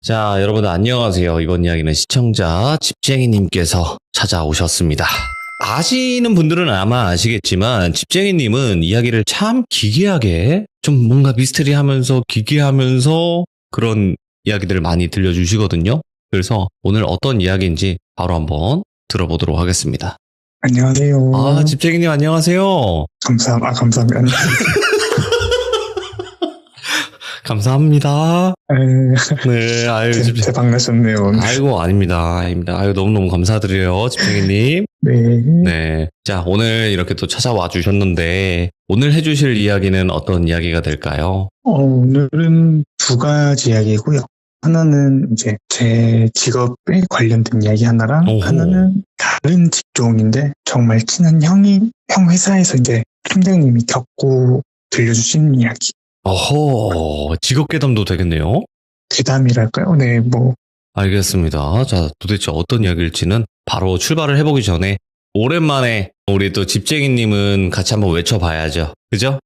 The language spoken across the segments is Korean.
자, 여러분들 안녕하세요. 이번 이야기는 시청자 집쟁이님께서 찾아오셨습니다. 아시는 분들은 아마 아시겠지만 집쟁이님은 이야기를 참 기괴하게 좀 뭔가 미스터리하면서 기괴하면서 그런 이야기들을 많이 들려주시거든요. 그래서 오늘 어떤 이야기인지 바로 한번 들어보도록 하겠습니다. 안녕하세요. 아, 집쟁이님 안녕하세요. 감사합니다. 감사합니다. 네, 아유, 진짜 반갑셨네요. 아이고, 아닙니다. 아유, 너무너무 감사드려요, 집쟁이님. 네. 네. 자, 오늘 이렇게 또 찾아와 주셨는데, 오늘 해주실 이야기는 어떤 이야기가 될까요? 오늘은 두 가지 이야기고요. 하나는 이제 제 직업에 관련된 이야기 하나랑, 오호. 하나는 다른 직종인데, 정말 친한 형 회사에서 이제 팀장님이 겪고 들려주신 이야기. 어허, 직업괴담도 되겠네요? 괴담이랄까요? 네, 알겠습니다. 자, 도대체 어떤 이야기일지는 바로 출발을 해보기 전에, 오랜만에 우리 또 집쟁이님은 같이 한번 외쳐봐야죠. 그죠?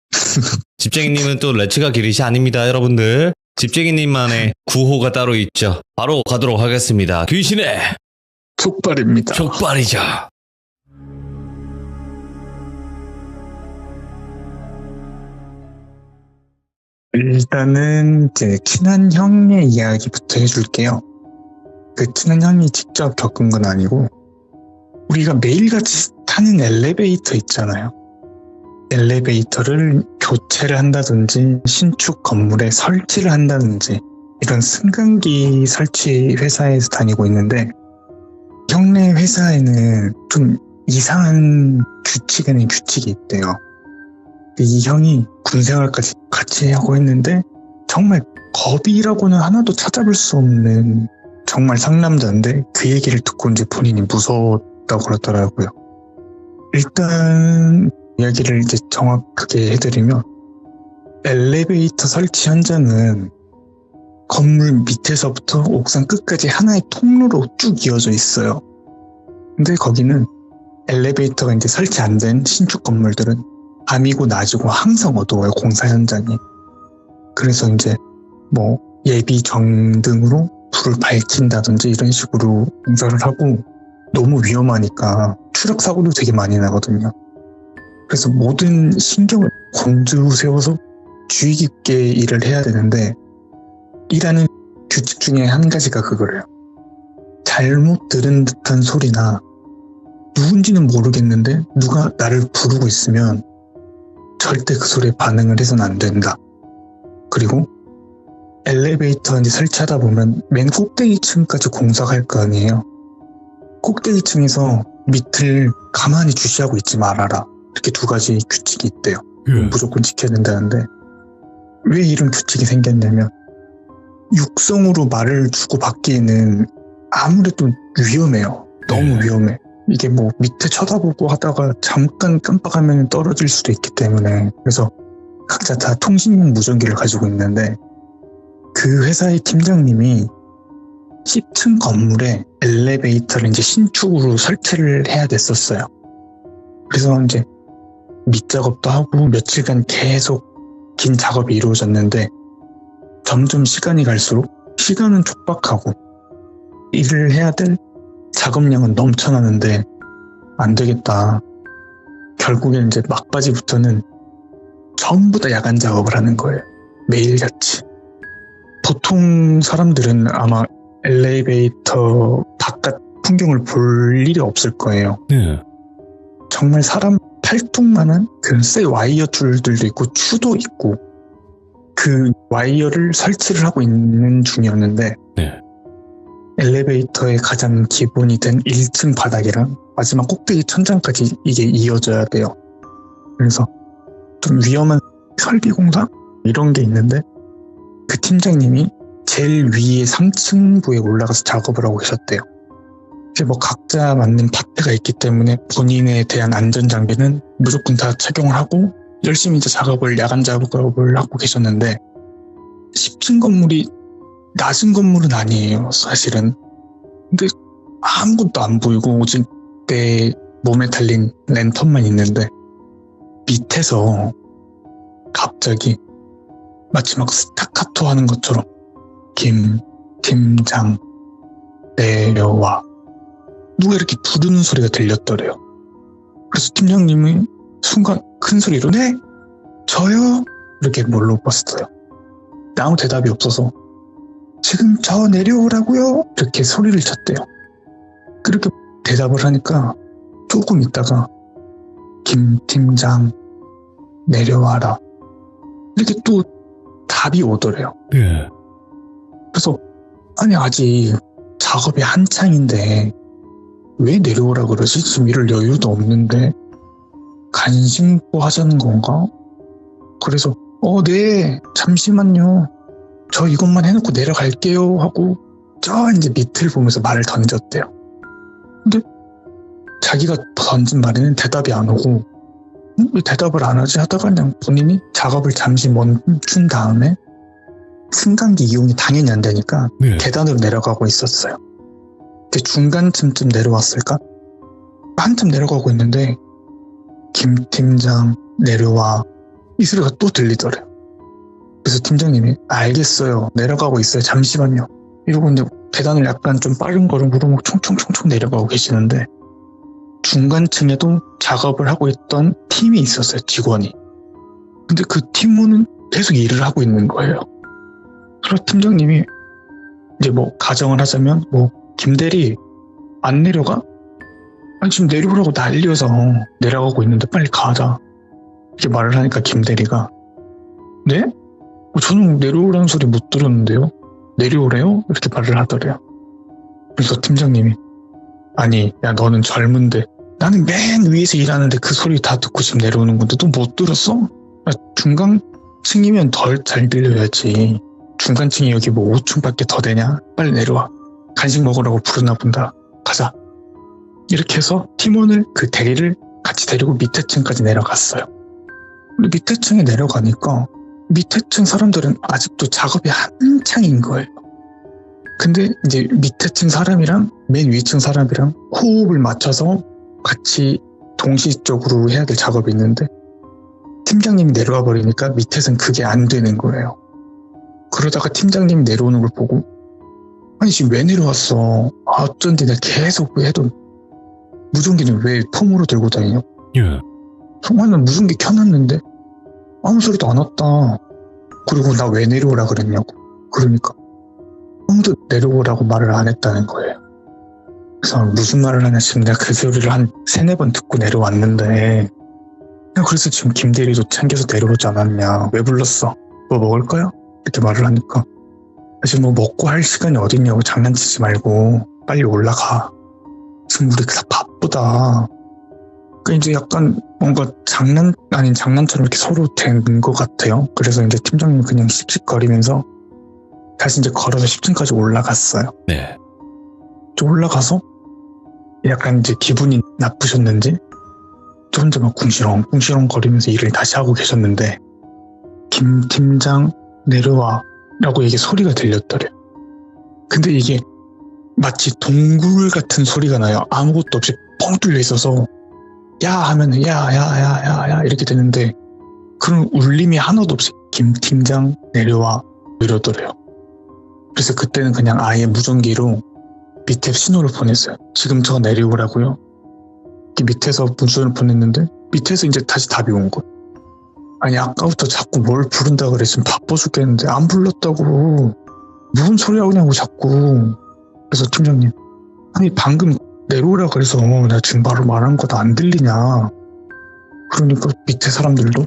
집쟁이님은 또 레츠가 기릿이 아닙니다, 여러분들. 집쟁이님만의 구호가 따로 있죠. 바로 가도록 하겠습니다. 귀신의 족발입니다. 족발이죠. 일단은 제 친한 형의 이야기부터 해줄게요. 그 친한 형이 직접 겪은 건 아니고 우리가 매일같이 타는 엘리베이터 있잖아요. 엘리베이터를 교체를 한다든지 신축 건물에 설치를 한다든지 이런 승강기 설치 회사에서 다니고 있는데 형네 회사에는 좀 이상한 규칙 아닌 규칙이 있대요. 이 형이 군생활까지 같이 하고 했는데 정말 겁이라고는 하나도 찾아볼 수 없는 정말 상남자인데 그 얘기를 듣고 이제 본인이 무서웠다고 그러더라고요. 일단 이야기를 이제 정확하게 해드리면 엘리베이터 설치 현장은 건물 밑에서부터 옥상 끝까지 하나의 통로로 쭉 이어져 있어요. 근데 거기는 엘리베이터가 이제 설치 안 된 신축 건물들은 밤이고 낮이고 항상 어두워요, 공사 현장이. 그래서 이제 예비 정등으로 불을 밝힌다든지 이런 식으로 공사를 하고 너무 위험하니까 추락 사고도 되게 많이 나거든요. 그래서 모든 신경을 곤두세워서 주의 깊게 일을 해야 되는데 일하는 규칙 중에 한 가지가 그거래요. 잘못 들은 듯한 소리나 누군지는 모르겠는데 누가 나를 부르고 있으면 절대 그 소리에 반응을 해서는 안 된다. 그리고 엘리베이터 이제 설치하다 보면 맨 꼭대기층까지 공사가 할 거 아니에요. 꼭대기층에서 밑을 가만히 주시하고 있지 말아라. 이렇게 두 가지 규칙이 있대요. 무조건 지켜야 된다는데 왜 이런 규칙이 생겼냐면 육성으로 말을 주고받기에는 아무래도 위험해요. 너무 위험해. 이게 밑에 쳐다보고 하다가 잠깐 깜빡하면 떨어질 수도 있기 때문에 그래서 각자 다 통신용 무전기를 가지고 있는데 그 회사의 팀장님이 10층 건물에 엘리베이터를 이제 신축으로 설치를 해야 됐었어요. 그래서 이제 밑작업도 하고 며칠간 계속 긴 작업이 이루어졌는데 점점 시간이 갈수록 시간은 촉박하고 일을 해야 될 작업량은 넘쳐나는데 안 되겠다. 결국엔 이제 막바지부터는 전부 다 야간 작업을 하는 거예요. 매일같이. 보통 사람들은 아마 엘리베이터 바깥 풍경을 볼 일이 없을 거예요. 네. 정말 사람 팔뚝만한 그 쇠 와이어 줄들도 있고 추도 있고 그 와이어를 설치를 하고 있는 중이었는데 네. 엘리베이터의 가장 기본이 된 1층 바닥이랑 마지막 꼭대기 천장까지 이게 이어져야 돼요. 그래서 좀 위험한 설비 공사? 이런 게 있는데 그 팀장님이 제일 위에 3층부에 올라가서 작업을 하고 계셨대요. 이제 각자 맞는 파트가 있기 때문에 본인에 대한 안전장비는 무조건 다 착용을 하고 열심히 이제 야간 작업을 하고 계셨는데 10층 건물이 낮은 건물은 아니에요, 사실은. 근데 아무것도 안 보이고 오직 내 몸에 달린 랜턴만 있는데 밑에서 갑자기 마치 스타카토 하는 것처럼 팀장 내려와. 누가 이렇게 부르는 소리가 들렸더래요. 그래서 팀장님이 순간 큰 소리로 네? 저요? 이렇게 물어봤어요. 아무 대답이 없어서 지금 저 내려오라고요? 이렇게 소리를 쳤대요. 그렇게 대답을 하니까 조금 있다가 김 팀장 내려와라. 이렇게 또 답이 오더래요. 예. 그래서 아니 아직 작업이 한창인데 왜 내려오라 그러지? 지금 이럴 여유도 없는데 간신고 하자는 건가? 그래서 네 잠시만요. 저 이것만 해놓고 내려갈게요 하고 저 이제 밑을 보면서 말을 던졌대요. 근데 자기가 던진 말에는 대답이 안 오고 왜 대답을 안 하지 하다가 그냥 본인이 작업을 잠시 멈춘 다음에 승강기 이용이 당연히 안 되니까 네. 계단으로 내려가고 있었어요. 근데 중간쯤 내려왔을까? 한참 내려가고 있는데 김 팀장 내려와 이 소리가 또 들리더래요. 그래서 팀장님이 알겠어요. 내려가고 있어요. 잠시만요. 이러고 이제 계단을 약간 좀 빠른 걸음으로 막 총총총총 내려가고 계시는데 중간층에도 작업을 하고 있던 팀이 있었어요. 직원이. 근데 그 팀원은 계속 일을 하고 있는 거예요. 그래서 팀장님이 이제 뭐 가정을 하자면 김대리 안 내려가? 아니 지금 내려오라고 난리여서 내려가고 있는데 빨리 가자. 이렇게 말을 하니까 김대리가 네? 저는 내려오라는 소리 못 들었는데요. 내려오래요? 이렇게 말을 하더래요. 그래서 팀장님이 아니 야 너는 젊은데 나는 맨 위에서 일하는데 그 소리 다 듣고 지금 내려오는 건데 너 못 들었어? 중간층이면 덜 잘 들려야지. 중간층이 여기 5층밖에 더 되냐? 빨리 내려와. 간식 먹으라고 부르나 본다. 가자. 이렇게 해서 팀원을 그 대리를 같이 데리고 밑에 층까지 내려갔어요. 근데 밑에 층에 내려가니까 밑에 층 사람들은 아직도 작업이 한창인 거예요. 근데 이제 밑에 층 사람이랑 맨 위층 사람이랑 호흡을 맞춰서 같이 동시적으로 해야 될 작업이 있는데 팀장님이 내려와 버리니까 밑에서는 그게 안 되는 거예요. 그러다가 팀장님이 내려오는 걸 보고 아니 지금 왜 내려왔어? 어쩐지 내가 계속 해도 무전기는 왜 폼으로 들고 다니냐? 예. 정말은 무전기 켜놨는데 아무 소리도 안 왔다. 그리고 나 왜 내려오라 그랬냐고. 그러니까 아무도 내려오라고 말을 안 했다는 거예요. 그래서 무슨 말을 하냐 지금 내가 그 소리를 한 3-4번 듣고 내려왔는데 야 그래서 지금 김대리도 챙겨서 내려오지 않았냐. 왜 불렀어? 뭐 먹을 거야? 이렇게 말을 하니까 지금 뭐 먹고 할 시간이 어딨냐고. 장난치지 말고 빨리 올라가. 지금 우리 다 바쁘다. 그러니까 이제 약간 뭔가 장난 아닌 장난처럼 이렇게 서로 된 것 같아요. 그래서 이제 팀장님이 그냥 씩씩거리면서 다시 이제 걸어서 10층까지 올라갔어요. 네. 올라가서 약간 이제 기분이 나쁘셨는지 저 혼자 막 궁시렁 거리면서 일을 다시 하고 계셨는데 김 팀장 내려와 라고 이게 소리가 들렸더래요. 근데 이게 마치 동굴 같은 소리가 나요. 아무것도 없이 뻥 뚫려 있어서 야 하면은 야 이렇게 되는데 그런 울림이 하나도 없이 김 팀장 내려와 이러더래요. 그래서 그때는 그냥 아예 무전기로 밑에 신호를 보냈어요. 지금 저 내려오라고요. 밑에서 무전을 보냈는데 밑에서 이제 다시 답이 온 거예요. 아니 아까부터 자꾸 뭘 부른다 그래. 지금 바빠 죽겠는데 안 불렀다고. 무슨 소리 하냐고 자꾸. 그래서 팀장님 아니 방금 내려오라 그래서 내가 지금 바로 말한 것도 안 들리냐. 그러니까 밑에 사람들도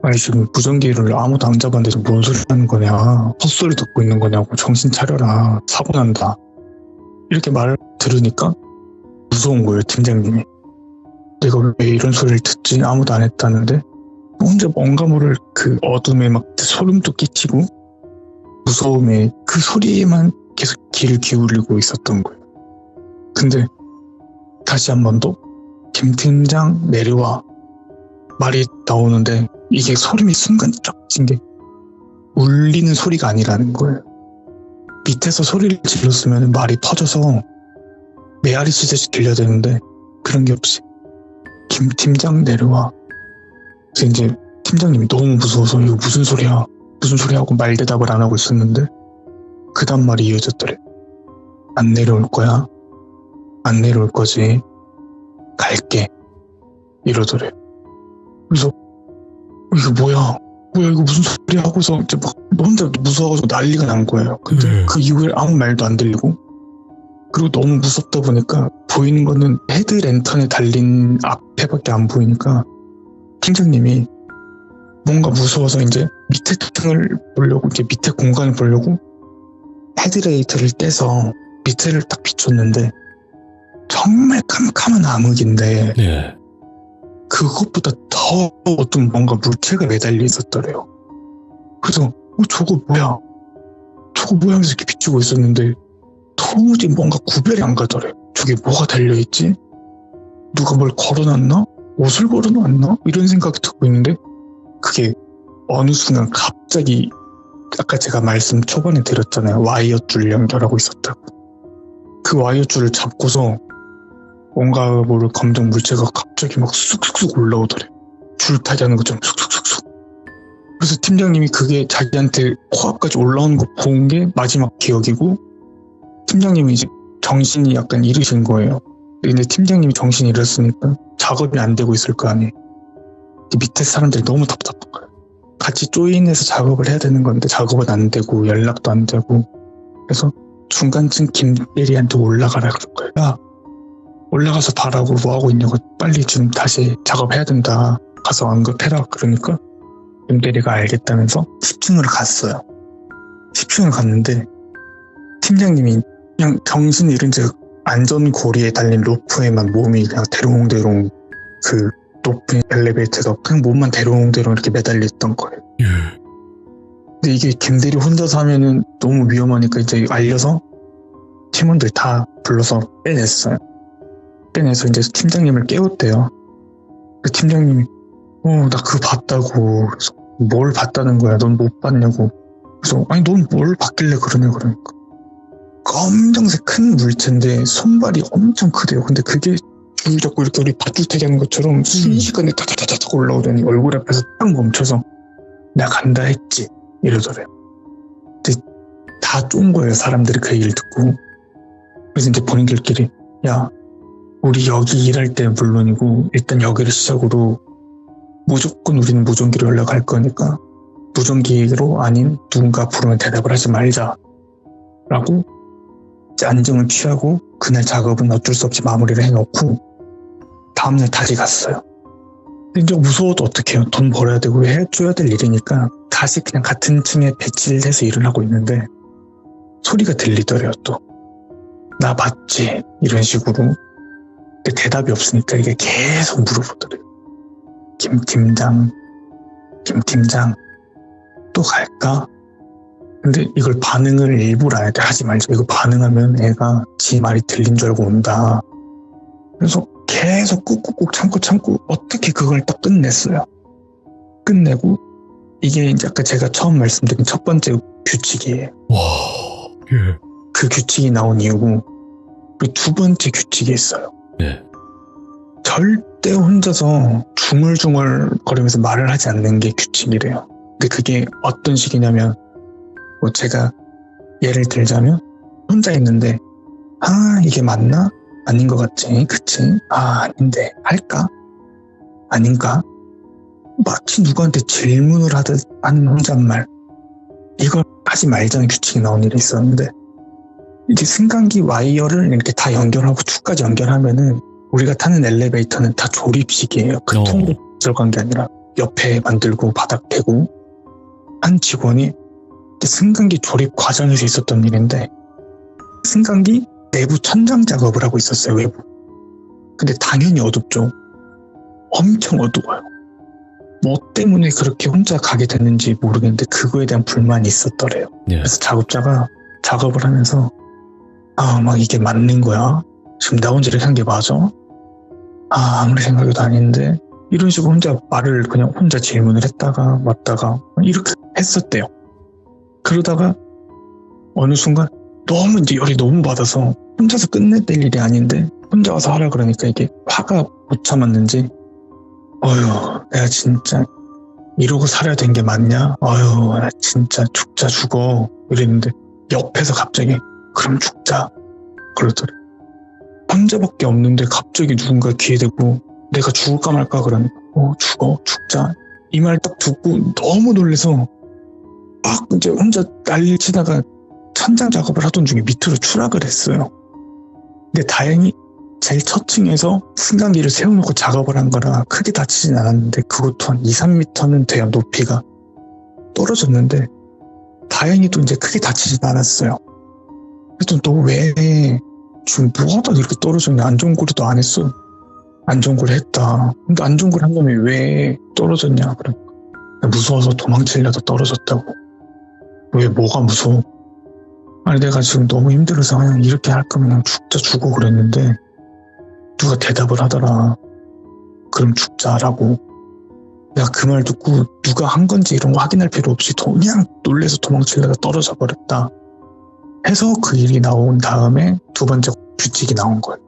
아니 지금 무전기를 아무도 안 잡았는데 지금 뭔 소리 하는 거냐. 헛소리 듣고 있는 거냐고. 정신 차려라. 사고 난다. 이렇게 말을 들으니까 무서운 거예요. 팀장님이. 내가 왜 이런 소리를 듣지? 아무도 안 했다는데 혼자 뭔가 모를 그 어둠에 막 소름도 끼치고 무서움에 그 소리에만 계속 귀를 기울이고 있었던 거예요. 근데 다시 한 번 더 김 팀장 내려와 말이 나오는데 이게 소름이 순간 쫙 찐 게 울리는 소리가 아니라는 거예요. 밑에서 소리를 질렀으면 말이 퍼져서 메아리 치듯이 들려야 되는데 그런 게 없이 김 팀장 내려와. 그래서 이제 팀장님이 너무 무서워서 이거 무슨 소리야 하고 말 대답을 안 하고 있었는데 그 다음 말이 이어졌더래. 안 내려올 거야. 안 내려올 거지. 갈게. 이러더래. 그래서 이거 뭐야 이거 무슨 소리 하고서 이제 막 혼자 무서워가지고 난리가 난 거예요. 근데 그 이후에 아무 말도 안 들리고, 그리고 너무 무섭다 보니까 보이는 거는 헤드랜턴에 달린 앞에밖에 안 보이니까 팀장님이 뭔가 무서워서 이제 밑에 층을 보려고, 이렇게 밑에 공간을 보려고 헤드라이트를 떼서 밑에를 딱 비췄는데 정말 캄캄한 암흑인데 네. 그것보다 더 어떤 뭔가 물체가 매달려 있었더래요. 그래서 저거 뭐야 하면서 이렇게 비추고 있었는데 도무지 뭔가 구별이 안 가더래. 저게 뭐가 달려있지? 누가 뭘 걸어놨나? 옷을 걸어놨나? 이런 생각이 들고 있는데, 그게 어느 순간 갑자기, 아까 제가 말씀 초반에 드렸잖아요. 와이어 줄 연결하고 있었다고. 그 와이어 줄을 잡고서 뭔가 모를 검정 물체가 갑자기 막 쑥쑥쑥 올라오더래. 줄타기 하는 것처럼 쑥쑥쑥쑥. 그래서 팀장님이 그게 자기한테 코앞까지 올라오는 거 본 게 마지막 기억이고, 팀장님이 이제 정신이 약간 잃으신 거예요. 근데 팀장님이 정신이 잃었으니까 작업이 안 되고 있을 거 아니에요. 밑에 사람들이 너무 답답한 거예요. 같이 조인해서 작업을 해야 되는 건데 작업은 안 되고 연락도 안 되고. 그래서 중간층 김대리한테 올라가라 그럴 거예요. 야, 올라가서 봐라고, 뭐 하고 있냐고, 빨리 지금 다시 작업해야 된다, 가서 언급해라. 그러니까 김대리가 알겠다면서 10층으로 갔어요. 10층을 갔는데 팀장님이 그냥 정신이 잃은 채 안전고리에 달린 로프에만 몸이 그냥 대롱대롱, 그 높은 엘리베이터에서 그냥 몸만 대롱대롱 이렇게 매달려 있던 거예요. 근데 이게 김대리 혼자서 하면은 너무 위험하니까 이제 알려서 팀원들 다 불러서 빼냈어요. 빼내서 이제 팀장님을 깨웠대요. 그 팀장님이 나 그거 봤다고. 그래서 뭘 봤다는 거야? 넌 못 봤냐고. 그래서 아니 넌 뭘 봤길래 그러냐. 그러니까 검정색 큰 물체인데 손발이 엄청 크대요. 근데 그게 줄 잡고 이렇게 우리 밧줄타기 하는 것처럼 순식간에 타타타타 올라오더니 얼굴 앞에서 딱 멈춰서 나 간다 했지 이러더래요. 근데 다 쫀 거예요. 사람들이 그 얘기를 듣고. 그래서 이제 본인들끼리 야, 우리 여기 일할 때 물론이고 일단 여기를 시작으로 무조건 우리는 무전기로 연락할 거니까 무전기로 아닌 누군가 부르면 대답을 하지 말자 라고 안정을 취하고 그날 작업은 어쩔 수 없이 마무리를 해놓고 다음날 다시 갔어요. 근데 이제 무서워도 어떡해요. 돈 벌어야 되고 해줘야 될 일이니까 다시 그냥 같은 층에 배치를 해서 일을 하고 있는데 소리가 들리더래요. 또 나 봤지? 이런 식으로. 근데 대답이 없으니까 이게 계속 물어보더래요. 김 팀장 또 갈까? 근데 이걸 반응을 일부러 안 해. 하지 말자. 이거 반응하면 애가 지 말이 들린 줄 알고 온다. 그래서 계속 꾹꾹꾹 참고 어떻게 그걸 딱 끝냈어요. 끝내고 이게 이제 아까 제가 처음 말씀드린 첫 번째 규칙이에요. 와, 예. 그 규칙이 나온 이유고 그 두 번째 규칙이 있어요. 네. 절대 혼자서 중얼중얼 거리면서 말을 하지 않는 게 규칙이래요. 근데 그게 어떤 식이냐면 뭐 제가 예를 들자면 혼자 있는데 이게 맞나? 아닌 것 같지? 그치? 아닌데 할까? 아닌가? 마치 누구한테 질문을 하듯 하는 혼잣말, 이걸 하지 말자는 규칙이 나온 일이 있었는데 이제 승강기 와이어를 이렇게 다 연결하고 축까지 연결하면은 우리가 타는 엘리베이터는 다 조립식이에요. 그 통으로 들어간 게 아니라 옆에 만들고 바닥 대고. 한 직원이 승강기 조립 과정에서 있었던 일인데 승강기 내부 천장 작업을 하고 있었어요. 외부. 근데 당연히 어둡죠. 엄청 어두워요. 뭐 때문에 그렇게 혼자 가게 됐는지 모르겠는데 그거에 대한 불만이 있었더래요. 네. 그래서 작업자가 작업을 하면서 막 이게 맞는 거야? 지금 나 혼자 이렇게 한 게 맞아? 아무리 생각해도 아닌데 이런 식으로 혼자 말을 그냥 혼자 질문을 했다가 맞다가 이렇게 했었대요. 그러다가 어느 순간 너무 이제 열이 너무 받아서 혼자서 끝내야 될 일이 아닌데 혼자 와서 하라 그러니까 이게 화가 못 참았는지 내가 진짜 이러고 살아야 된 게 맞냐? 나 진짜 죽자 죽어 이랬는데 옆에서 갑자기 그럼 죽자 그러더래. 환자밖에 없는데 갑자기 누군가 귀에 대고 내가 죽을까 말까 그러니까 죽자 이 말 딱 듣고 너무 놀라서 막 이제 혼자 난리 치다가 천장 작업을 하던 중에 밑으로 추락을 했어요. 근데 다행히 제일 첫 층에서 승강기를 세워놓고 작업을 한 거라 크게 다치진 않았는데 그것도 한 2, 3m는 돼요. 높이가 떨어졌는데 다행히도 이제 크게 다치진 않았어요. 그래도 너 왜 지금 뭐하다 이렇게 떨어졌냐. 안전고리도 안 했어. 안전고리 했다. 근데 안전고리 한 놈이 왜 떨어졌냐. 그러니까 무서워서 도망치려다 떨어졌다고. 왜 뭐가 무서워? 아니 내가 지금 너무 힘들어서 그냥 이렇게 할 거면 그냥 죽자 주고 그랬는데 누가 대답을 하더라. 그럼 죽자라고. 내가 그 말 듣고 누가 한 건지 이런 거 확인할 필요 없이 그냥 놀래서 도망치려다 떨어져 버렸다 해서 그 일이 나온 다음에 두 번째 규칙이 나온 거예요.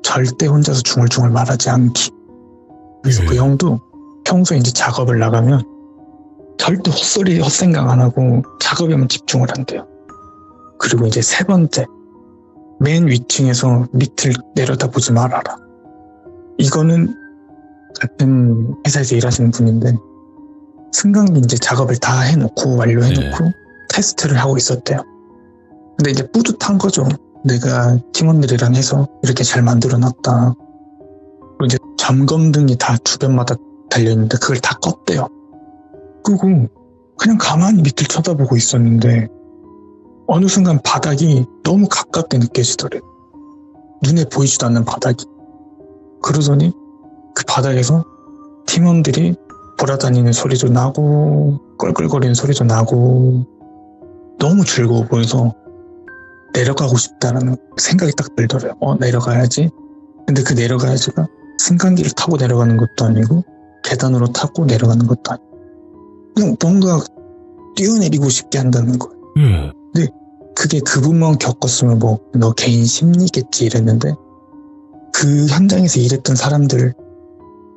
절대 혼자서 중얼중얼 말하지 않기. 그래서 그 형도 평소에 이제 작업을 나가면 절대 헛소리 헛생각 안 하고 작업에만 집중을 한대요. 그리고 이제 세 번째, 맨 위층에서 밑을 내려다보지 말아라. 이거는 같은 회사에서 일하시는 분인데 승강기 이제 작업을 다 해놓고 완료해놓고 테스트를 하고 있었대요. 근데 이제 뿌듯한 거죠. 내가 팀원들이랑 해서 이렇게 잘 만들어놨다. 그리고 이제 점검등이 다 주변마다 달려있는데 그걸 다 껐대요. 끄고 그냥 가만히 밑을 쳐다보고 있었는데 어느 순간 바닥이 너무 가깝게 느껴지더래. 눈에 보이지도 않는 바닥이. 그러더니 그 바닥에서 팀원들이 돌아다니는 소리도 나고 껄껄거리는 소리도 나고 너무 즐거워 보여서 내려가고 싶다라는 생각이 딱 들더래요. 내려가야지. 근데 그 내려가야지가 승강기를 타고 내려가는 것도 아니고 계단으로 타고 내려가는 것도 아니고 그냥 뭔가 뛰어내리고 싶게 한다는 거예요. 근데 그게 그분만 겪었으면 뭐 너 개인 심리겠지 이랬는데 그 현장에서 일했던 사람들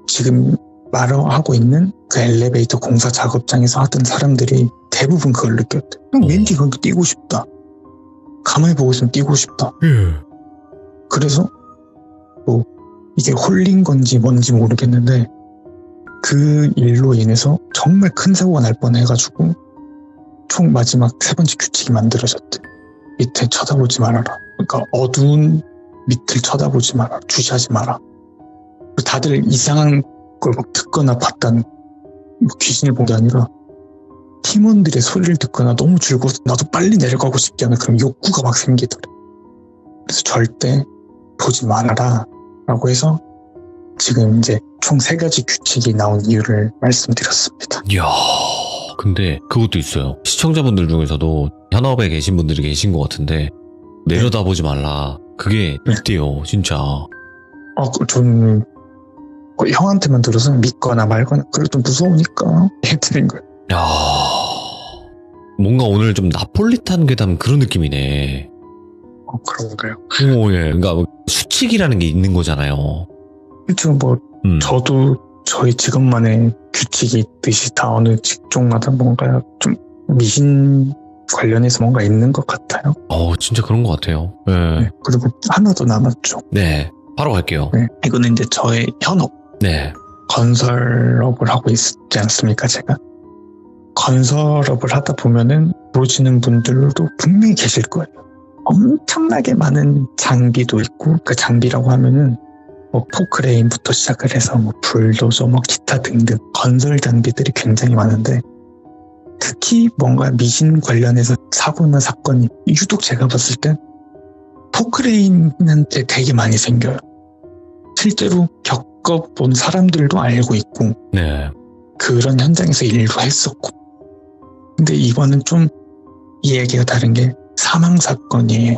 지금 말하고 있는 그 엘리베이터 공사 작업장에서 하던 사람들이 대부분 그걸 느꼈대. 그냥 왠지 거기 뛰고 싶다. 가만히 보고 있으면 뛰고 싶다. 그래서 뭐 이게 홀린 건지 뭔지 모르겠는데 그 일로 인해서 정말 큰 사고가 날 뻔해가지고 총 마지막 세 번째 규칙이 만들어졌대. 밑에 쳐다보지 말아라. 그러니까 어두운 밑을 쳐다보지 마라. 주시하지 마라. 다들 이상한 걸 막 듣거나 봤다는 뭐 귀신을 본 게 아니라 팀원들의 소리를 듣거나 너무 즐거워서 나도 빨리 내려가고 싶지 않은 그런 욕구가 막 생기더래. 그래서 절대 보지 말아라 라고 해서 지금 이제 총 3가지 규칙이 나온 이유를 말씀드렸습니다. 이야, 근데 그것도 있어요. 시청자분들 중에서도 현업에 계신 분들이 계신 것 같은데 내려다보지 말라. 그게 있대요, 진짜. 저는 형한테만 들어서 믿거나 말거나 그래도 무서우니까 해드린 거예요. 야, 뭔가 오늘 좀 나폴리탄 괴담 그런 느낌이네. 그런가요? 예. 그러니까 뭐 수칙이라는 게 있는 거잖아요. 그렇죠. 뭐 저도 저희 직업만의 규칙이 있듯이 다 어느 직종마다 뭔가 좀 미신 관련해서 뭔가 있는 것 같아요. 진짜 그런 것 같아요. 예. 네, 그리고 하나 더 남았죠. 네, 바로 갈게요. 네, 이거는 이제 저의 현업. 네. 건설업을 하고 있지 않습니까, 제가? 건설업을 하다 보면은 모르시는 분들도 분명히 계실 거예요. 엄청나게 많은 장비도 있고, 그 장비라고 하면은 뭐 포크레인부터 시작을 해서 뭐 불도저, 뭐 기타 등등 건설 장비들이 굉장히 많은데 특히 뭔가 미신 관련해서 사고나 사건이 유독 제가 봤을 땐 포크레인한테 되게 많이 생겨요. 실제로 겪어본 사람들도 알고 있고 네. 그런 현장에서 일도 했었고 근데 이거는 좀 이 얘기가 다른 게 사망사건이에요.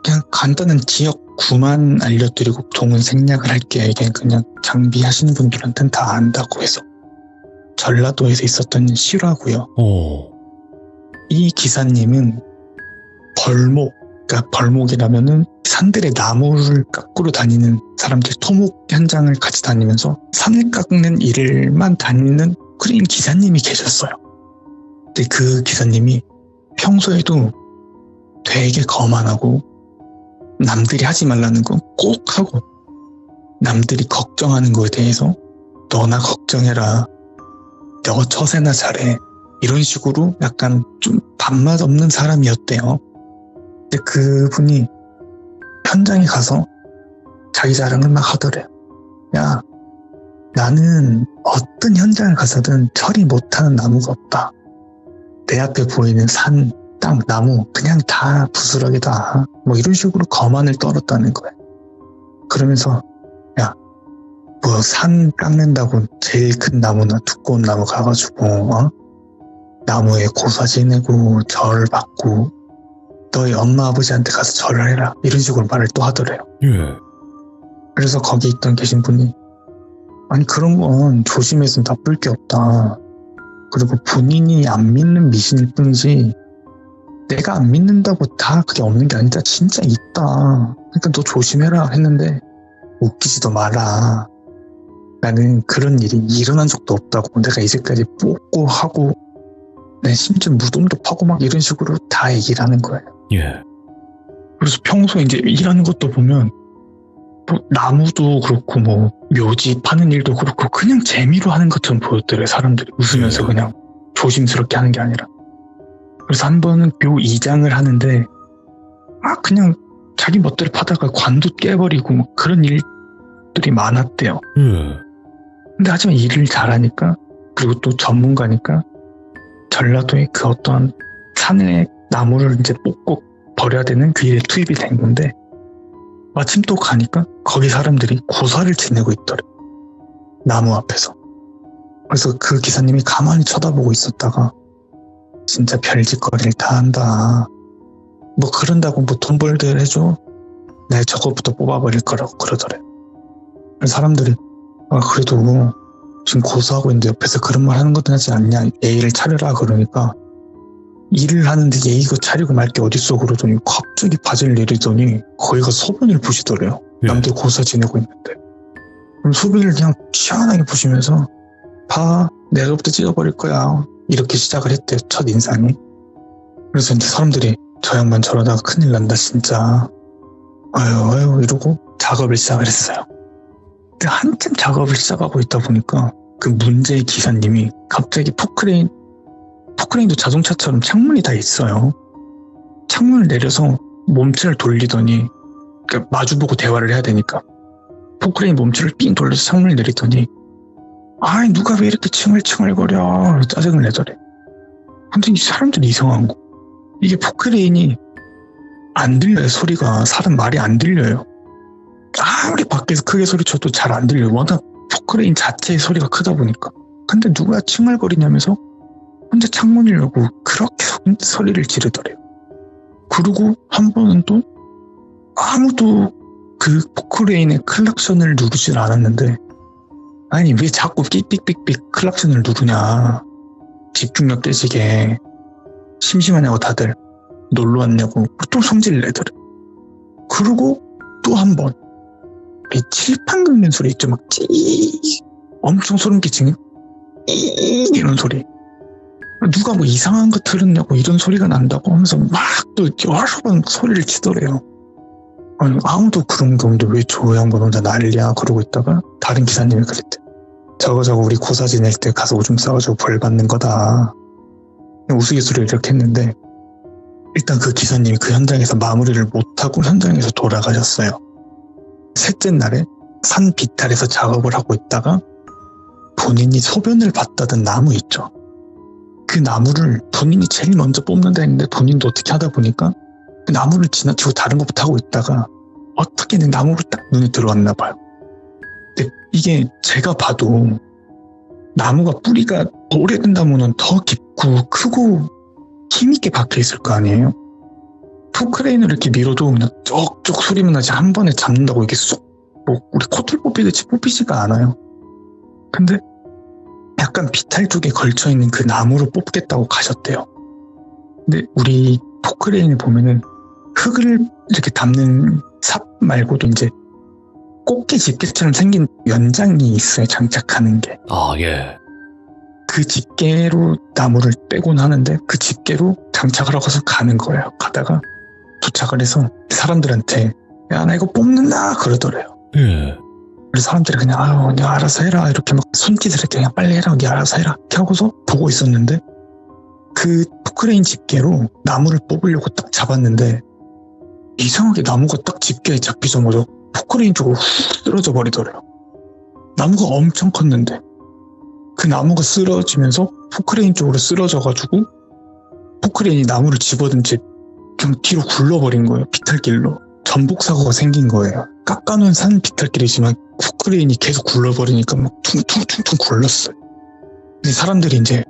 그냥 간단한 지역구만 알려드리고 동은 생략을 할게요. 이게 그냥 장비하시는 분들한테는 다 안다고 해서 전라도에서 있었던 실화고요. 이 기사님은 그러니까 벌목이라면은 산들의 나무를 깎으러 다니는 사람들 토목 현장을 같이 다니면서 산을 깎는 일만 다니는 크레인 기사님이 계셨어요. 근데 그 기사님이 평소에도 되게 거만하고 남들이 하지 말라는 건 꼭 하고 남들이 걱정하는 거에 대해서 너나 걱정해라. 너 처세나 잘해. 이런 식으로 약간 좀 밥맛 없는 사람이었대요. 근데 그분이 현장에 가서 자기 자랑을 막 하더래요. 야, 나는 어떤 현장을 가서든 처리 못하는 나무가 없다. 내 앞에 보이는 산, 땅, 나무 그냥 다 부스러기 다. 뭐 이런 식으로 거만을 떨었다는 거예요. 그러면서 야, 뭐 산 깎는다고 제일 큰 나무나 두꺼운 나무 가가지고 나무에 고사 지내고 절 받고 너희 엄마 아버지한테 가서 절을 해라. 이런 식으로 말을 또 하더래요. 예. 그래서 거기 있던 계신 분이 아니 그런 건 조심해서 나쁠 게 없다. 그리고 본인이 안 믿는 미신일 뿐이지 내가 안 믿는다고 다 그게 없는 게 아니다. 진짜 있다. 그러니까 너 조심해라 했는데 웃기지도 마라. 나는 그런 일이 일어난 적도 없다고. 내가 이제까지 뽑고 하고 내 심지어 무덤도 파고 막 이런 식으로 다 얘기를 하는 거예요. 예. 그래서 평소에 이제 일하는 것도 보면 뭐 나무도 그렇고 뭐 묘지 파는 일도 그렇고 그냥 재미로 하는 것처럼 보였더래요. 사람들이 웃으면서 그냥 조심스럽게 하는 게 아니라. 그래서 한 번은 묘 이장을 하는데 막 그냥 자기 멋대로 파다가 관도 깨버리고 뭐 그런 일들이 많았대요. 근데 하지만 일을 잘하니까 그리고 또 전문가니까 전라도에 그 어떤 산에 나무를 이제 뽑고 버려야 되는 그 일에 투입이 된 건데 마침 또 가니까 거기 사람들이 고사를 지내고 있더래. 나무 앞에서. 그래서 그 기사님이 가만히 쳐다보고 있었다가 진짜 별짓거리를 다 한다. 뭐 그런다고 뭐 돈 벌들 해줘? 내 저거부터 뽑아버릴 거라고 그러더래. 그래서 사람들이 그래도 지금 고사하고 있는데 옆에서 그런 말 하는 것도 하지 않냐. 예의를 차려라 그러니까 일을 하는데 예의가 차리고 말 게 어딨어 그러더니 갑자기 바지를 내리더니 거기가 소변을 부시더래요. 남들 고사 지내고 있는데. 그럼 소변을 그냥 시원하게 부시면서 봐 내가부터 찢어버릴 거야. 이렇게 시작을 했대요. 첫 인상이. 그래서 이제 사람들이 저 양반 저러다가 큰일 난다 진짜. 아유 이러고 작업을 시작을 했어요. 근데 한참 작업을 시작하고 있다 보니까 그 문제의 기사님이 갑자기 포크레인도 자동차처럼 창문이 다 있어요. 창문을 내려서 몸체를 돌리더니 그러니까 마주보고 대화를 해야 되니까 포크레인 몸체를 삥 돌려서 창문을 내리더니 아이 누가 왜 이렇게 칭얼칭얼거려 짜증을 내더래. 근데 이 사람들이 이상한 거 이게 포크레인이 안 들려요. 소리가 사람 말이 안 들려요. 아무리 밖에서 크게 소리쳐도 잘 안 들려요. 워낙 포크레인 자체의 소리가 크다 보니까. 근데 누가 칭얼거리냐면서 혼자 창문을 열고 그렇게 소리를 지르더래요. 그리고 한 번은 또 아무도 그 포크레인의 클락션을 누르질 않았는데 아니 왜 자꾸 삑삑삑삑 클락션을 누르냐. 집중력 깨지게 심심하냐고 다들 놀러 왔냐고 또 성질을 내더래. 그리고 또 한 번 이 칠판 긁는 소리 있죠. 막 찌 엄청 소름 끼치는 이런 소리. 누가 뭐 이상한 거 들었냐고 이런 소리가 난다고 하면서 막 또 여러 번 소리를 치더래요. 아니, 아무도 그런 게 없는데 왜 저 양반 혼자 난리야 그러고 있다가 다른 기사님이 그랬대. 저거 우리 고사 지낼 때 가서 오줌 싸가지고 벌 받는 거다. 우스갯소리를 이렇게 했는데 일단 그 기사님이 그 현장에서 마무리를 못하고 현장에서 돌아가셨어요. 셋째 날에 산 비탈에서 작업을 하고 있다가 본인이 소변을 봤다던 나무 있죠. 그 나무를 본인이 제일 먼저 뽑는다 했는데 본인도 어떻게 하다 보니까 그 나무를 지나치고 다른 것부터 하고 있다가 어떻게든 나무로 딱 눈에 들어왔나 봐요. 근데 이게 제가 봐도 나무가 뿌리가 오래된 나무는 더 깊고 크고 힘있게 박혀있을 거 아니에요. 포크레인을 이렇게 밀어도 그냥 쪽쪽 소리만 나지 한 번에 잡는다고 이게 쏙 뭐 우리 코털 뽑히듯이 뽑히지가 않아요. 근데 약간 비탈 쪽에 걸쳐있는 그 나무로 뽑겠다고 가셨대요. 근데 우리 포크레인을 보면은 흙을 이렇게 담는 삽 말고도 이제 꽃게 집게처럼 생긴 연장이 있어요. 장착하는 게. 아, 예. 그 집게로 나무를 떼곤 하는데 그 집게로 장착을 하고서 가는 거예요. 가다가 도착을 해서 사람들한테 야, 나 이거 뽑는다 그러더래요. 예. 그래서 사람들이 그냥 아유, 야, 알아서 해라 이렇게 막 손짓을 했대. 그냥 빨리 해라, 야, 알아서 해라 이렇게 하고서 보고 있었는데 그 포크레인 집게로 나무를 뽑으려고 딱 잡았는데 이상하게 나무가 딱 집게에 잡히자마자 포크레인 쪽으로 훅 쓰러져 버리더래요. 나무가 엄청 컸는데 그 나무가 쓰러지면서 포크레인 쪽으로 쓰러져가지고 포크레인이 나무를 집어든 채 그냥 뒤로 굴러버린 거예요. 비탈길로. 전복 사고가 생긴 거예요. 깎아놓은 산 비탈길이지만 포크레인이 계속 굴러버리니까 막 퉁퉁퉁퉁 굴렀어요. 근데 사람들이 이제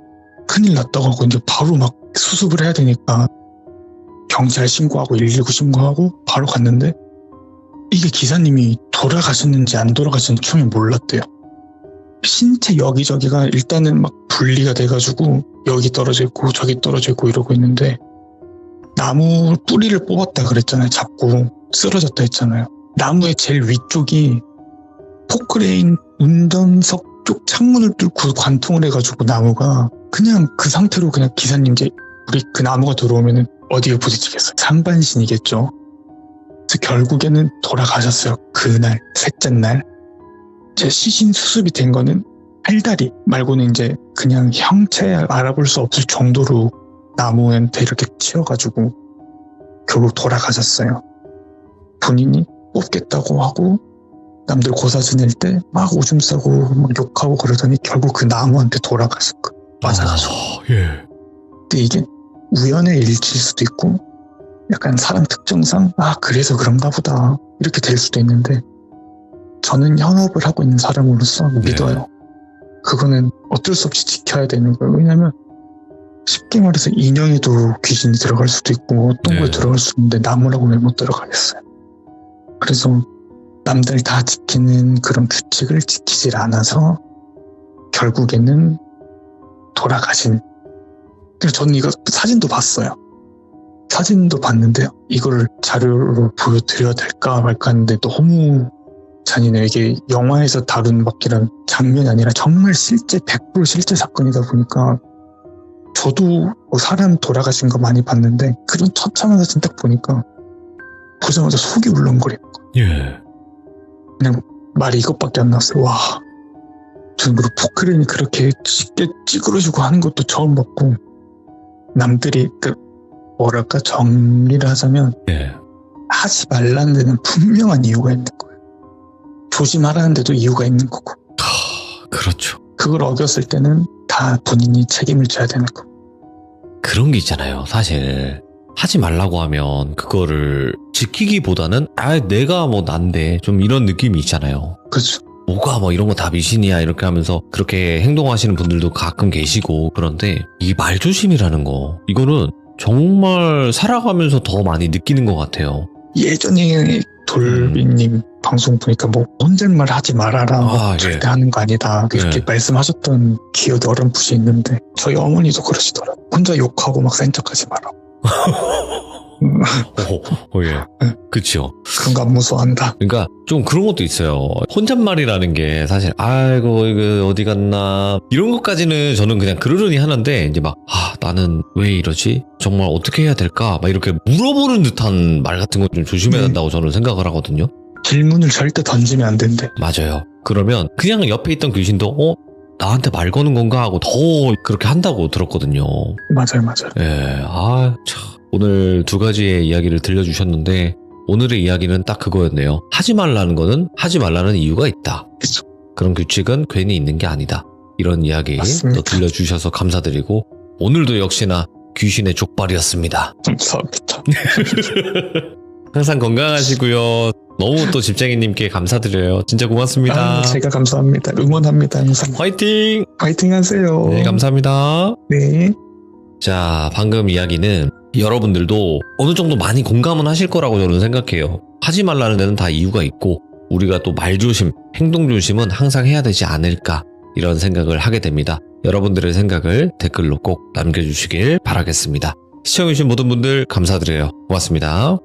큰일 났다고 하고 이제 바로 막 수습을 해야 되니까 경찰 신고하고 119 신고하고 바로 갔는데 이게 기사님이 돌아가셨는지 안 돌아가셨는지 처음에 몰랐대요. 신체 여기저기가 일단은 막 분리가 돼가지고 여기 떨어져 있고 저기 떨어져 있고 이러고 있는데 나무 뿌리를 뽑았다 그랬잖아요. 잡고 쓰러졌다 했잖아요. 나무의 제일 위쪽이 포크레인 운전석 쪽 창문을 뚫고 관통을 해가지고 나무가 그냥 그 상태로 그냥 기사님 이제 우리 그 나무가 들어오면은 어디에 부딪히겠어요? 상반신이겠죠. 그래서 결국에는 돌아가셨어요. 그날 셋째 날. 제 시신 수습이 된 거는 팔다리 말고는 이제 그냥 형체 알아볼 수 없을 정도로 나무한테 이렇게 치여가지고 결국 돌아가셨어요. 본인이 뽑겠다고 하고 남들 고사 지낼 때 막 오줌 싸고 막 욕하고 그러더니 결국 그 나무한테 돌아가셨고 맞아가지고. 예. 근데 이게 우연의 일치일 수도 있고 약간 사람 특성상 그래서 그런가 보다 이렇게 될 수도 있는데 저는 현업을 하고 있는 사람으로서 믿어요. 그거는 어쩔 수 없이 지켜야 되는 거예요. 왜냐면 쉽게 말해서 인형에도 귀신이 들어갈 수도 있고 어떤 거에 들어갈 수 있는데 나무라고 왜 못 들어가겠어요. 그래서 남들 다 지키는 그런 규칙을 지키질 않아서 결국에는 돌아가신. 그래서 저는 이거 사진도 봤어요. 사진도 봤는데 이걸 자료로 보여드려야 될까 말까 했는데 너무 잔인해요. 이게 영화에서 다룬 막 이런 장면이 아니라 정말 실제 100% 실제 사건이다 보니까 저도 뭐 사람 돌아가신 거 많이 봤는데 그런 처참한 사진 딱 보니까 보자마자 속이 울렁거리는 거예요. 예. 그냥 말이 이것밖에 안 나왔어요. 와, 저는 그리고 포크레인이 그렇게 쉽게 찌그러지고 하는 것도 처음 봤고 남들이 뭐랄까 정리를 하자면 하지 말라는 데는 분명한 이유가 있는 거예요. 조심하라는 데도 이유가 있는 거고. 그렇죠. 그걸 어겼을 때는 다 본인이 책임을 져야 되는 거. 그런 게 있잖아요. 사실 하지 말라고 하면 그거를 지키기보다는 내가 뭐 난데 좀 이런 느낌이 있잖아요. 그렇죠. 뭐가 뭐 이런 거 다 미신이야 이렇게 하면서 그렇게 행동하시는 분들도 가끔 계시고 그런데 이 말조심이라는 거 이거는 정말 살아가면서 더 많이 느끼는 것 같아요. 예전에 돌비님 방송 보니까 뭐 혼잣말 하지 말아라 절대 하는 거 아니다 이렇게 말씀하셨던 기억이 어렴풋이 있는데 저희 어머니도 그러시더라고요. 혼자 욕하고 막 센 척하지 마라. 예. 그쵸. 그런 거 안 무서워한다. 그러니까 좀 그런 것도 있어요. 혼잣말이라는 게 사실 아이고 이거 어디 갔나 이런 것까지는 저는 그냥 그러려니 하는데 이제 막 나는 왜 이러지? 정말 어떻게 해야 될까? 막 이렇게 물어보는 듯한 말 같은 거 좀 조심해야 된다고 저는 생각을 하거든요. 질문을 절대 던지면 안 된대. 맞아요. 그러면 그냥 옆에 있던 귀신도 나한테 말 거는 건가 하고 더 그렇게 한다고 들었거든요. 맞아요. 예, 참. 오늘 두 가지의 이야기를 들려주셨는데 오늘의 이야기는 딱 그거였네요. 하지 말라는 거는 하지 말라는 이유가 있다. 그쵸. 그런 규칙은 괜히 있는 게 아니다. 이런 이야기 맞습니다. 또 들려주셔서 감사드리고 오늘도 역시나 귀신의 족발이었습니다. 감사합니다. 항상 건강하시고요. 너무 또 집쟁이님께 감사드려요. 진짜 고맙습니다. 제가 감사합니다. 응원합니다. 항상. 화이팅! 화이팅 하세요. 네, 감사합니다. 네. 자, 방금 이야기는 여러분들도 어느 정도 많이 공감은 하실 거라고 저는 생각해요. 하지 말라는 데는 다 이유가 있고 우리가 또 말조심, 행동조심은 항상 해야 되지 않을까 이런 생각을 하게 됩니다. 여러분들의 생각을 댓글로 꼭 남겨주시길 바라겠습니다. 시청해주신 모든 분들 감사드려요. 고맙습니다.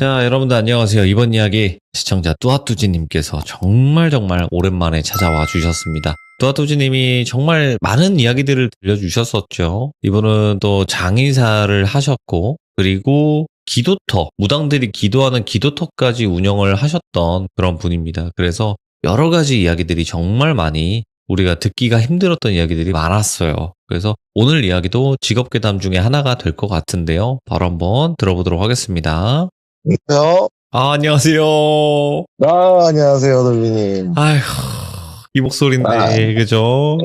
자, 여러분들 안녕하세요. 이번 이야기 시청자 뚜아뚜지님께서 정말 오랜만에 찾아와 주셨습니다. 뚜아뚜지님이 정말 많은 이야기들을 들려주셨었죠. 이분은 또 장의사를 하셨고, 그리고 기도터, 무당들이 기도하는 기도터까지 운영을 하셨던 그런 분입니다. 그래서 여러 가지 이야기들이 정말 많이 우리가 듣기가 힘들었던 이야기들이 많았어요. 그래서 오늘 이야기도 직업괴담 중에 하나가 될 것 같은데요. 바로 한번 들어보도록 하겠습니다. 안녕하세요. 안녕하세요. 안녕하세요, 돌비님. 아휴, 이 목소리인데, 그죠?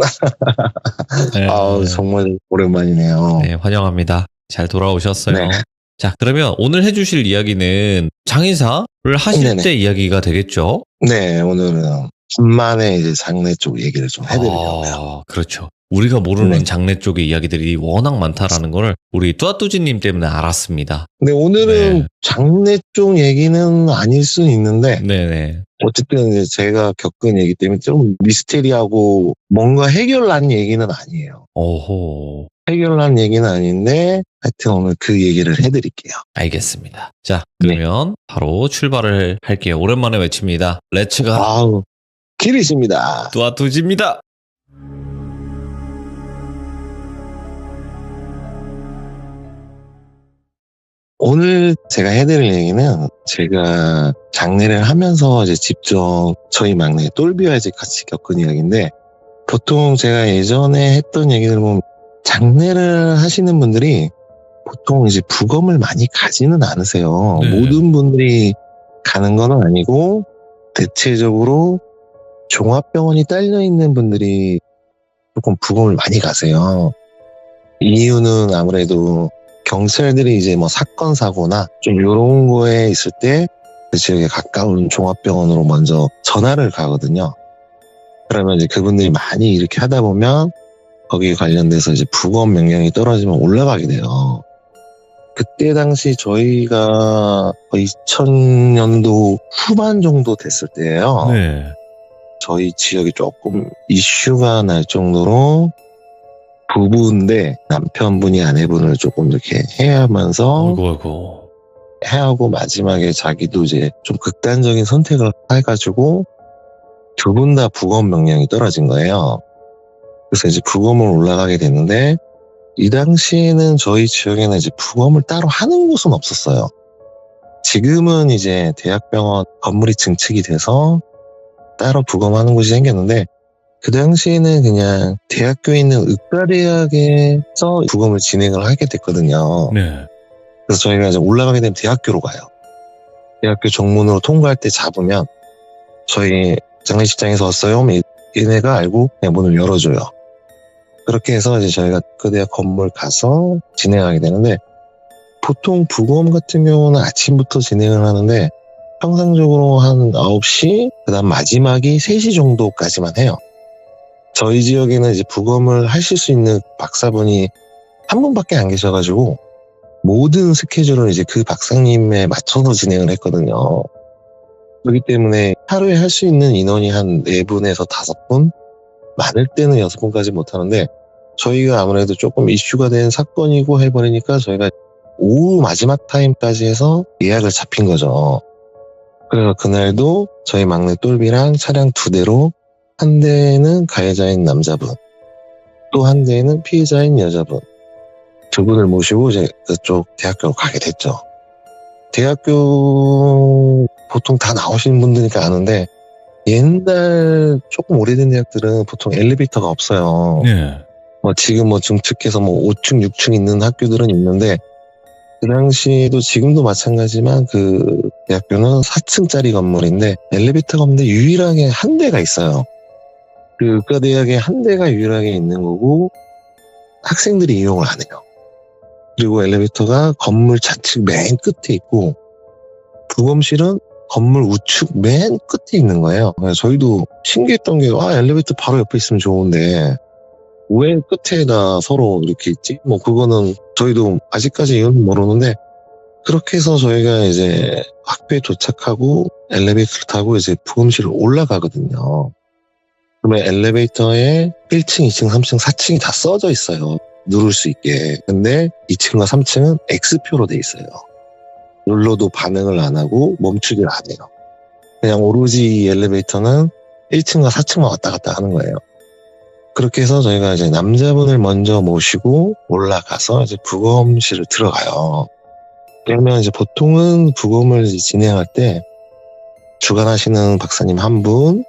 네. 정말 오랜만이네요. 네, 환영합니다. 잘 돌아오셨어요. 네. 자, 그러면 오늘 해주실 이야기는 장의사를 하실 네네. 때 이야기가 되겠죠? 네, 오늘은 간만에 이제 장례 쪽 얘기를 좀 해드리려고요. 그렇죠. 우리가 모르는 네. 장례 쪽의 이야기들이 워낙 많다라는 거를 우리 뚜아뚜지님 때문에 알았습니다. 근데 오늘은 네. 장례 쪽 얘기는 아닐 수는 있는데, 네네. 어쨌든 이제 제가 겪은 얘기 때문에 좀 미스테리하고 뭔가 해결난 얘기는 아니에요. 오호. 해결난 얘기는 아닌데, 하여튼 오늘 그 얘기를 해드릴게요. 알겠습니다. 자, 그러면 바로 출발을 할게요. 오랜만에 외칩니다. 렛츠가 길이십니다. 뚜아뚜지입니다. 오늘 제가 해드릴 얘기는 제가 장례를 하면서 이제 직접 저희 막내 똘비와 이제 같이 겪은 이야기인데, 보통 제가 예전에 했던 얘기들 보면 장례를 하시는 분들이 보통 이제 부검을 많이 가지는 않으세요. 네. 모든 분들이 가는 건 아니고 대체적으로 종합병원이 딸려 있는 분들이 조금 부검을 많이 가세요. 이유는 아무래도 경찰들이 이제 뭐 사건 사고나 좀 이런 거에 있을 때 그 지역에 가까운 종합병원으로 먼저 전화를 가거든요. 그러면 이제 그분들이 많이 이렇게 하다 보면 거기에 관련돼서 이제 부검 명령이 떨어지면 올라가게 돼요. 그때 당시 저희가 2000년도 후반 정도 됐을 때예요. 네. 저희 지역이 조금 이슈가 날 정도로 부부인데 남편분이 아내분을 조금 이렇게 해하면서 아이고. 해하고 마지막에 자기도 이제 좀 극단적인 선택을 해가지고 두 분 다 부검 명령이 떨어진 거예요. 그래서 이제 부검을 올라가게 됐는데, 이 당시에는 저희 지역에는 이제 부검을 따로 하는 곳은 없었어요. 지금은 이제 대학병원 건물이 증축이 돼서 따로 부검하는 곳이 생겼는데, 그 당시에는 그냥 대학교에 있는 의과대학에서 부검을 진행을 하게 됐거든요. 네. 그래서 저희가 이제 올라가게 되면 대학교로 가요. 대학교 정문으로 통과할 때 잡으면 저희 장례식장에서 왔어요. 얘네가 알고 그냥 문을 열어줘요. 그렇게 해서 이제 저희가 그 대학 건물 가서 진행하게 되는데, 보통 부검 같은 경우는 아침부터 진행을 하는데 평상적으로 한 9시, 그 다음 마지막이 3시 정도까지만 해요. 저희 지역에는 이제 부검을 하실 수 있는 박사분이 한 분밖에 안 계셔가지고 모든 스케줄을 이제 그 박사님에 맞춰서 진행을 했거든요. 그렇기 때문에 하루에 할 수 있는 인원이 한 4분에서 5분? 많을 때는 6분까지 못하는데, 저희가 아무래도 조금 이슈가 된 사건이고 해버리니까 저희가 오후 마지막 타임까지 해서 예약을 잡힌 거죠. 그래서 그날도 저희 막내 똘비랑 차량 2대로, 한 대는 가해자인 남자분, 또 한 대는 피해자인 여자분, 2분을 모시고 이제 그쪽 대학교로 가게 됐죠. 대학교 보통 다 나오시는 분들이니까 아는데, 옛날 조금 오래된 대학들은 보통 엘리베이터가 없어요. 네. 지금 증축해서 5층, 6층 있는 학교들은 있는데, 그 당시에도 지금도 마찬가지지만 그 대학교는 4층짜리 건물인데 엘리베이터가 없는데 유일하게 한 대가 있어요. 그 의과대학에 한 대가 유일하게 있는 거고 학생들이 이용을 안 해요. 그리고 엘리베이터가 건물 좌측 맨 끝에 있고 부검실은 건물 우측 맨 끝에 있는 거예요. 그래서 저희도 신기했던 게 엘리베이터 바로 옆에 있으면 좋은데 왜 끝에다 서로 이렇게 있지? 그거는 저희도 아직까지 이유는 모르는데, 그렇게 해서 저희가 이제 학교에 도착하고 엘리베이터를 타고 이제 부검실을 올라가거든요. 그러면 엘리베이터에 1층, 2층, 3층, 4층이 다 써져 있어요. 누를 수 있게. 근데 2층과 3층은 X표로 돼 있어요. 눌러도 반응을 안 하고 멈추질 않아요. 그냥 오로지 이 엘리베이터는 1층과 4층만 왔다 갔다 하는 거예요. 그렇게 해서 저희가 이제 남자분을 먼저 모시고 올라가서 이제 부검실을 들어가요. 그러면 이제 보통은 부검을 이제 진행할 때 주관하시는 박사님 한 분,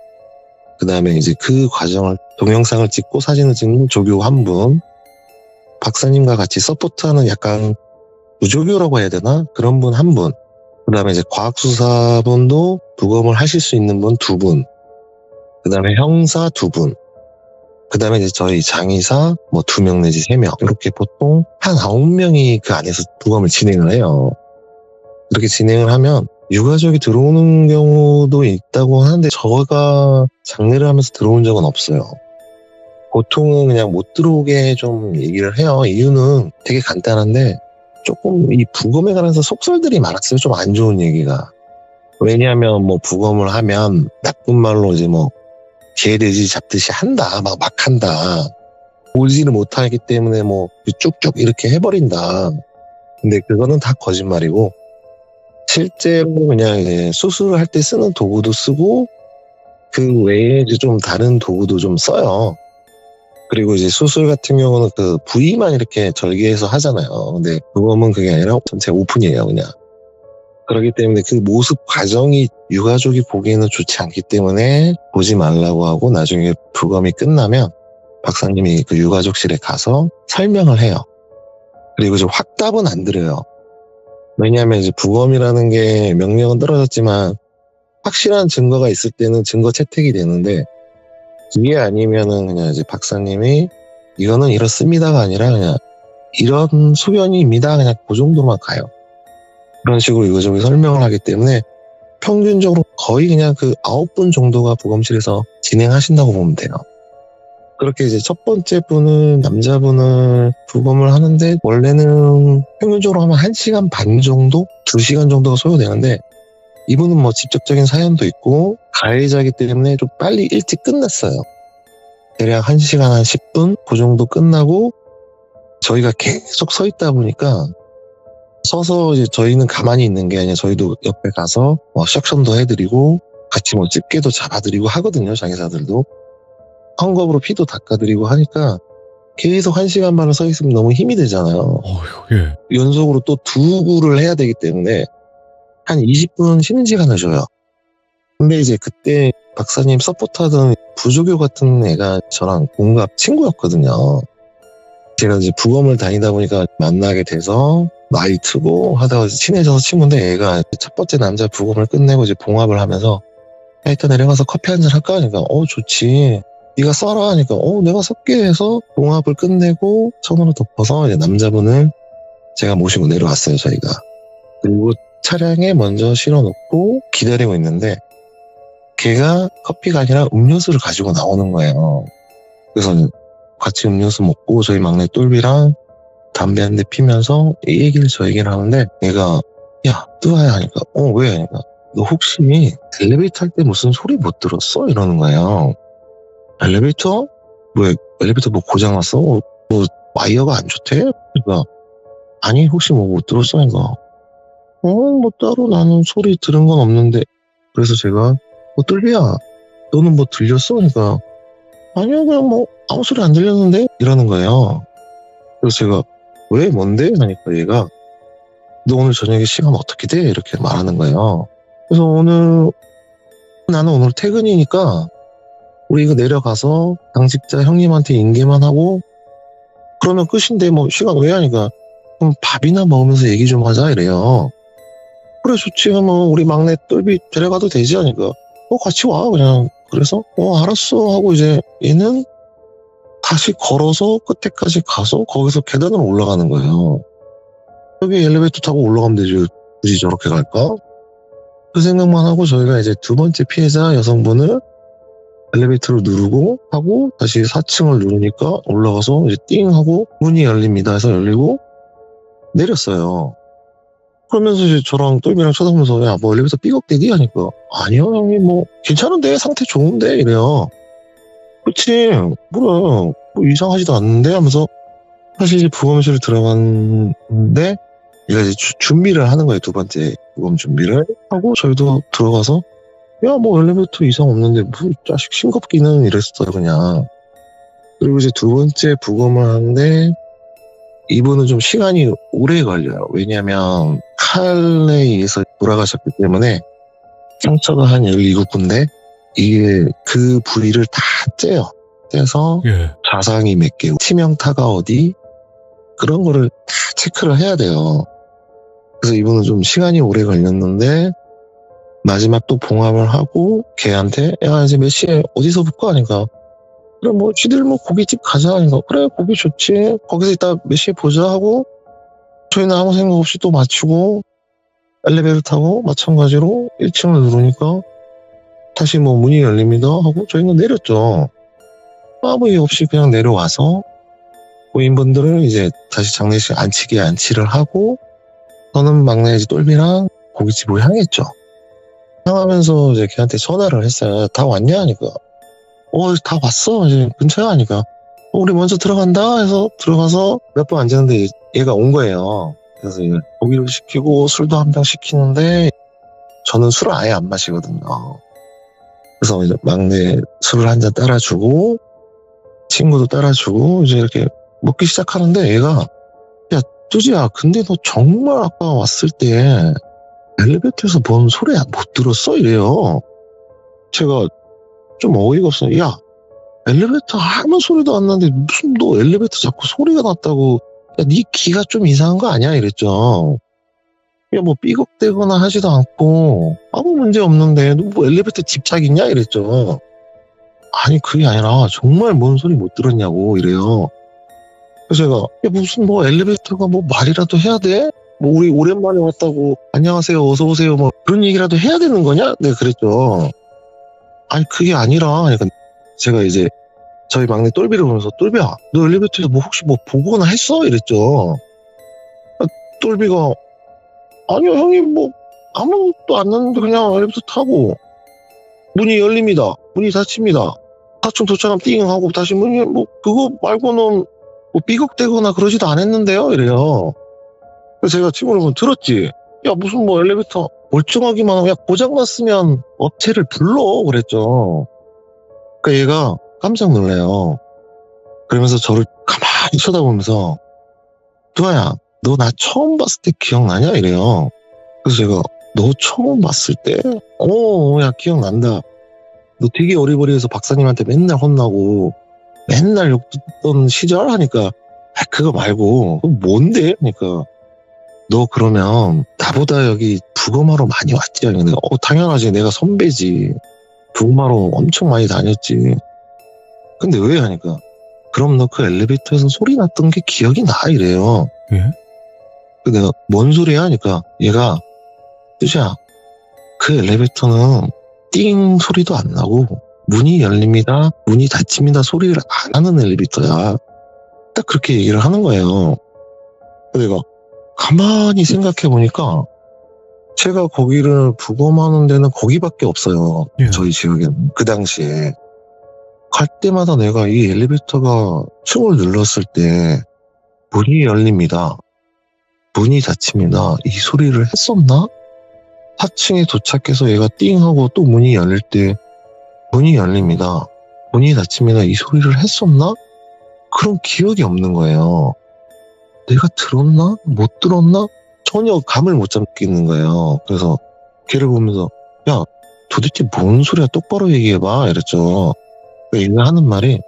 그 다음에 이제 그 과정을 동영상을 찍고 사진을 찍는 조교 한 분, 박사님과 같이 서포트하는 약간 부조교라고 해야 되나? 그런 분 한 분, 그 다음에 이제 과학수사분도 부검을 하실 수 있는 분 2분, 그 다음에 형사 2분, 그 다음에 이제 저희 장의사 뭐 2명 내지 3명, 이렇게 보통 한 9명이 그 안에서 부검을 진행을 해요. 그렇게 진행을 하면 유가족이 들어오는 경우도 있다고 하는데 저가 장례를 하면서 들어온 적은 없어요. 보통은 그냥 못 들어오게 좀 얘기를 해요. 이유는 되게 간단한데 조금 이 부검에 관해서 속설들이 많았어요. 좀 안 좋은 얘기가. 왜냐하면 뭐 부검을 하면 나쁜 말로 이제 뭐 개돼지 잡듯이 한다, 막 한다. 보지를 못하기 때문에 뭐 쭉쭉 이렇게 해버린다. 근데 그거는 다 거짓말이고 실제로 그냥 이제 수술을 할 때 쓰는 도구도 쓰고 그 외에 이제 좀 다른 도구도 좀 써요. 그리고 이제 수술 같은 경우는 그 부위만 이렇게 절개해서 하잖아요. 근데 부검은 그게 아니라 전체 오픈이에요, 그냥. 그렇기 때문에 그 모습 과정이 유가족이 보기에는 좋지 않기 때문에 보지 말라고 하고 나중에 부검이 끝나면 박사님이 그 유가족실에 가서 설명을 해요. 그리고 좀 확답은 안 드려요. 왜냐하면 이제 부검이라는 게 명령은 떨어졌지만 확실한 증거가 있을 때는 증거 채택이 되는데 이게 아니면은 그냥 이제 박사님이 이거는 이렇습니다가 아니라 그냥 이런 소견입니다. 그냥 그 정도만 가요. 그런 식으로 유가족이 설명을 하기 때문에 평균적으로 거의 그냥 그 9분 정도가 부검실에서 진행하신다고 보면 돼요. 그렇게 이제 첫 번째 분은 남자분을 부검을 하는데 원래는 평균적으로 하면 1시간 반 정도? 2시간 정도가 소요되는데 이분은 뭐 직접적인 사연도 있고 가해자이기 때문에 좀 빨리 일찍 끝났어요. 대략 1시간 한 10분 그 정도 끝나고 저희가 계속 서 있다 보니까 서서 이제 저희는 가만히 있는 게 아니라 저희도 옆에 가서 뭐 석션도 해드리고 같이 뭐 집게도 잡아드리고 하거든요. 장의사들도. 헝겊으로 피도 닦아드리고 하니까 계속 1시간 반을 서 있으면 너무 힘이 들잖아요. 예. 연속으로 또 2구를 해야 되기 때문에 한 20분 쉬는 시간을 줘요. 근데 이제 그때 박사님 서포트하던 부조교 같은 애가 저랑 동갑 친구였거든요. 제가 이제 부검을 다니다 보니까 만나게 돼서 나이 트고 하다가 친해져서 친구인데 애가 첫 번째 남자 부검을 끝내고 이제 봉합을 하면서 야, 이따 내려가서 커피 한잔 할까? 하니까 좋지. 네가 써라 하니까 내가 섞게 해서 봉합을 끝내고 손으로 덮어서 이제 남자분을 제가 모시고 내려왔어요. 저희가. 그리고 차량에 먼저 실어놓고 기다리고 있는데 걔가 커피가 아니라 음료수를 가지고 나오는 거예요. 그래서 같이 음료수 먹고 저희 막내 똘비랑 담배 한 대 피면서 이 얘기를 저 얘기를 하는데 얘가 야 뜨아야 하니까 왜? 하니까 너 혹시 엘리베이터 할 때 무슨 소리 못 들었어? 이러는 거예요. 엘리베이터? 왜 엘리베이터 뭐 고장 났어? 뭐 와이어가 안 좋대? 그러니까 아니 혹시 뭐 못 들었어? 그러니까 뭐 따로 나는 소리 들은 건 없는데 그래서 제가 똘비야 너는 뭐 들렸어? 그러니까 아니요 그냥 뭐 아무 소리 안 들렸는데? 이러는 거예요. 그래서 제가 왜 뭔데? 하니까 얘가 너 오늘 저녁에 시간 어떻게 돼? 이렇게 말하는 거예요. 그래서 나는 오늘 퇴근이니까 우리 이거 내려가서 당직자 형님한테 인계만 하고 그러면 끝인데 뭐 시간 왜 하니까 그럼 밥이나 먹으면서 얘기 좀 하자 이래요. 그래 좋지 뭐 우리 막내 똘비 데려가도 되지 하니까 같이 와 그냥. 그래서 알았어 하고 이제 얘는 다시 걸어서 끝에까지 가서 거기서 계단으로 올라가는 거예요. 여기 엘리베이터 타고 올라가면 되지 굳이 저렇게 갈까? 그 생각만 하고 저희가 이제 두 번째 피해자 여성분을 엘리베이터를 누르고 하고 다시 4층을 누르니까 올라가서 이제 띵 하고 문이 열립니다 해서 열리고 내렸어요. 그러면서 이제 저랑 똘비랑 쳐다보면서 야 뭐 엘리베이터 삐걱대기 하니까 아니요 형님 뭐 괜찮은데 상태 좋은데 이래요. 그치 그래 뭐 이상하지도 않는데 하면서 사실 이제 부검실을 들어갔는데 얘가 이제 준비를 하는 거예요. 두 번째 부검 준비를 하고 저희도 들어가서 야 뭐 엘리베이터 이상 없는데 뭐 자식 싱겁기는 이랬어요 그냥. 그리고 이제 두 번째 부검을 하는데 이분은 좀 시간이 오래 걸려요. 왜냐면 칼에 의해서 돌아가셨기 때문에 상처가 한 17군데 이게 그 부위를 다 째요. 째서 예. 자상이 몇 개, 치명타가 어디 그런 거를 다 체크를 해야 돼요. 그래서 이분은 좀 시간이 오래 걸렸는데 마지막 또 봉합을 하고 걔한테 야 이제 몇 시에 어디서 볼까 하니까 그래 뭐 쥐들 뭐 고깃집 가자 하니까 그래 고기 좋지 거기서 이따 몇 시에 보자 하고 저희는 아무 생각 없이 또 맞추고 엘리베이터 타고 마찬가지로 1층을 누르니까 다시 뭐 문이 열립니다 하고 저희는 내렸죠. 아무 이유 없이 그냥 내려와서 고인분들을 이제 다시 장례식 안치기에 안치를 하고 저는 막내 이제 똘비랑 고깃집으로 향했죠. 향하면서 이제 걔한테 전화를 했어요. 다 왔냐 하니까 다 왔어 이제 근처에 하니까 우리 먼저 들어간다 해서 들어가서 몇 번 앉았는데 얘가 온 거예요. 그래서 이제 고기를 시키고 술도 한 병 시키는데 저는 술을 아예 안 마시거든요. 그래서 이제 막내 술을 한 잔 따라주고 친구도 따라주고 이제 이렇게 먹기 시작하는데 얘가 야 뚜지야 근데 너 정말 아까 왔을 때 엘리베이터에서 뭔 소리 못 들었어? 이래요. 제가 좀 어이가 없어요. 야 엘리베이터 아무 소리도 안 나는데 무슨 너 엘리베이터 자꾸 소리가 났다고 야 네 귀가 좀 이상한 거 아니야? 이랬죠. 야 뭐 삐걱대거나 하지도 않고 아무 문제 없는데 너 뭐 엘리베이터 집착 있냐? 이랬죠. 아니 그게 아니라 정말 뭔 소리 못 들었냐고 이래요. 그래서 제가 야 무슨 뭐 엘리베이터가 뭐 말이라도 해야 돼? 뭐 우리 오랜만에 왔다고 안녕하세요 어서 오세요 뭐 그런 얘기라도 해야 되는 거냐? 네 그랬죠. 아니 그게 아니라 그러니까 제가 이제 저희 막내 똘비를 보면서 똘비야 너 엘리베이터에서 뭐 혹시 뭐 보거나 했어? 이랬죠. 똘비가 아니요 형님 뭐 아무것도 안 났는데 그냥 엘리베이터 타고 문이 열립니다. 문이 닫힙니다. 4층 도착하면 띵 하고 다시 문이 뭐 그거 말고는 뭐 삐걱대거나 그러지도 않았는데요 이래요. 그래서 제가 친구를 보면 들었지. 야 무슨 뭐 엘리베이터 멀쩡하기만 하고 야 고장났으면 업체를 불러 그랬죠. 그러니까 얘가 깜짝 놀래요. 그러면서 저를 가만히 쳐다보면서 뚜아야 너 나 처음 봤을 때 기억나냐 이래요. 그래서 제가 너 처음 봤을 때? 야 기억난다. 너 되게 어리버리해서 박사님한테 맨날 혼나고 맨날 욕 듣던 시절 하니까 그거 말고 그거 뭔데? 그러니까 너 그러면 나보다 여기 부검하러 많이 왔지? 내가 당연하지 내가 선배지. 부검하러 엄청 많이 다녔지. 근데 왜 하니까 그럼 너 그 엘리베이터에서 소리 났던 게 기억이 나 이래요. 예? 내가 뭔 소리야 하니까 얘가 뜻이야 그 엘리베이터는 띵 소리도 안 나고 문이 열립니다 문이 닫힙니다 소리를 안 하는 엘리베이터야. 딱 그렇게 얘기를 하는 거예요. 내가 가만히 생각해 보니까 제가 거기를 부검하는 데는 거기밖에 없어요. 예. 저희 지역에는 그 당시에 갈 때마다 내가 이 엘리베이터가 층을 눌렀을 때 문이 열립니다 문이 닫힙니다 이 소리를 했었나? 4층에 도착해서 얘가 띵 하고 또 문이 열릴 때 문이 열립니다 문이 닫힙니다 이 소리를 했었나? 그런 기억이 없는 거예요. 내가 들었나? 못 들었나? 전혀 감을 못 잡겠는 거예요. 그래서 걔를 보면서 야 도대체 뭔 소리야 똑바로 얘기해봐 이랬죠. 얘가 하는 말이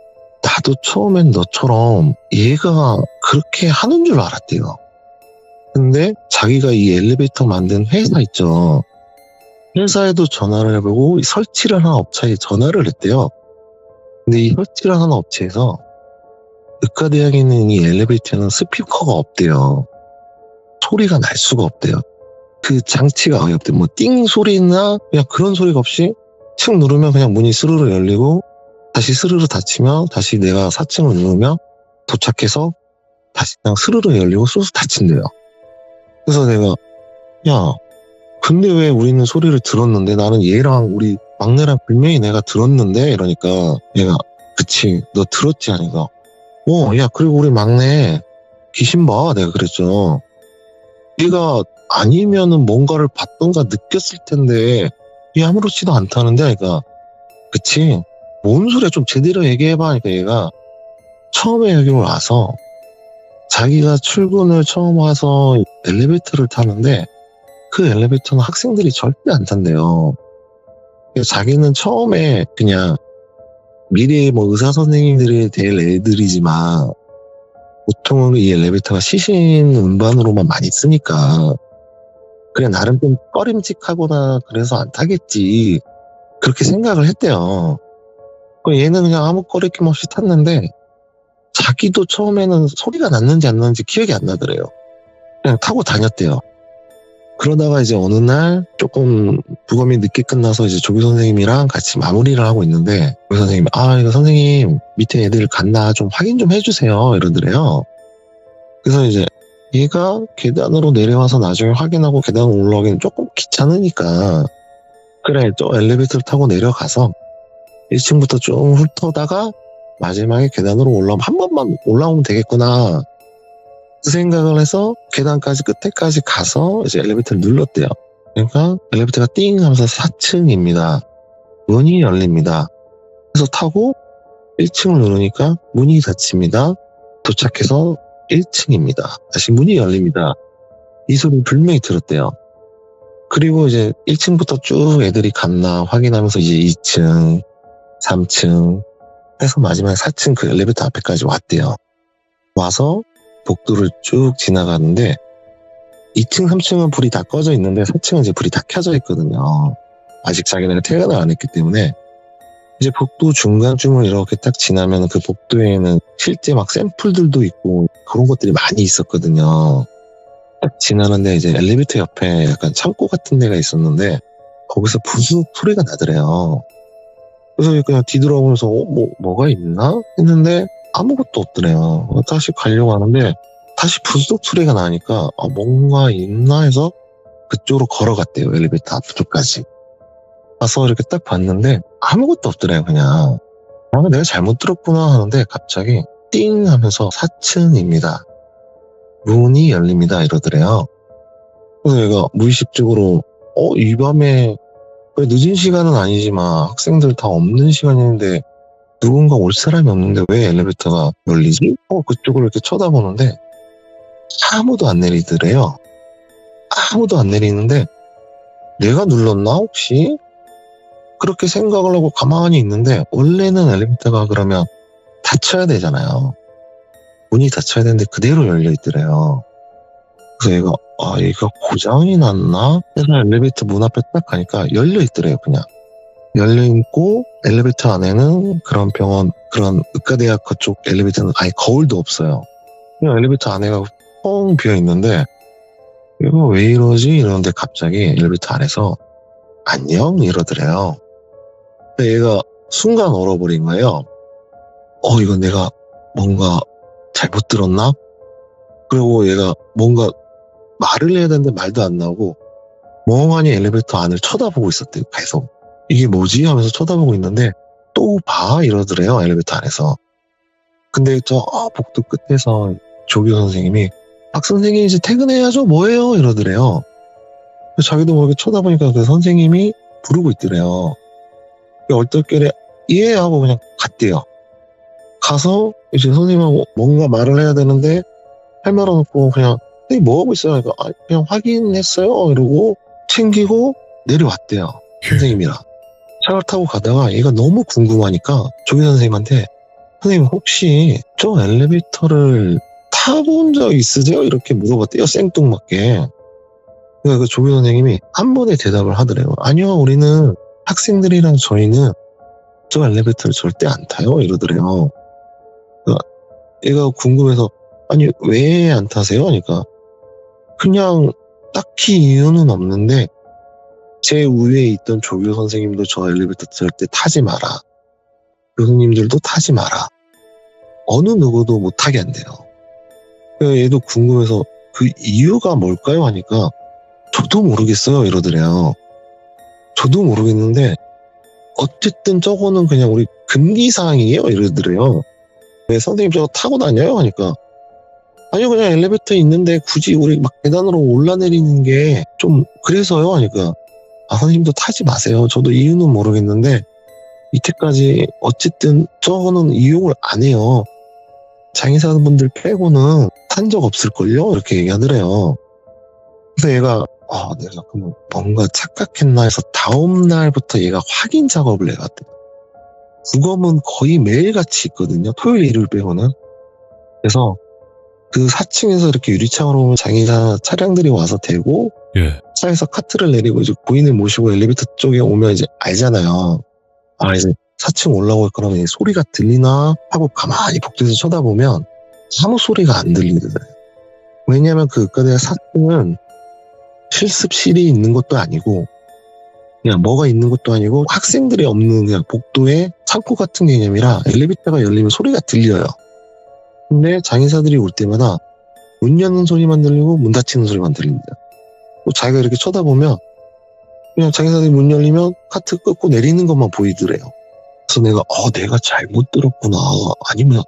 나도 처음엔 너처럼 얘가 그렇게 하는 줄 알았대요. 근데 자기가 이 엘리베이터 만든 회사 있죠. 회사에도 전화를 해보고 설치를 하는 업체에 전화를 했대요. 근데 이 설치를 하는 업체에서 의과대학에 있는 이 엘리베이터는 스피커가 없대요. 소리가 날 수가 없대요. 그 장치가 아예 없대요. 뭐 띵 소리나 그냥 그런 소리가 없이 층 누르면 그냥 문이 스르르 열리고 다시 스르르 닫히면 다시 내가 4층을 누르면 도착해서 다시 그냥 스르르 열리고 스르르 닫힌대요. 그래서 내가 야 근데 왜 우리는 소리를 들었는데 나는 얘랑 우리 막내랑 분명히 내가 들었는데 이러니까 얘가 그치 너 들었지 하니까 야 그리고 우리 막내 귀신 봐 내가 그랬죠. 얘가 아니면은 뭔가를 봤던가 느꼈을 텐데 얘 아무렇지도 않다는데 하니까 그치? 뭔 소리야 좀 제대로 얘기해봐 하니까 얘가 처음에 여기 와서 자기가 출근을 처음 와서 엘리베이터를 타는데 그 엘리베이터는 학생들이 절대 안 탄대요. 그래서 자기는 처음에 그냥 미래의 뭐 의사 선생님들이 될 애들이지만 보통은 이 엘리베이터가 시신 운반으로만 많이 쓰니까 그래 나름 좀 꺼림칙하거나 그래서 안 타겠지 그렇게 생각을 했대요. 얘는 그냥 아무 꺼리낌 없이 탔는데 자기도 처음에는 소리가 났는지 안 났는지 기억이 안 나더래요. 그냥 타고 다녔대요. 그러다가 이제 어느 날 조금 부검이 늦게 끝나서 이제 조교 선생님이랑 같이 마무리를 하고 있는데 조교 선생님이 이거 선생님 밑에 애들 갔나 좀 확인 좀 해주세요 이러더래요. 그래서 이제 얘가 계단으로 내려와서 나중에 확인하고 계단 올라오기는 조금 귀찮으니까 그래 저 엘리베이터를 타고 내려가서 1층부터 좀 훑어다가 마지막에 계단으로 올라오면 한 번만 올라오면 되겠구나 그 생각을 해서 계단까지 끝에까지 가서 이제 엘리베이터를 눌렀대요. 그러니까 엘리베이터가 띵 하면서 4층입니다. 문이 열립니다. 그래서 타고 1층을 누르니까 문이 닫힙니다. 도착해서 1층입니다. 다시 문이 열립니다. 이 소리를 분명히 들었대요. 그리고 이제 1층부터 쭉 애들이 갔나 확인하면서 이제 2층, 3층 해서 마지막에 4층 그 엘리베이터 앞에까지 왔대요. 와서 복도를 쭉 지나가는데 2층, 3층은 불이 다 꺼져 있는데 4층은 이제 불이 다 켜져 있거든요. 아직 자기네가 퇴근을 안 했기 때문에 이제 복도 중간쯤을 이렇게 딱 지나면 그 복도에는 실제 막 샘플들도 있고 그런 것들이 많이 있었거든요. 딱 지나는데 이제 엘리베이터 옆에 약간 창고 같은 데가 있었는데 거기서 부스럭 소리가 나더래요. 그래서 그냥 뒤돌아보면서 뭐가 있나? 했는데 아무것도 없더래요. 다시 가려고 하는데 다시 부스럭 소리가 나니까 뭔가 있나 해서 그쪽으로 걸어갔대요. 엘리베이터 앞쪽까지. 가서 이렇게 딱 봤는데 아무것도 없더래요. 그냥 내가 잘못 들었구나 하는데 갑자기 띵 하면서 4층입니다. 문이 열립니다. 이러더래요. 그래서 얘가 무의식적으로 이 밤에 늦은 시간은 아니지만 학생들 다 없는 시간인데 누군가 올 사람이 없는데 왜 엘리베이터가 열리지? 그쪽으로 이렇게 쳐다보는데 아무도 안 내리더래요. 아무도 안 내리는데 내가 눌렀나 혹시? 그렇게 생각을 하고 가만히 있는데 원래는 엘리베이터가 그러면 닫혀야 되잖아요. 문이 닫혀야 되는데 그대로 열려 있더래요. 그래서 얘가 고장이 났나? 해서 엘리베이터 문 앞에 딱 가니까 열려 있더래요. 그냥 열려 있고 엘리베이터 안에는 그런 병원, 그런 의과대학 그쪽 엘리베이터는 아예 거울도 없어요. 그냥 엘리베이터 안에가 뻥 비어 있는데 이거 왜 이러지? 이러는데 갑자기 엘리베이터 안에서 안녕? 이러더래요. 얘가 순간 얼어버린 거예요. 이거 내가 뭔가 잘못 들었나? 그리고 얘가 뭔가 말을 해야 되는데 말도 안 나오고 멍하니 엘리베이터 안을 쳐다보고 있었대요. 계속. 이게 뭐지? 하면서 쳐다보고 있는데 또 봐? 이러더래요. 엘리베이터 안에서. 근데 저 복도 끝에서 조교 선생님이 박 선생님 이제 퇴근해야죠? 뭐예요? 이러더래요. 자기도 모르게 쳐다보니까 그 선생님이 부르고 있더래요. 얼떨결에 예 하고 그냥 갔대요. 가서 이제 선생님하고 뭔가 말을 해야 되는데 할 말 없고 그냥 뭐 하고 있어요? 그러니까 그냥 확인했어요. 이러고 챙기고 내려왔대요. 선생님이랑. 차를 타고 가다가 얘가 너무 궁금하니까 조교 선생님한테 선생님 혹시 저 엘리베이터를 타본 적 있으세요? 이렇게 물어봤대요. 생뚱맞게. 그러니까 그 조교 선생님이 한 번에 대답을 하더래요. 아니요, 우리는 학생들이랑 저희는 저 엘리베이터를 절대 안 타요. 이러더래요. 그러니까 얘가 궁금해서 아니 왜 안 타세요? 하니까 그냥 딱히 이유는 없는데 제 위에 있던 조교 선생님도 저 엘리베이터 절대 타지 마라. 교수님들도 타지 마라. 어느 누구도 못 타게 한대요. 얘도 궁금해서 그 이유가 뭘까요? 하니까 저도 모르겠어요. 이러더래요. 저도 모르겠는데 어쨌든 저거는 그냥 우리 금기사항이에요. 이러더래요. 왜 선생님 저거 타고 다녀요? 하니까 아니요, 그냥 엘리베이터 있는데 굳이 우리 막 계단으로 올라내리는 게 좀 그래서요. 하니까, 선생님도 타지 마세요. 저도 이유는 모르겠는데, 이때까지 어쨌든 저거는 이용을 안 해요. 장의사분들 빼고는 탄 적 없을걸요? 이렇게 얘기하더래요. 그래서 얘가, 내가 그럼 뭔가 착각했나 해서 다음날부터 얘가 확인 작업을 해갔대요. 부검은 거의 매일같이 있거든요. 토요일, 일요일 빼고는. 그래서 그 4층에서 이렇게 유리창으로 장의사 차량들이 와서 대고, 예. 차에서 카트를 내리고 이제 고인을 모시고 엘리베이터 쪽에 오면 이제 알잖아요. 이제 4층 올라올 거라면 소리가 들리나 하고 가만히 복도에서 쳐다보면 아무 소리가 안 들리더라고요. 왜냐하면 그 의과대학 4층은 실습실이 있는 것도 아니고 그냥 뭐가 있는 것도 아니고 학생들이 없는 그냥 복도에 창고 같은 개념이라 엘리베이터가 열리면 소리가 들려요. 근데 장의사들이 올 때마다 문 여는 소리만 들리고 문 닫히는 소리만 들립니다. 또 자기가 이렇게 쳐다보면 그냥 장의사들이 문 열리면 카트 끄고 내리는 것만 보이더래요. 그래서 내가 잘못 들었구나. 아니면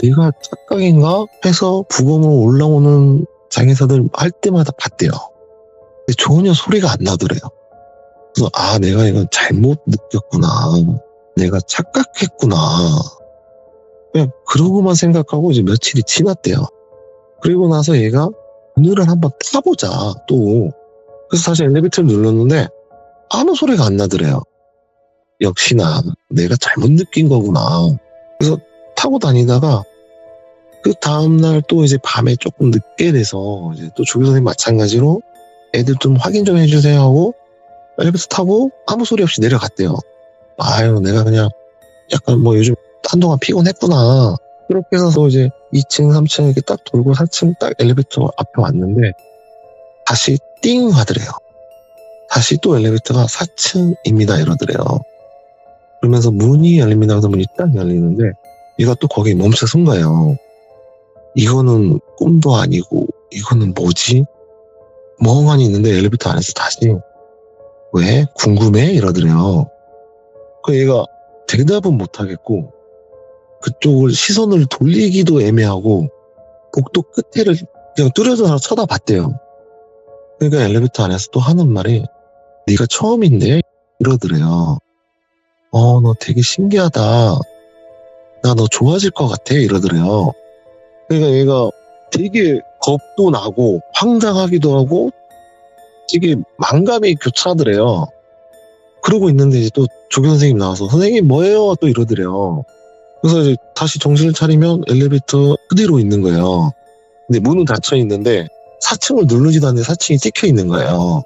내가 착각인가 해서 부검으로 올라오는 장의사들 할 때마다 봤대요. 근데 전혀 소리가 안 나더래요. 그래서 내가 이건 잘못 느꼈구나. 내가 착각했구나. 그냥 그러고만 생각하고 이제 며칠이 지났대요. 그리고 나서 얘가 오늘은 한번 타보자 또. 그래서 다시 엘리베이터를 눌렀는데 아무 소리가 안 나더래요. 역시나 내가 잘못 느낀 거구나. 그래서 타고 다니다가 그 다음날 또 이제 밤에 조금 늦게 돼서 이제 또 조교 선생님 마찬가지로 애들 좀 확인 좀 해주세요 하고 엘리베이터 타고 아무 소리 없이 내려갔대요. 내가 그냥 약간 뭐 요즘 한동안 피곤했구나. 그렇게 해서 또 이제 2층, 3층 이렇게 딱 돌고 4층 딱 엘리베이터 앞에 왔는데 다시 띵 하더래요. 다시 또 엘리베이터가 4층입니다 이러더래요. 그러면서 문이 열립니다. 그래서 문이 딱 열리는데 얘가 또 거기에 멈춰선 거예요. 이거는 꿈도 아니고 이거는 뭐지? 멍하니 있는데 엘리베이터 안에서 다시 왜? 궁금해? 이러더래요. 그 얘가 대답은 못하겠고 그쪽을 시선을 돌리기도 애매하고 복도 끝에를 그냥 뚜렷이 쳐다봤대요. 그러니까 엘리베이터 안에서 또 하는 말이 네가 처음인데? 이러더래요. 너 되게 신기하다. 나 너 좋아질 것 같아. 이러더래요. 그러니까 얘가 되게 겁도 나고 황당하기도 하고 되게 만감이 교차하더래요. 그러고 있는데 이제 또 조교 선생님 나와서 선생님 뭐예요? 또 이러더래요. 그래서 이제 다시 정신을 차리면 엘리베이터 그대로 있는 거예요. 근데 문은 닫혀 있는데 4층을 누르지도 않는데 4층이 찍혀 있는 거예요.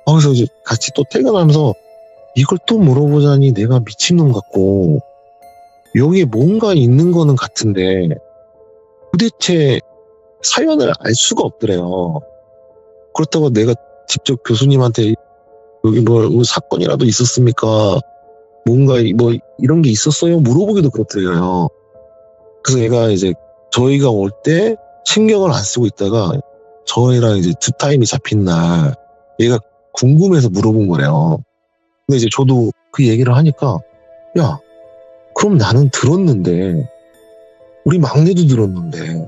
그래서 이제 같이 또 퇴근하면서 이걸 또 물어보자니 내가 미친놈 같고 여기에 뭔가 있는 거는 같은데 도대체 사연을 알 수가 없더래요. 그렇다고 내가 직접 교수님한테 여기 뭐 사건이라도 있었습니까? 뭔가 뭐 이런 게 있었어요? 물어보기도 그렇더래요. 그래서 얘가 이제 저희가 올 때 신경을 안 쓰고 있다가 저희랑 이제 두 타임이 잡힌 날 얘가 궁금해서 물어본 거래요. 근데 이제 저도 그 얘기를 하니까 야 그럼 나는 들었는데 우리 막내도 들었는데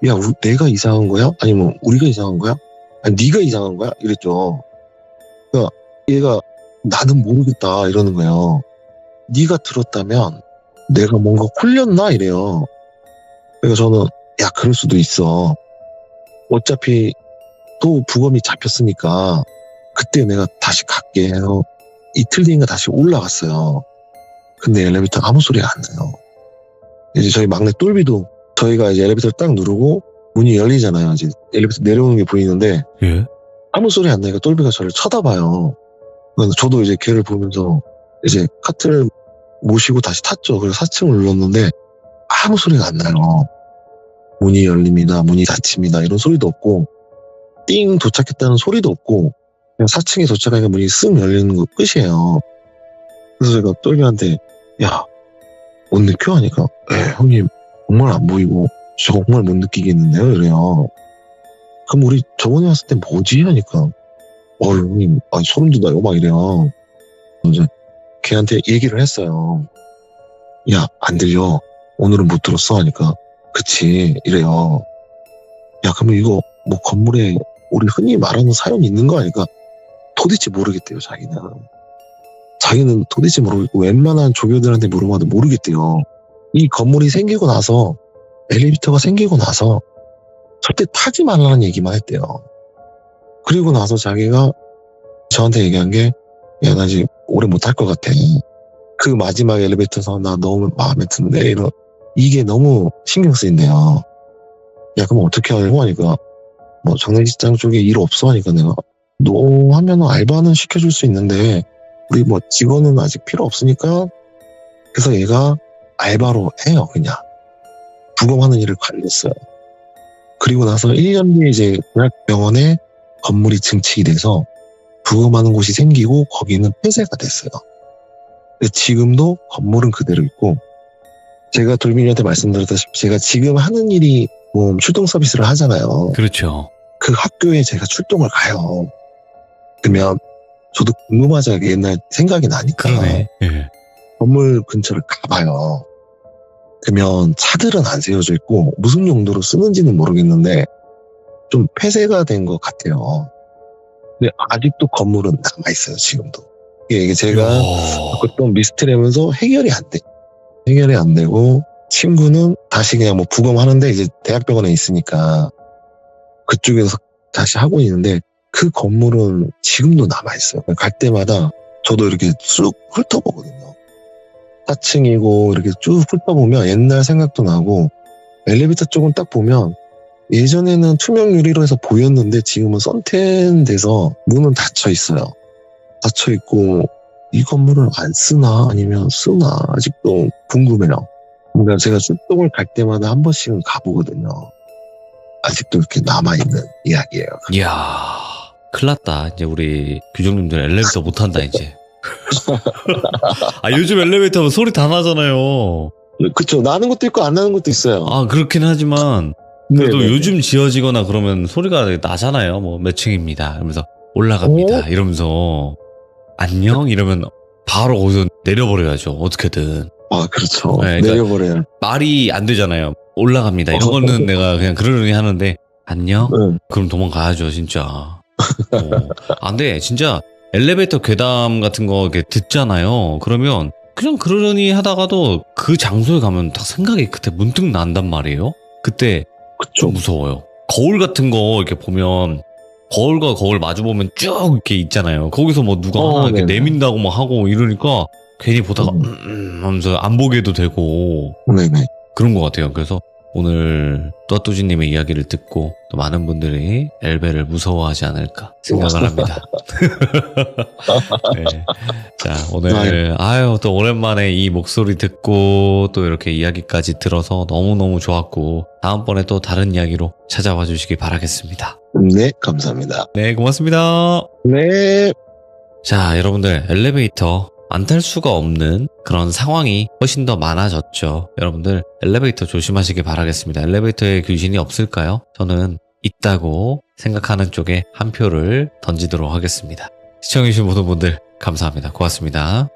야 내가 이상한 거야? 아니면 우리가 이상한 거야? 아니 네가 이상한 거야? 이랬죠. 그러니까 얘가 나는 모르겠다 이러는 거예요. 네가 들었다면 내가 뭔가 홀렸나 이래요. 그러니까 저는 야 그럴 수도 있어. 어차피 또 부검이 잡혔으니까 그때 내가 다시 갈게 해서 이틀 뒤인가 다시 올라갔어요. 근데 엘리베이터 아무 소리가 안 나요. 이제 저희 막내 똘비도 저희가 이제 엘리베이터를 딱 누르고 문이 열리잖아요. 이제 엘리베이터 내려오는 게 보이는데 예. 아무 소리 안 나니까 똘비가 저를 쳐다봐요. 그래서 저도 이제 걔를 보면서 이제 카트를 모시고 다시 탔죠. 그래서 4층을 눌렀는데 아무 소리가 안 나요. 문이 열립니다. 문이 닫힙니다. 이런 소리도 없고 띵 도착했다는 소리도 없고 그냥 4층에 도착하니까 문이 쓱 열리는 거 끝이에요. 그래서 제가 똘비한테 야 못 느껴? 하니까 형님 정말 안 보이고 정말 못 느끼겠는데요? 이래요. 그럼 우리 저번에 왔을 때 뭐지? 하니까 형님 소름 돋아요 막 이래요. 이제 걔한테 얘기를 했어요. 야 안 들려 오늘은 못 들었어? 하니까 그치 이래요. 야 그러면 이거 뭐 건물에 우리 흔히 말하는 사연이 있는 거 아닐까? 도대체 모르겠대요 자기는. 자기는 도대체 모르겠고 웬만한 조교들한테 물어봐도 모르겠대요. 이 건물이 생기고 나서 엘리베이터가 생기고 나서 절대 타지 말라는 얘기만 했대요. 그리고 나서 자기가 저한테 얘기한 게 야 나 지금 오래 못 탈 것 같아. 그 마지막 엘리베이터에서 나 너무 마음에 드는데 이런 이게 너무 신경 쓰인대요. 야 그럼 어떻게 하려고 하니까 뭐 장례식장 쪽에 일 없어 하니까 내가 너 하면 알바는 시켜줄 수 있는데 우리 뭐 직원은 아직 필요 없으니까 그래서 얘가 알바로 해요 그냥 부검하는 일을 관뒀어요. 그리고 나서 1년 뒤에 이제 대학병원에 건물이 증축이 돼서 부검하는 곳이 생기고 거기는 폐쇄가 됐어요. 근데 지금도 건물은 그대로 있고 제가 돌민이한테 말씀드렸다시피 제가 지금 하는 일이 뭐 출동 서비스를 하잖아요. 그렇죠. 그 학교에 제가 출동을 가요. 그러면 저도 궁금하자게 옛날 생각이 나니까 그러네. 예. 건물 근처를 가봐요. 그러면 차들은 안 세워져 있고 무슨 용도로 쓰는지는 모르겠는데 좀 폐쇄가 된 것 같아요. 근데 아직도 건물은 남아있어요 지금도. 이게 제가 어떤 미스터리하면서 해결이 안 돼. 해결이 안 되고 친구는 다시 그냥 뭐 부검하는데 이제 대학병원에 있으니까 그쪽에서 다시 하고 있는데 그 건물은 지금도 남아있어요. 갈 때마다 저도 이렇게 쑥 훑어보거든요. 4층이고 이렇게 쭉 훑어보면 옛날 생각도 나고 엘리베이터 쪽은 딱 보면 예전에는 투명 유리로 해서 보였는데 지금은 선텐 돼서 문은 닫혀 있어요. 닫혀 있고 이 건물을 안 쓰나 아니면 쓰나 아직도 궁금해요. 그러니까 제가 출동을 갈 때마다 한 번씩은 가보거든요. 아직도 이렇게 남아있는 이야기예요. 이야, 큰일 났다. 이제 우리 규정님들 엘리베이터 못 탄다, 이제. 아, 요즘 엘리베이터 소리 다 나잖아요. 그쵸. 나는 것도 있고 안 나는 것도 있어요. 아, 그렇긴 하지만, 그래도 네네네. 요즘 지어지거나 그러면 소리가 나잖아요. 뭐, 몇 층입니다. 이러면서 올라갑니다. 이러면서, 안녕? 이러면 바로 거기서 내려버려야죠. 어떻게든. 아, 그렇죠. 네, 그러니까 내려버려요. 말이 안 되잖아요. 올라갑니다. 이런 거는 내가 그냥 그러려니 하는데, 안녕? 응. 그럼 도망가야죠, 진짜. 안 돼. 진짜 엘리베이터 괴담 같은 거 이렇게 듣잖아요. 그러면 그냥 그러려니 하다가도 그 장소에 가면 딱 생각이 그때 문득 난단 말이에요. 그때 그쵸. 좀 무서워요. 거울 같은 거 이렇게 보면 거울과 거울 마주 보면 쭉 이렇게 있잖아요. 거기서 뭐 누가 하나 이렇게 네네. 내민다고 막 하고 이러니까 괜히 보다가 하면서 안 보게도 되고 네네. 그런 것 같아요. 그래서 오늘 또아또지님의 이야기를 듣고 또 많은 분들이 엘베를 무서워하지 않을까 생각을 합니다. 네. 자, 오늘 아유 또 오랜만에 이 목소리 듣고 또 이렇게 이야기까지 들어서 너무너무 좋았고 다음번에 또 다른 이야기로 찾아와 주시기 바라겠습니다. 네, 감사합니다. 네, 고맙습니다. 네. 자, 여러분들 엘리베이터 안 탈 수가 없는 그런 상황이 훨씬 더 많아졌죠. 여러분들 엘리베이터 조심하시길 바라겠습니다. 엘리베이터에 귀신이 없을까요? 저는 있다고 생각하는 쪽에 한 표를 던지도록 하겠습니다. 시청해주신 모든 분들 감사합니다. 고맙습니다.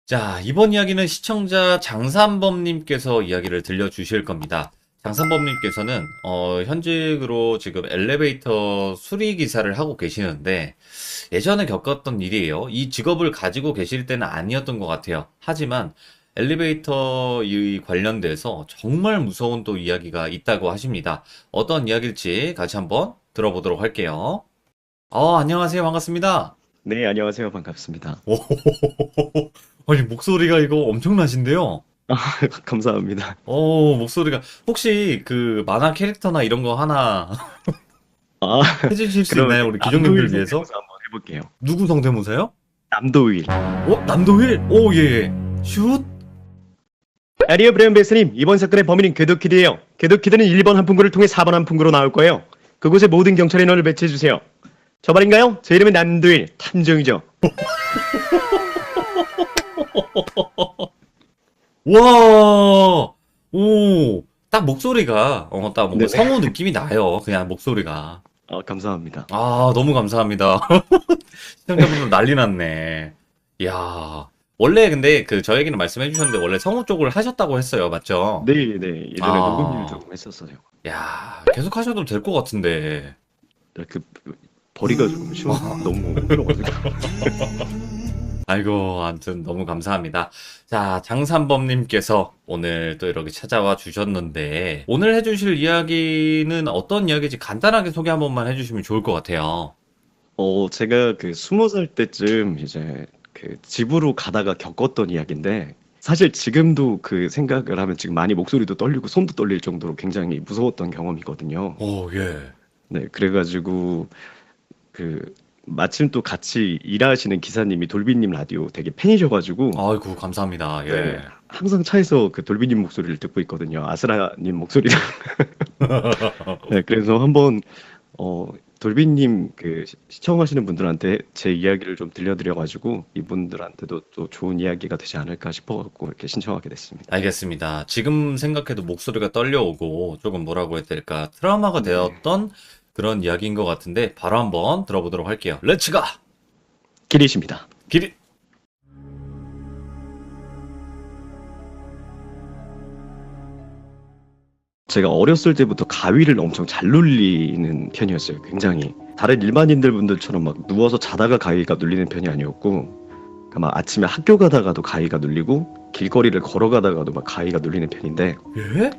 자, 이번 이야기는 시청자 장산범님께서 이야기를 들려주실 겁니다. 장산범님께서는 현직으로 지금 엘리베이터 수리기사를 하고 계시는데 예전에 겪었던 일이에요. 이 직업을 가지고 계실 때는 아니었던 것 같아요. 하지만 엘리베이터에 관련돼서 정말 무서운 또 이야기가 있다고 하십니다. 어떤 이야기일지 같이 한번 들어보도록 할게요. 안녕하세요. 반갑습니다. 네, 안녕하세요. 반갑습니다. 오, 아니, 목소리가 이거 엄청나신데요? 감사합니다. 목소리가, 혹시 그 만화 캐릭터나 이런 거 하나 아, 해주실 수 그럼 있나요? 우리 기종님들 남도일 위해서? 성대모사 한번 해볼게요. 누구 성대모사요? 남도일. 남도일? 오, 예. 슛? 아리오 브레온 베스님, 이번 사건의 범인은 궤도키드예요. 궤도키드는 1번 한풍구를 통해 4번 한풍구로 나올 거예요. 그곳에 모든 경찰 인원을 배치해주세요. 저 말인가요? 제 이름은 남도일, 탐정이죠. 와, 오, 딱 목소리가, 딱 뭔가 네. 성우 느낌이 나요. 그냥 목소리가. 감사합니다. 아, 너무 감사합니다. 시청자분들 난리 났네. 이야. 원래 근데 저에게는 말씀해 주셨는데 원래 성우 쪽을 하셨다고 했어요. 맞죠? 네, 네. 예전에 아. 녹음 일 조금 했었어요. 야, 계속 하셔도 될 것 같은데. 벌이가 조금 너무 힘들어가지고. 아이고, 아무튼 너무 감사합니다. 자, 장삼범님께서 오늘 또 이렇게 찾아와 주셨는데, 오늘 해주실 이야기는 어떤 이야기인지 간단하게 소개 한 번만 해주시면 좋을 것 같아요. 제가 20살 때쯤 이제 집으로 가다가 겪었던 이야기인데, 사실 지금도 그 생각을 하면 지금 많이 목소리도 떨리고 손도 떨릴 정도로 굉장히 무서웠던 경험이거든요. 오, 예. 네, 그래가지고 마침 또 같이 일하시는 기사님이 돌비님 라디오 되게 팬이셔가지고 아이고, 감사합니다. 예. 네, 항상 차에서 돌비님 목소리를 듣고 있거든요. 아스라님 목소리를. 네, 그래서 한번 돌비님 시청하시는 분들한테 제 이야기를 좀 들려드려가지고 이분들한테도 또 좋은 이야기가 되지 않을까 싶어갖고 이렇게 신청하게 됐습니다. 알겠습니다. 지금 생각해도 목소리가 떨려오고 조금 뭐라고 해야 될까 트라우마가 되었던 그런 이야기인 것 같은데 바로 한번 들어보도록 할게요. 렛츠가! 기리십니다. 기리! 제가 어렸을 때부터 가위를 엄청 잘 눌리는 편이었어요. 굉장히 다른 일반인들 분들처럼 막 누워서 자다가 가위가 눌리는 편이 아니었고, 그러니까 막 아침에 학교 가다가도 가위가 눌리고 길거리를 걸어가다가도 막 가위가 눌리는 편인데, 예?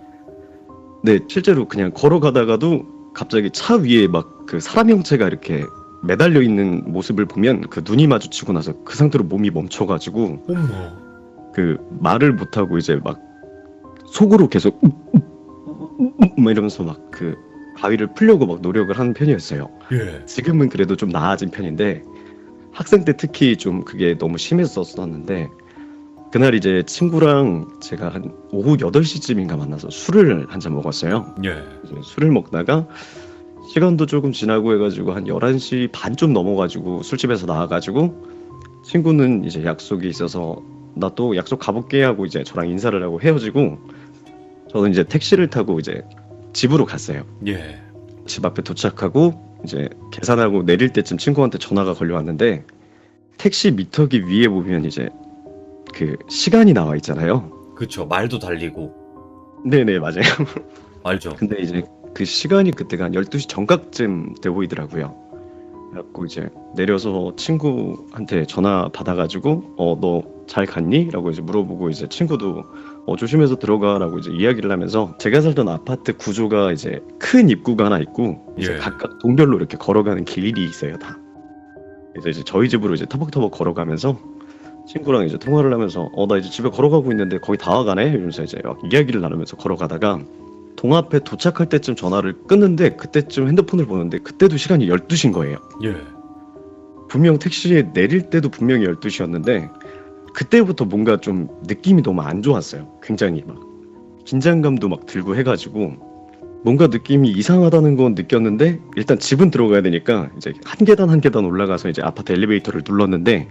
네, 실제로 그냥 걸어가다가도 갑자기 차 위에 막 사람 형체가 이렇게 매달려 있는 모습을 보면 눈이 마주치고 나서 그 상태로 몸이 멈춰가지고 어머. 말을 못하고 이제 막 속으로 계속 막 이러면서 막 가위를 풀려고 막 노력을 하는 편이었어요. 예. 지금은 그래도 좀 나아진 편인데 학생 때 특히 좀 그게 너무 심했었는데, 그날 이제 친구랑 제가 한 오후 8시쯤인가 만나서 술을 한 잔 먹었어요. 예. 이제 술을 먹다가 시간도 조금 지나고 해가지고 한 11시 반쯤 넘어가지고 술집에서 나와가지고 친구는 이제 약속이 있어서 나 또 약속 가볼게 하고 이제 저랑 인사를 하고 헤어지고, 저는 이제 택시를 타고 이제 집으로 갔어요. 예. 집 앞에 도착하고 이제 계산하고 내릴 때쯤 친구한테 전화가 걸려왔는데, 택시 미터기 위에 보면 이제 시간이 나와 있잖아요. 그쵸. 말도 달리고. 네네, 맞아요. 알죠. 근데 이제 시간이 그때가 한 12시 정각쯤 돼 보이더라고요. 그래갖고 이제 내려서 친구한테 전화 받아가지고 너 잘 갔니? 라고 이제 물어보고, 이제 친구도 조심해서 들어가라고 이제 이야기를 하면서, 제가 살던 아파트 구조가 이제 큰 입구가 하나 있고 이제 예. 각각 동별로 이렇게 걸어가는 길이 있어요, 다. 그래서 이제 저희 집으로 이제 터벅터벅 걸어가면서 친구랑 이제 통화를 하면서 나 이제 집에 걸어가고 있는데 거의 다 와가네? 이러면서 이제 막 이야기를 나누면서 걸어가다가 동 앞에 도착할 때쯤 전화를 끊는데, 그때쯤 핸드폰을 보는데 그때도 시간이 12시인 거예요. 예. 분명 택시에 내릴 때도 분명히 12시였는데 그때부터 뭔가 좀 느낌이 너무 안 좋았어요. 굉장히 막 긴장감도 막 들고 해가지고 뭔가 느낌이 이상하다는 건 느꼈는데, 일단 집은 들어가야 되니까 이제 한 계단 한 계단 올라가서 이제 아파트 엘리베이터를 눌렀는데,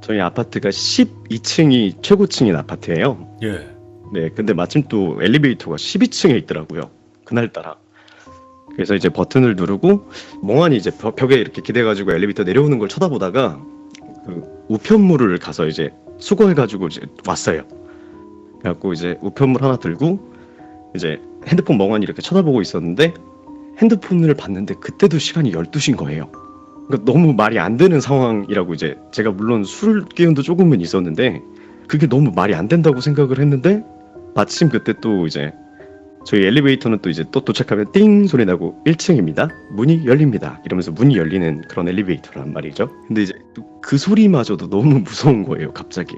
저희 아파트가 12층이 최고층인 아파트예요. 예. 네, 근데 마침 또 엘리베이터가 12층에 있더라고요, 그날따라. 그래서 이제 버튼을 누르고 멍하니 이제 벽에 이렇게 기대가지고 엘리베이터 내려오는 걸 쳐다보다가 우편물을 가서 이제 수거해가지고 이제 왔어요. 그래갖고 이제 우편물 하나 들고 이제 핸드폰 멍하니 이렇게 쳐다보고 있었는데, 핸드폰을 봤는데 그때도 시간이 12시인 거예요. 그러니까 너무 말이 안 되는 상황이라고, 이제 제가 물론 술 기운도 조금은 있었는데 그게 너무 말이 안 된다고 생각을 했는데, 마침 그때 또 이제 저희 엘리베이터는 또 이제 또 도착하면 띵 소리 나고 1층입니다. 문이 열립니다. 이러면서 문이 열리는 그런 엘리베이터란 말이죠. 근데 이제 그 소리마저도 너무 무서운 거예요, 갑자기.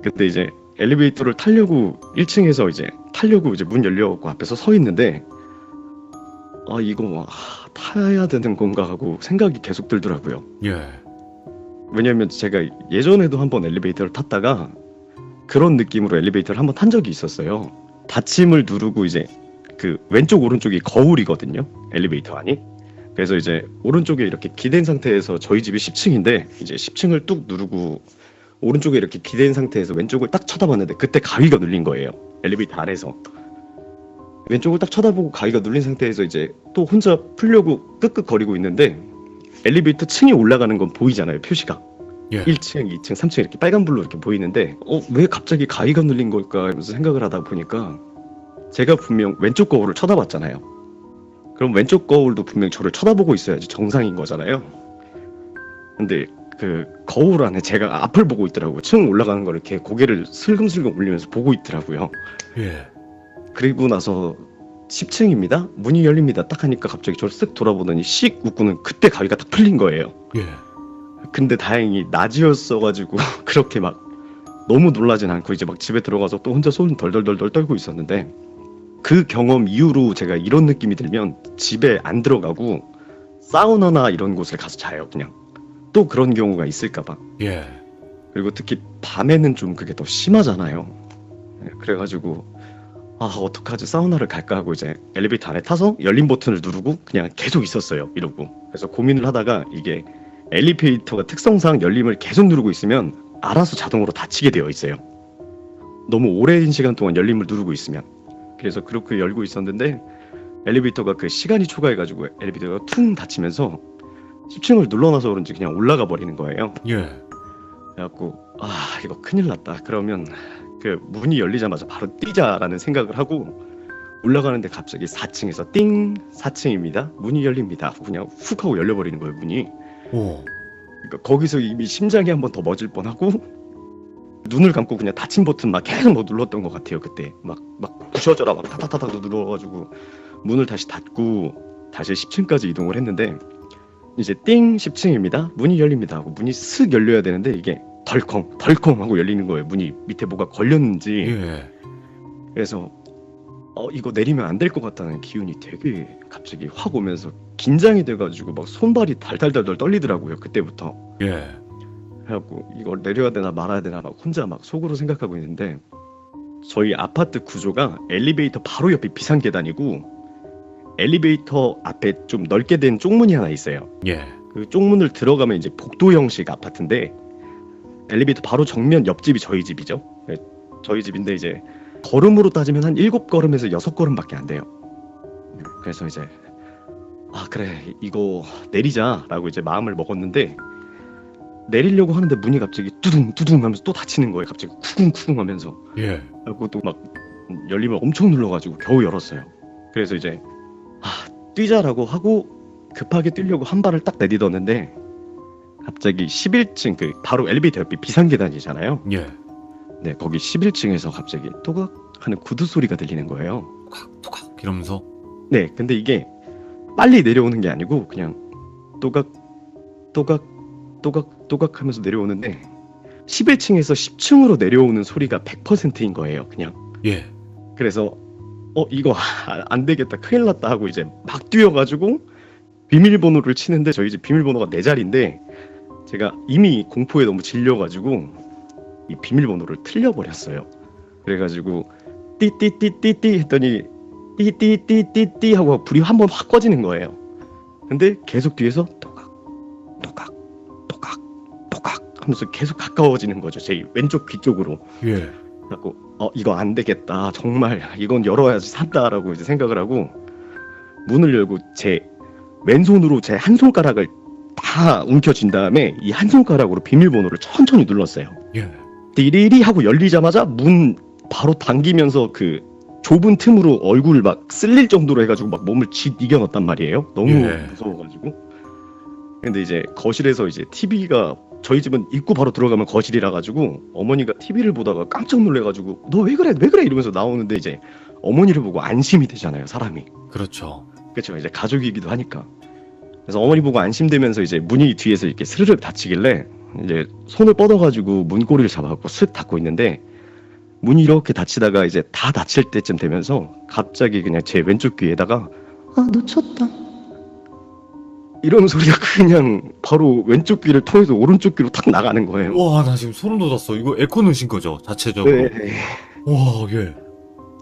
그때 이제 엘리베이터를 타려고 1층에서 이제 문 열려갖고 앞에서 서 있는데, 이거 타야 되는 건가 하고 생각이 계속 들더라고요. 예. 왜냐면 제가 예전에도 한번 엘리베이터를 탔다가 그런 느낌으로 엘리베이터를 한번 탄 적이 있었어요. 닫힘을 누르고 이제 왼쪽 오른쪽이 거울이거든요, 엘리베이터 안이. 그래서 이제 오른쪽에 이렇게 기댄 상태에서, 저희 집이 10층인데 이제 10층을 뚝 누르고 오른쪽에 이렇게 기댄 상태에서 왼쪽을 딱 쳐다봤는데 그때 가위가 눌린 거예요, 엘리베이터 안에서. 왼쪽을 딱 쳐다보고 가위가 눌린 상태에서 이제 또 혼자 풀려고 끄끄거리고 있는데 엘리베이터 층이 올라가는 건 보이잖아요, 표시가. 예. 1층, 2층, 3층 이렇게 빨간불로 이렇게 보이는데 왜 갑자기 가위가 눌린 걸까 하면서 생각을 하다 보니까 제가 분명 왼쪽 거울을 쳐다봤잖아요. 그럼 왼쪽 거울도 분명 저를 쳐다보고 있어야지 정상인 거잖아요. 근데 그 거울 안에 제가 앞을 보고 있더라고요. 층 올라가는 걸 이렇게 고개를 슬금슬금 올리면서 보고 있더라고요. 예. 그리고 나서 10층입니다. 문이 열립니다. 딱 하니까 갑자기 저를 쓱 돌아보더니 씩 웃고는 그때 가위가 딱 풀린 거예요. 예. 근데 다행히 낮이었어가지고 그렇게 막 너무 놀라진 않고 이제 막 집에 들어가서 또 혼자 손 덜덜덜덜 떨고 있었는데 그 경험 이후로 제가 이런 느낌이 들면 집에 안 들어가고 사우나나 이런 곳에 가서 자요. 그냥 또 그런 경우가 있을까봐. 예. 그리고 특히 밤에는 좀 그게 더 심하잖아요. 그래가지고 어떡하지, 사우나를 갈까 하고 이제 엘리베이터 안에 타서 열린 버튼을 누르고 그냥 계속 있었어요. 이러고. 그래서 고민을 하다가 이게 엘리베이터가 특성상 열림을 계속 누르고 있으면 알아서 자동으로 닫히게 되어 있어요. 너무 오랜 시간 동안 열림을 누르고 있으면. 그래서 그렇게 열고 있었는데 엘리베이터가 그 시간이 초과해가지고 엘리베이터가 퉁 닫히면서 10층을 눌러놔서 그런지 그냥 올라가 버리는 거예요. 예. 그래갖고 이거 큰일 났다. 그러면 그 문이 열리자마자 바로 뛰자라는 생각을 하고 올라가는데 갑자기 4층에서 띵, 4층입니다. 문이 열립니다. 하고 그냥 훅 하고 열려버리는 거예요, 문이. 오. 그러니까 거기서 이미 심장이 한 번 더 멎을 뻔하고 눈을 감고 그냥 닫힌 버튼 막 계속 막 눌렀던 것 같아요. 그때 막 부셔져라 막 타타타타 눌러가지고 문을 다시 닫고 다시 10층까지 이동을 했는데 이제 띵 10층입니다. 문이 열립니다 하고 문이 슥 열려야 되는데 이게 덜컹 하고 열리는 거예요. 문이 밑에 뭐가 걸렸는지. 예. 그래서 이거 내리면 안 될 것 같다는 기운이 되게 갑자기 확 오면서 긴장이 돼가지고 막 손발이 달달달달 떨리더라고요. 그때부터. 예. 그래갖고 이걸 내려야 되나 말아야 되나 막 혼자 막 속으로 생각하고 있는데 저희 아파트 구조가 엘리베이터 바로 옆이 비상계단이고 엘리베이터 앞에 좀 넓게 된 쪽문이 하나 있어요. 예. 그 쪽문을 들어가면 이제 복도 형식 아파트인데 엘리베이터 바로 정면 옆집이 저희 집이죠. 저희 집인데 이제 걸음으로 따지면 한 7걸음에서 6걸음밖에 안 돼요. 그래서 이제 그래 이거 내리자라고 이제 마음을 먹었는데 내리려고 하는데 문이 갑자기 뚜둥 하면서 또 닫히는 거예요. 갑자기 쿠궁 하면서. 예. 그리고 또 막 열림을 엄청 눌러가지고 겨우 열었어요. 그래서 이제 뛰자라고 하고 급하게 뛰려고 한 발을 딱 내딛었는데 갑자기 11층 그 바로 엘리베이터 옆이 비상계단이잖아요. 예. 네, 거기 11층에서 갑자기 또각 하는 구두 소리가 들리는 거예요. 토각 이러면서. 네, 근데 이게 빨리 내려오는 게 아니고 그냥 또각 하면서 내려오는데 11층에서 10층으로 내려오는 소리가 100%인 거예요. 그냥. 예. 그래서 이거 안 되겠다, 큰일 났다 하고 이제 막 뛰어가지고 비밀번호를 치는데 저희 집 비밀번호가 4자리인데 제가 이미 공포에 너무 질려가지고 이 비밀번호를 틀려버렸어요. 그래가지고 띠띠띠띠띠 했더니 띠띠띠띠띠 하고 불이 한 번 확 꺼지는 거예요. 근데 계속 뒤에서 또각 하면서 계속 가까워지는 거죠. 제 왼쪽 귀 쪽으로. 예. 그래갖고 이거 안 되겠다, 정말 이건 열어야지 산다라고 이제 생각을 하고 문을 열고 제 왼손으로 제 한 손가락을 다 움켜쥔 다음에 이 한 손가락으로 비밀번호를 천천히 눌렀어요. 예. 띠리리 하고 열리자마자 문 바로 당기면서 그 좁은 틈으로 얼굴 막 쓸릴 정도로 해가지고 막 몸을 쥐 이겨넣었단 말이에요. 너무 예. 무서워가지고. 근데 이제 거실에서 이제 TV가 저희 집은 입구 바로 들어가면 거실이라 가지고 어머니가 TV를 보다가 깜짝 놀래가지고 너 왜 그래 이러면서 나오는데 이제 어머니를 보고 안심이 되잖아요, 사람이. 그렇죠. 그렇죠. 이제 가족이기도 하니까. 그래서 어머니 보고 안심되면서 이제 문이 뒤에서 이렇게 스르륵 닫히길래 이제 손을 뻗어가지고 문고리를 잡아갖고 슥 닫고 있는데 문이 이렇게 닫히다가 이제 다 닫힐 때쯤 되면서 갑자기 그냥 제 왼쪽 귀에다가 놓쳤다 이런 소리가 그냥 바로 왼쪽 귀를 통해서 오른쪽 귀로 탁 나가는 거예요. 와, 나 지금 소름 돋았어. 이거 에코 넣으신 거죠, 자체적으로. 네. 와, 예.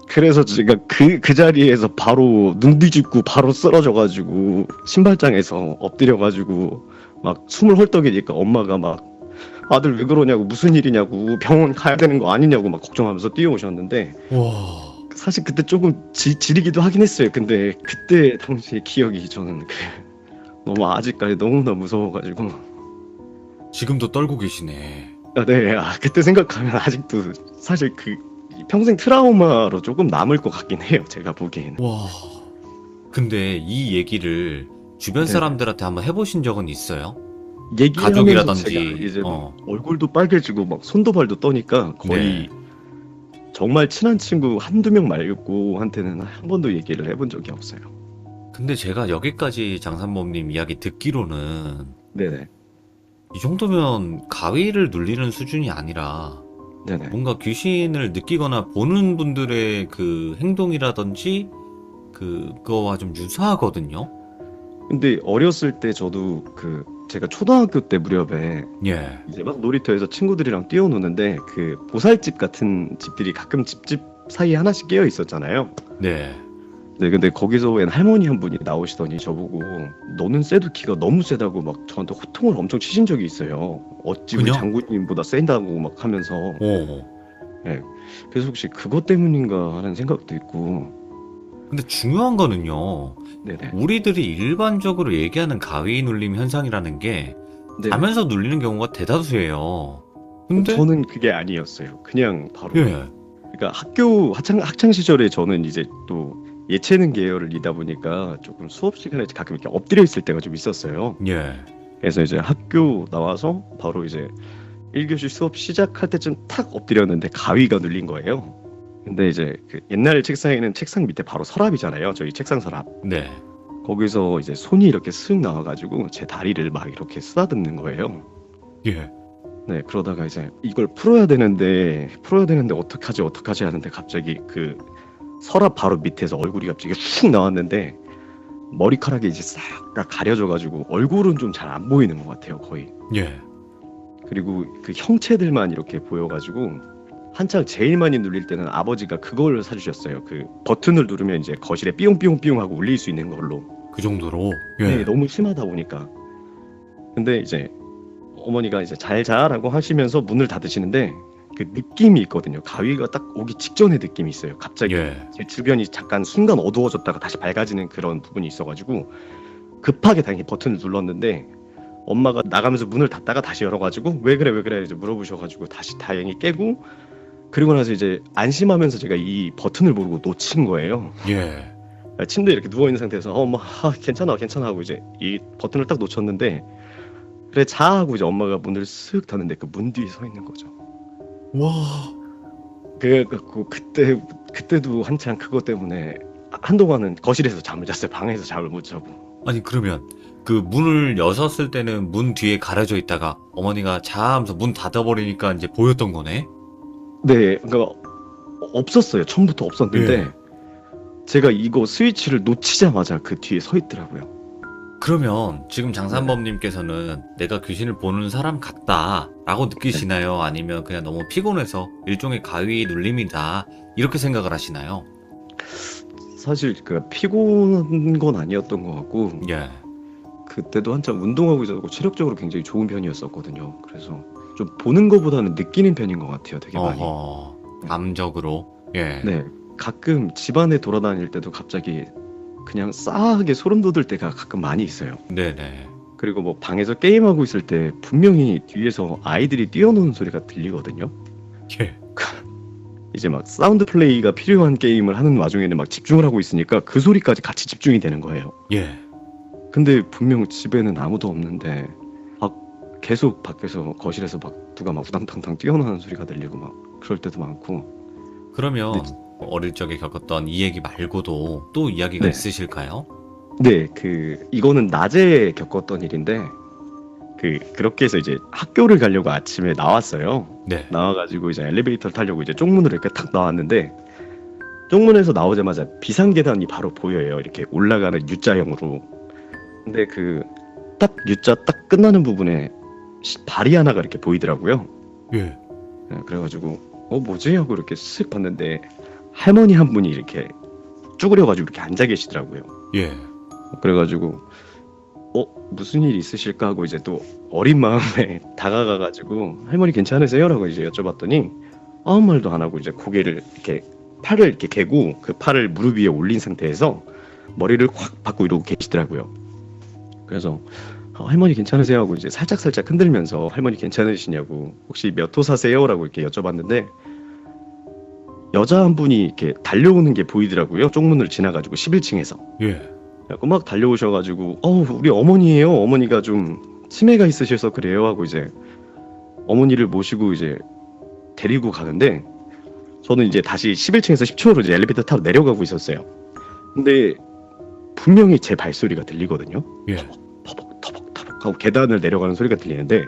그래서 제가 그 자리에서 바로 눈 뒤집고 바로 쓰러져가지고 신발장에서 엎드려가지고 막 숨을 헐떡이니까 엄마가 막 아들 왜 그러냐고, 무슨 일이냐고, 병원 가야 되는 거 아니냐고 막 걱정하면서 뛰어오셨는데 와. 사실 그때 조금 지리기도 하긴 했어요. 근데 그때 당시의 기억이 저는 너무 아직까지 너무나 무서워가지고. 지금도 떨고 계시네. 네, 그때 생각하면 아직도 사실 평생 트라우마로 조금 남을 것 같긴 해요. 제가 보기에는. 와. 근데 이 얘기를 주변 네. 사람들한테 한번 해보신 적은 있어요? 얘기하면서 가족이라든지, 제가 이제 막 얼굴도 빨개지고 막 손도 발도 떠니까 거의 네. 정말 친한 친구 한두 명 말고한테는 한 번도 얘기를 해본 적이 없어요. 근데 제가 여기까지 장산범님 이야기 듣기로는 네네. 이 정도면 가위를 눌리는 수준이 아니라 네네. 뭔가 귀신을 느끼거나 보는 분들의 그 행동이라든지 그거와 좀 유사하거든요. 근데 어렸을 때 저도 제가 초등학교 때 무렵에 예. 이제 막 놀이터에서 친구들이랑 뛰어노는데 보살집 같은 집들이 가끔 집집 사이에 하나씩 끼어 있었잖아요. 네. 네, 근데 거기서 웬 할머니 한 분이 나오시더니 저보고 너는 쇠도 키가 너무 세다고 막 저한테 호통을 엄청 치신 적이 있어요. 어찌 우리 그냥? 장군님보다 센다고 막 하면서. 오. 그래서 혹시 그것 때문인가 하는 생각도 있고. 근데 중요한 거는요. 네네. 우리들이 일반적으로 얘기하는 가위 눌림 현상이라는 게 네. 자면서 눌리는 경우가 대다수예요. 근데 저는 그게 아니었어요. 그냥 바로. 예. 그러니까 학교 학창 시절에 저는 이제 또 예체능 계열을 이다 보니까 조금 수업 시간에 가끔 이렇게 엎드려 있을 때가 좀 있었어요. 예. 그래서 이제 학교 나와서 바로 이제 1교시 수업 시작할 때쯤 탁 엎드렸는데 가위가 눌린 거예요. 근데 이제 옛날 책상에는 책상 밑에 바로 서랍이잖아요. 저희 책상 서랍. 네. 거기서 이제 손이 이렇게 쓱 나와가지고 제 다리를 막 이렇게 쓰다듬는 거예요. 예. 네, 그러다가 이제 이걸 풀어야 되는데 어떡하지 하는데 갑자기 서랍 바로 밑에서 얼굴이 갑자기 쑥 나왔는데 머리카락이 이제 싹 다 가려져가지고 얼굴은 좀 잘 안 보이는 것 같아요, 거의. 예. 그리고 형체들만 이렇게 보여가지고 한창 제일 많이 눌릴 때는 아버지가 그걸 사주셨어요. 버튼을 누르면 이제 거실에 삐용삐용삐용 하고 울릴 수 있는 걸로. 그 정도로. 네, 너무 심하다 보니까. 근데 이제 어머니가 이제 잘 자라고 하시면서 문을 닫으시는데 그 느낌이 있거든요. 가위가 딱 오기 직전의 느낌이 있어요. 갑자기 예. 제 주변이 잠깐 순간 어두워졌다가 다시 밝아지는 그런 부분이 있어가지고 급하게 당연히 버튼을 눌렀는데 엄마가 나가면서 문을 닫다가 다시 열어가지고 왜 그래 이제 물어보셔가지고 다시 다행히 깨고 그리고 나서 이제 안심하면서 제가 이 버튼을 모르고 놓친 거예요. 예. 침대에 이렇게 누워있는 상태에서 엄마 괜찮아 하고 이제 이 버튼을 딱 놓쳤는데 그래 자 하고 이제 엄마가 문을 쓱 닫는데 그 문 뒤에 서 있는 거죠. 와. 그래갖고 그때도 한창 그것 때문에 한동안은 거실에서 잠을 잤어요. 방에서 잠을 못 자고. 아니 그러면 그 문을 여셨을 때는 문 뒤에 가려져 있다가 어머니가 자 하면서 문 닫아버리니까 이제 보였던 거네? 네, 그러니까 없었어요. 처음부터 없었는데 예. 제가 이거 스위치를 놓치자마자 그 뒤에 서 있더라고요. 그러면 지금 장산범님께서는 내가 귀신을 보는 사람 같다라고 느끼시나요? 아니면 그냥 너무 피곤해서 일종의 가위 눌림이다 이렇게 생각을 하시나요? 사실 피곤한 건 아니었던 것 같고 예. 그때도 한참 운동하고 있었고 체력적으로 굉장히 좋은 편이었었거든요. 그래서 좀 보는 것보다는 느끼는 편인 것 같아요. 되게 많이. 어허. 감적으로. 예. 네, 가끔 집안에 돌아다닐 때도 갑자기 그냥 싸하게 소름 돋을 때가 가끔 많이 있어요. 네네. 그리고 뭐 방에서 게임하고 있을 때 분명히 뒤에서 아이들이 뛰어노는 소리가 들리거든요. 예. 이제 막 사운드 플레이가 필요한 게임을 하는 와중에는 막 집중을 하고 있으니까 그 소리까지 같이 집중이 되는 거예요. 예. 근데 분명 집에는 아무도 없는데 계속 밖에서 거실에서 막 누가 막 우당탕탕 뛰어나는 소리가 들리고 막 그럴 때도 많고. 그러면 어릴 적에 겪었던 이 얘기 말고도 또 이야기가 네. 있으실까요? 네, 이거는 낮에 겪었던 일인데 그렇게 해서 이제 학교를 가려고 아침에 나왔어요. 네. 나와가지고 이제 엘리베이터를 타려고 이제 쪽문으로 이렇게 탁 나왔는데 쪽문에서 나오자마자 비상계단이 바로 보여요. 이렇게 올라가는 U자형으로. 근데 딱 U자 딱 끝나는 부분에 발이 하나가 이렇게 보이더라고요. 예. 네, 그래가지고 뭐지 하고 이렇게 쓱 봤는데 할머니 한 분이 이렇게 쭈그려가지고 이렇게 앉아 계시더라고요. 예. 그래가지고 무슨 일 있으실까 하고 이제 또 어린 마음에 다가가가지고 할머니 괜찮으세요? 라고 이제 여쭤봤더니 아무 말도 안 하고 이제 고개를 이렇게 팔을 이렇게 개고 그 팔을 무릎 위에 올린 상태에서 머리를 확 받고 이러고 계시더라고요. 그래서 할머니 괜찮으세요? 하고 이제 살짝 흔들면서 할머니 괜찮으시냐고 혹시 몇 호 사세요? 라고 이렇게 여쭤봤는데 여자 한 분이 이렇게 달려오는 게 보이더라고요. 쪽문을 지나가지고 11층에서. 예. 그래갖고 막 달려오셔가지고 우리 어머니예요. 어머니가 좀 치매가 있으셔서 그래요. 하고 이제 어머니를 모시고 이제 데리고 가는데 저는 이제 다시 11층에서 10층으로 이제 엘리베이터 타고 내려가고 있었어요. 근데 분명히 제 발소리가 들리거든요. 예. 터벅 하고 계단을 내려가는 소리가 들리는데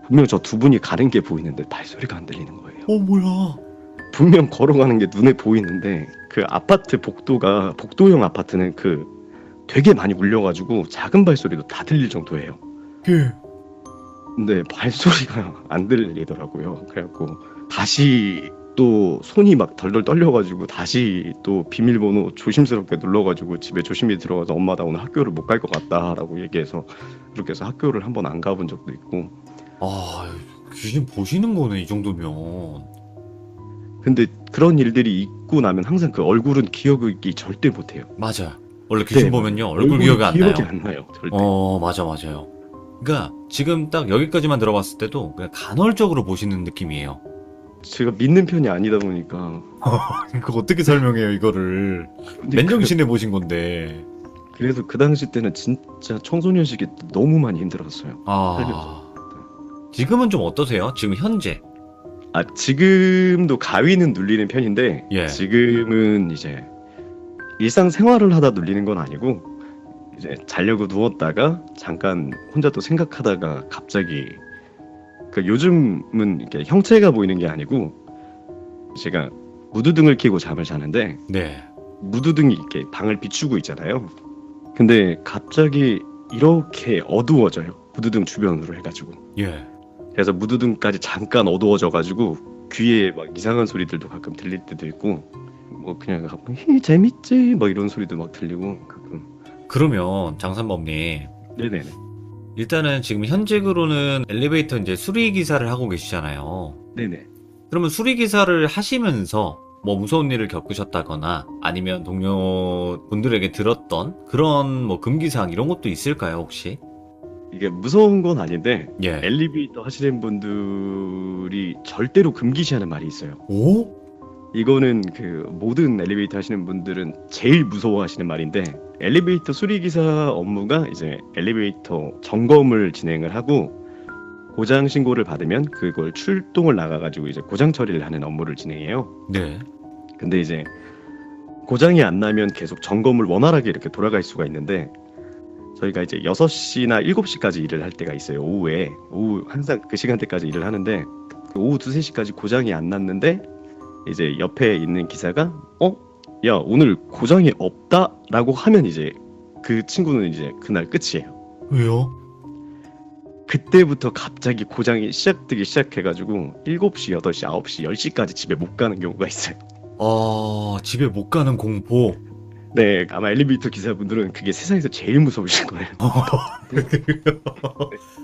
분명 저 두 분이 가는 게 보이는데 발소리가 안 들리는 거예요. 뭐야? 분명 걸어가는 게 눈에 보이는데 그 아파트 복도형 아파트는 그 되게 많이 울려가지고 작은 발소리도 다 들릴 정도예요. 예. 근데 발소리가 안 들리더라고요. 그래갖고 다시 또 손이 막 덜덜 떨려가지고 다시 또 비밀번호 조심스럽게 눌러가지고 집에 조심히 들어가서 엄마 나 오늘 학교를 못 갈 것 같다라고 얘기해서 그렇게 해서 학교를 한번 안 가본 적도 있고. 귀신 보시는 거네 이 정도면. 근데 그런 일들이 있고 나면 항상 그 얼굴은 기억이 절대 못해요. 맞아. 원래 귀신 네, 보면요 얼굴 얼굴이 기억이 안 나요. 기억이 안 나요. 절대. 맞아요. 그러니까 지금 딱 여기까지만 들어봤을 때도 그냥 간헐적으로 보시는 느낌이에요. 제가 믿는 편이 아니다 보니까. 그거 어떻게 설명해요 이거를? 근데 맨정신에 보신 건데. 그래서 그 당시 때는 진짜 청소년 시기 때 너무 많이 힘들었어요. 지금은 좀 어떠세요? 지금 현재? 지금도 가위는 눌리는 편인데 예. 지금은 이제 일상생활을 하다 눌리는 건 아니고 이제 자려고 누웠다가 잠깐 혼자 또 생각하다가 갑자기 요즘은 이렇게 형체가 보이는 게 아니고 제가 무드등을 켜고 잠을 자는데 네. 무드등이 이렇게 방을 비추고 있잖아요. 근데 갑자기 이렇게 어두워져요. 무드등 주변으로 해가지고. 예. 그래서 무드등까지 잠깐 어두워져가지고 귀에 막 이상한 소리들도 가끔 들릴 때도 있고 뭐 그냥 가끔 재밌지 막 이런 소리도 막 들리고 가끔. 그러면 장산범님 네네네. 일단은 지금 현직으로는 엘리베이터 이제 수리 기사를 하고 계시잖아요. 네네. 그러면 수리 기사를 하시면서 뭐 무서운 일을 겪으셨다거나 아니면 동료분들에게 들었던 그런 뭐 금기사항 이런 것도 있을까요 혹시? 이게 무서운 건 아닌데 예. 엘리베이터 하시는 분들이 절대로 금기시하는 말이 있어요. 오? 이거는 모든 엘리베이터 하시는 분들은 제일 무서워하시는 말인데 엘리베이터 수리기사 업무가 이제 엘리베이터 점검을 진행을 하고 고장 신고를 받으면 그걸 출동을 나가가지고 이제 고장 처리를 하는 업무를 진행해요. 네. 근데 이제 고장이 안 나면 계속 점검을 원활하게 이렇게 돌아갈 수가 있는데 저희가 이제 6시나 7시까지 일을 할 때가 있어요. 오후 항상 그 시간대까지 일을 하는데 오후 2, 3시까지 고장이 안 났는데 이제 옆에 있는 기사가 야 오늘 고장이 없다라고 하면 이제 그 친구는 이제 그날 끝이에요. 왜요? 그때부터 갑자기 고장이 시작되기 시작해가지고 7시, 8시, 9시, 10시까지 집에 못 가는 경우가 있어요. 집에 못 가는 공포. 네, 아마 엘리베이터 기사분들은 그게 세상에서 제일 무서우실 거예요.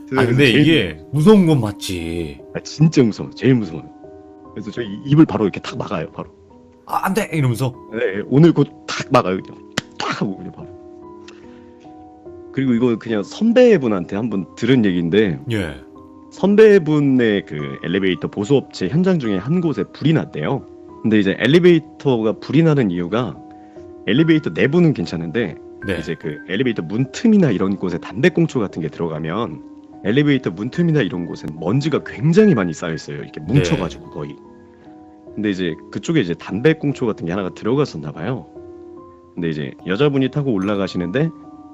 근데 이게 무서운 건 맞지. 진짜 무서워, 제일 무서워요. 그래서 저희 입을 바로 이렇게 탁 막아요, 바로. 안 돼! 이러면서. 네, 오늘 곧 탁 막아요, 그냥. 탁 하고 그냥 바로. 그리고 이거 그냥 선배분한테 한번 들은 얘기인데 예. 선배분의 그 엘리베이터 보수업체 현장 중에 한 곳에 불이 났대요. 근데 이제 엘리베이터가 불이 나는 이유가 엘리베이터 내부는 괜찮은데 네. 이제 그 엘리베이터 문틈이나 이런 곳에 담배꽁초 같은 게 들어가면 엘리베이터 문틈이나 이런 곳엔 먼지가 굉장히 많이 쌓여 있어요. 이렇게 뭉쳐가지고 거의. 근데 이제 그쪽에 이제 담배꽁초 같은 게 하나가 들어갔었나 봐요. 근데 이제 여자분이 타고 올라가시는데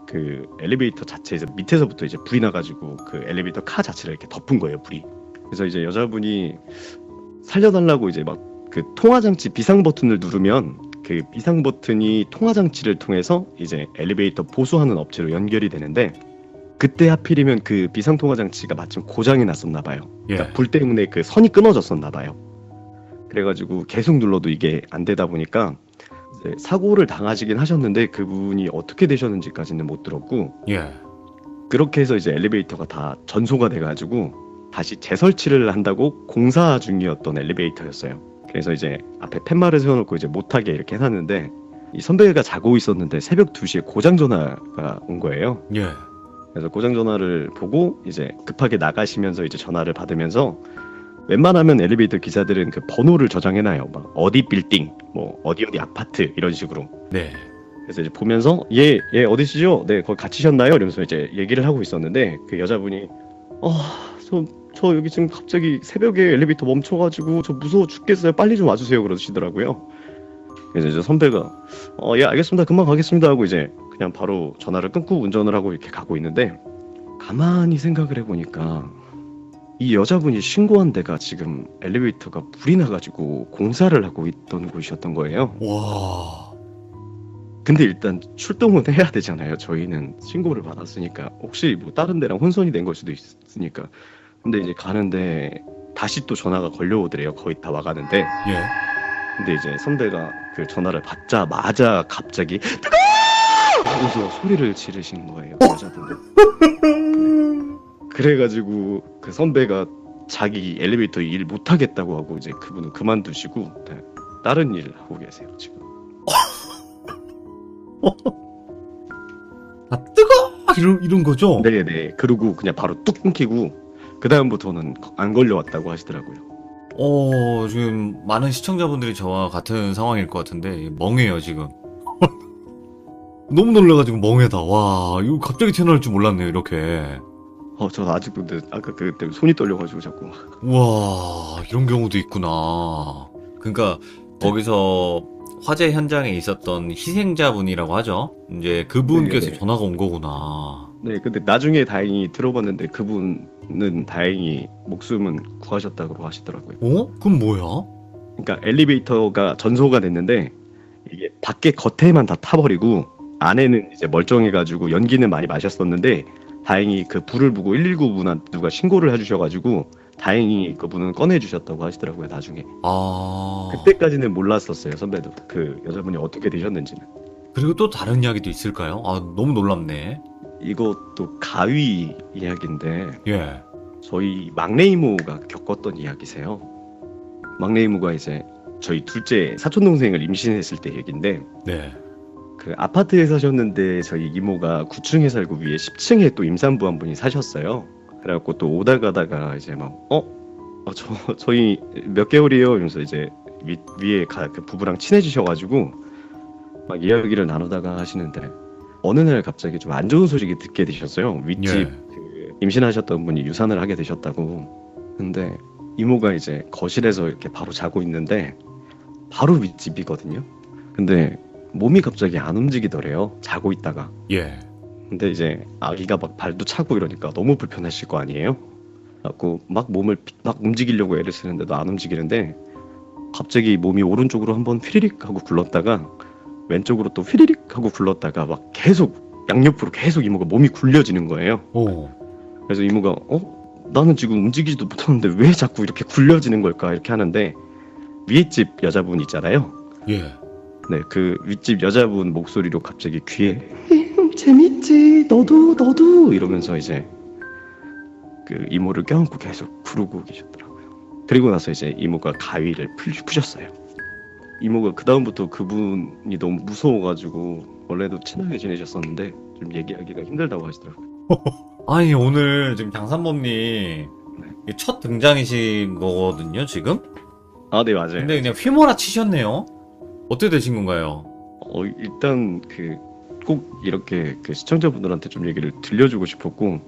그 엘리베이터 자체에서 밑에서부터 이제 불이 나가지고 그 엘리베이터 카 자체를 이렇게 덮은 거예요, 불이. 그래서 이제 여자분이 살려달라고 이제 막 그 통화장치 비상 버튼을 누르면 그 비상 버튼이 통화장치를 통해서 이제 엘리베이터 보수하는 업체로 연결이 되는데 그때 하필이면 그 비상 통화장치가 마침 고장이 났었나 봐요. 그러니까 불 때문에 그 선이 끊어졌었나 봐요. 그래가지고 계속 눌러도 이게 안 되다 보니까 이제 사고를 당하시긴 하셨는데 그분이 어떻게 되셨는지까지는 못 들었고 예. 그렇게 해서 이제 엘리베이터가 다 전소가 돼가지고 다시 재설치를 한다고 공사 중이었던 엘리베이터였어요. 그래서 이제 앞에 팻말을 세워놓고 이제 못하게 이렇게 해놨는데 이 선배가 자고 있었는데 새벽 2시에 고장 전화가 온 거예요. 예. 그래서 고장 전화를 보고 이제 급하게 나가시면서 이제 전화를 받으면서 웬만하면 엘리베이터 기사들은 그 번호를 저장해놔요. 막 어디 빌딩, 뭐 어디 아파트 이런 식으로. 네. 그래서 이제 보면서 예 어디시죠? 네 거기 갇히셨나요? 이러면서 이제 얘기를 하고 있었는데 그 여자분이 저 여기 지금 갑자기 새벽에 엘리베이터 멈춰가지고 저 무서워 죽겠어요. 빨리 좀 와주세요. 그러시더라고요. 그래서 이제 선배가 예 알겠습니다. 금방 가겠습니다 하고 이제 그냥 바로 전화를 끊고 운전을 하고 이렇게 가고 있는데 가만히 생각을 해보니까 이 여자분이 신고한 데가 지금 엘리베이터가 불이 나가지고 공사를 하고 있던 곳이었던 거예요. 와. 근데 일단 출동은 해야 되잖아요. 저희는 신고를 받았으니까 혹시 뭐 다른 데랑 혼선이 된 걸 수도 있으니까. 근데 이제 가는데 다시 또 전화가 걸려오더래요. 거의 다 와가는데. 예. 근데 이제 선배가 그 전화를 받자마자 갑자기 뜨거! 하면서 소리를 지르시는 거예요. 여자분들. 그래가지고 그 선배가 자기 엘리베이터 일 못하겠다고 하고 이제 그분은 그만두시고 다른 일 하고 계세요 지금. 아, 뜨거! 이런 거죠? 네네. 그리고 그냥 바로 뚝 끊기고 그 다음부터는 안 걸려왔다고 하시더라고요. 지금 많은 시청자분들이 저와 같은 상황일 것 같은데 멍해요 지금. 너무 놀라가지고 멍해다. 와, 이거 갑자기 튀어나올 줄 몰랐네요 이렇게. 저 아직도 근데 아까 그때 손이 떨려가지고 자꾸. 와, 이런 경우도 있구나. 그러니까 거기서 화재 현장에 있었던 희생자분이라고 하죠. 이제 그분께서 네네. 전화가 온 거구나. 네, 근데 나중에 다행히 들어봤는데 그분은 다행히 목숨은 구하셨다고 하시더라고요. 그럼 뭐야? 그러니까 엘리베이터가 전소가 됐는데 이게 밖에 겉에만 다 타버리고 안에는 이제 멀쩡해가지고 연기는 많이 마셨었는데 다행히 그 불을 보고 119분 누가 신고를 해주셔가지고 다행히 그분은 꺼내주셨다고 하시더라고요. 나중에. 아. 그때까지는 몰랐었어요. 선배도 그 여자분이 어떻게 되셨는지는. 그리고 또 다른 이야기도 있을까요? 아, 너무 놀랍네. 이것도 가위 이야기인데 예. 저희 막내 이모가 겪었던 이야기세요. 막내 이모가 이제 저희 둘째 사촌 동생을 임신했을 때 얘긴데 네. 그 아파트에 사셨는데 저희 이모가 9층에 살고 위에 10층에 또 임산부 한 분이 사셨어요. 그래갖고 또 오다 가다가 이제 막 저희 몇 개월이에요 이러면서 이제 위에 그 부부랑 친해지셔가지고 막 이야기를 나누다가 하시는데 어느 날 갑자기 좀 안 좋은 소식이 듣게 되셨어요. 윗집 예. 그 임신하셨던 분이 유산을 하게 되셨다고. 근데 이모가 이제 거실에서 이렇게 바로 자고 있는데 바로 윗집이거든요. 근데 몸이 갑자기 안 움직이더래요. 자고 있다가. 예. 근데 이제 아기가 막 발도 차고 이러니까 너무 불편하실 거 아니에요. 그래갖고 막 몸을 막 움직이려고 애를 쓰는데도 안 움직이는데 갑자기 몸이 오른쪽으로 한번 휘리릭 하고 굴렀다가 왼쪽으로 또 휘리릭 하고 굴렀다가 막 계속 양옆으로 계속 이모가 몸이 굴려지는 거예요. 오. 그래서 이모가 나는 지금 움직이지도 못하는데 왜 자꾸 이렇게 굴려지는 걸까 이렇게 하는데 위에 집 여자분 있잖아요. 예. 네, 그 윗집 여자분 목소리로 갑자기 귀에 재밌지 너도 이러면서 이제 그 이모를 껴안고 계속 부르고 계셨더라고요. 그리고 나서 이제 이모가 가위를 푸셨어요. 이모가 그 다음부터 그분이 너무 무서워가지고 원래도 친하게 지내셨었는데 좀 얘기하기가 힘들다고 하시더라고요. 아니, 오늘 지금 장산범님 첫 등장이신 거거든요, 지금? 아, 네 맞아요. 근데 그냥 휘몰아 치셨네요. 어떻게 되신 건가요? 일단 꼭 이렇게 그 시청자분들한테 좀 얘기를 들려주고 싶었고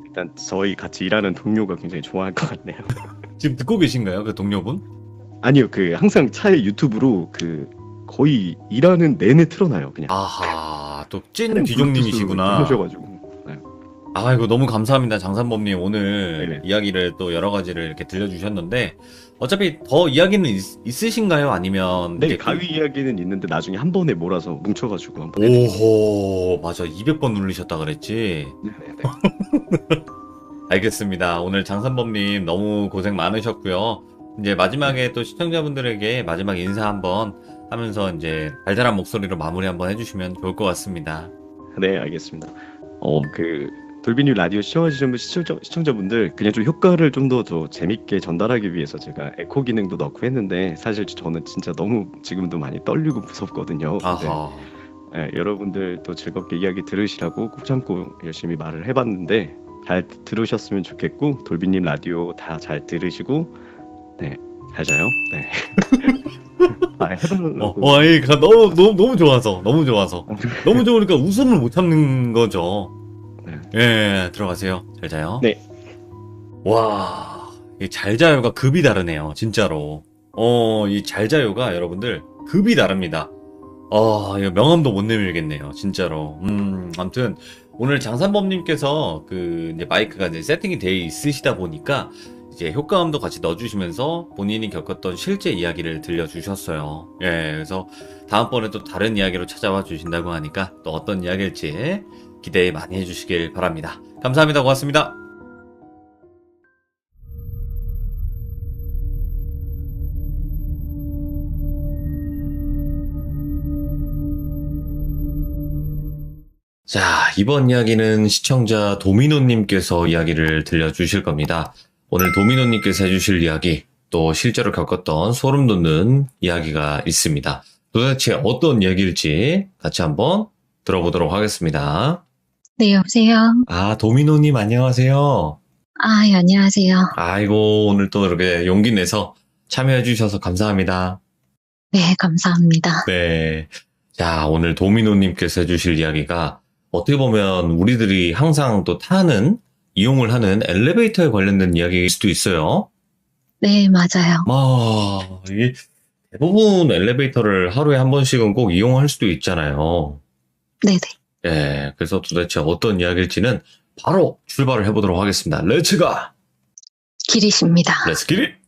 일단 저희 같이 일하는 동료가 굉장히 좋아할 것 같네요. 지금 듣고 계신가요, 그 동료분? 아니요, 항상 차에 유튜브로 거의 일하는 내내 틀어놔요, 그냥. 아하, 또 찐 귀종님이시구나. 하셔가지고. 네. 아이고, 너무 감사합니다, 장산범님. 오늘 네네. 이야기를 또 여러 가지를 이렇게 들려주셨는데, 어차피 더 이야기는 있으신가요? 아니면. 네, 이렇게 가위 이야기는 있는데 나중에 한 번에 몰아서 뭉쳐가지고 한번. 오호, 맞아. 200번 누르셨다 그랬지? 네네. 알겠습니다. 오늘 장산범님 너무 고생 많으셨고요. 이제 마지막에 또 시청자분들에게 마지막 인사 한번 하면서 이제 달달한 목소리로 마무리 한번 해주시면 좋을 것 같습니다. 네, 알겠습니다. 돌비님 라디오 시청하시는 시청자분들 그냥 좀 효과를 좀 더 재밌게 전달하기 위해서 제가 에코 기능도 넣고 했는데 사실 저는 진짜 너무 지금도 많이 떨리고 무섭거든요. 근데 아하. 여러분들 또 즐겁게 이야기 들으시라고 꾹 참고 열심히 말을 해봤는데 잘 들으셨으면 좋겠고 돌비님 라디오 다 잘 들으시고 네, 잘 자요. 네. 해보려고. 너무 좋아서 너무 좋으니까 웃음을 못 참는 거죠. 네. 예, 들어가세요. 잘 자요. 네. 와, 이 잘 자요가 급이 다르네요, 진짜로. 이 잘 자요가 여러분들 급이 다릅니다. 이거 명함도 못 내밀겠네요, 진짜로. 아무튼 오늘 장산범님께서 이제 마이크가 이제 세팅이 돼 있으시다 보니까 이제 효과음도 같이 넣어주시면서 본인이 겪었던 실제 이야기를 들려주셨어요. 예, 그래서 다음번에 또 다른 이야기로 찾아와 주신다고 하니까 또 어떤 이야기일지 기대 많이 해주시길 바랍니다. 감사합니다. 고맙습니다. 자, 이번 이야기는 시청자 도미노님께서 이야기를 들려주실 겁니다. 오늘 도미노님께서 해주실 이야기, 또 실제로 겪었던 소름 돋는 이야기가 있습니다. 도대체 어떤 이야기일지 같이 한번 들어보도록 하겠습니다. 네, 여보세요? 도미노님 안녕하세요. 예, 안녕하세요. 아이고, 오늘 또 이렇게 용기 내서 참여해주셔서 감사합니다. 네, 감사합니다. 네. 자, 오늘 도미노님께서 해주실 이야기가 어떻게 보면 우리들이 항상 또 이용을 하는 엘리베이터에 관련된 이야기일 수도 있어요. 네, 맞아요. 이게 대부분 엘리베이터를 하루에 한 번씩은 꼭 이용할 수도 있잖아요. 네네. 예, 그래서 도대체 어떤 이야기일지는 바로 출발을 해보도록 하겠습니다. 렛츠가! 기리십니다. 렛츠 기릿!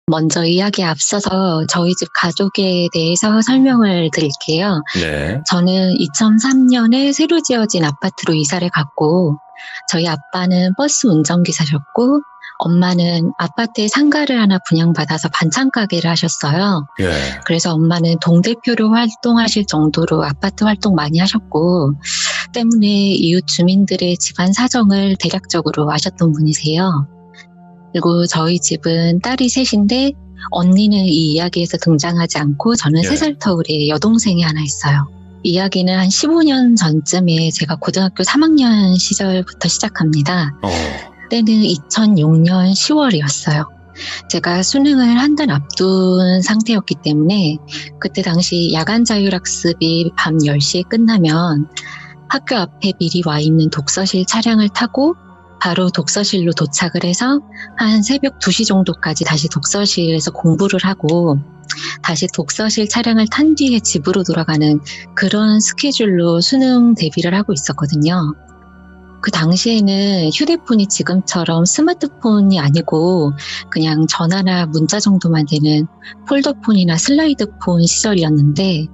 먼저 이야기에 앞서서 저희 집 가족에 대해서 설명을 드릴게요. 네. 저는 2003년에 새로 지어진 아파트로 이사를 갔고, 저희 아빠는 버스 운전기사셨고, 엄마는 아파트에 상가를 하나 분양받아서 반찬 가게를 하셨어요. 예. 그래서 엄마는 동대표로 활동하실 정도로 아파트 활동 많이 하셨고, 때문에 이웃 주민들의 집안 사정을 대략적으로 아셨던 분이세요. 그리고 저희 집은 딸이 셋인데 언니는 이 이야기에서 등장하지 않고 저는 예. 3살 터울의 여동생이 하나 있어요. 이야기는 한 15년 전쯤에 제가 고등학교 3학년 시절부터 시작합니다. 때는 2006년 10월이었어요. 제가 수능을 한 달 앞둔 상태였기 때문에 그때 당시 야간 자율학습이 밤 10시에 끝나면 학교 앞에 미리 와 있는 독서실 차량을 타고 바로 독서실로 도착을 해서 한 새벽 2시 정도까지 다시 독서실에서 공부를 하고 다시 독서실 차량을 탄 뒤에 집으로 돌아가는 그런 스케줄로 수능 대비를 하고 있었거든요. 그 당시에는 휴대폰이 지금처럼 스마트폰이 아니고 그냥 전화나 문자 정도만 되는 폴더폰이나 슬라이드폰 시절이었는데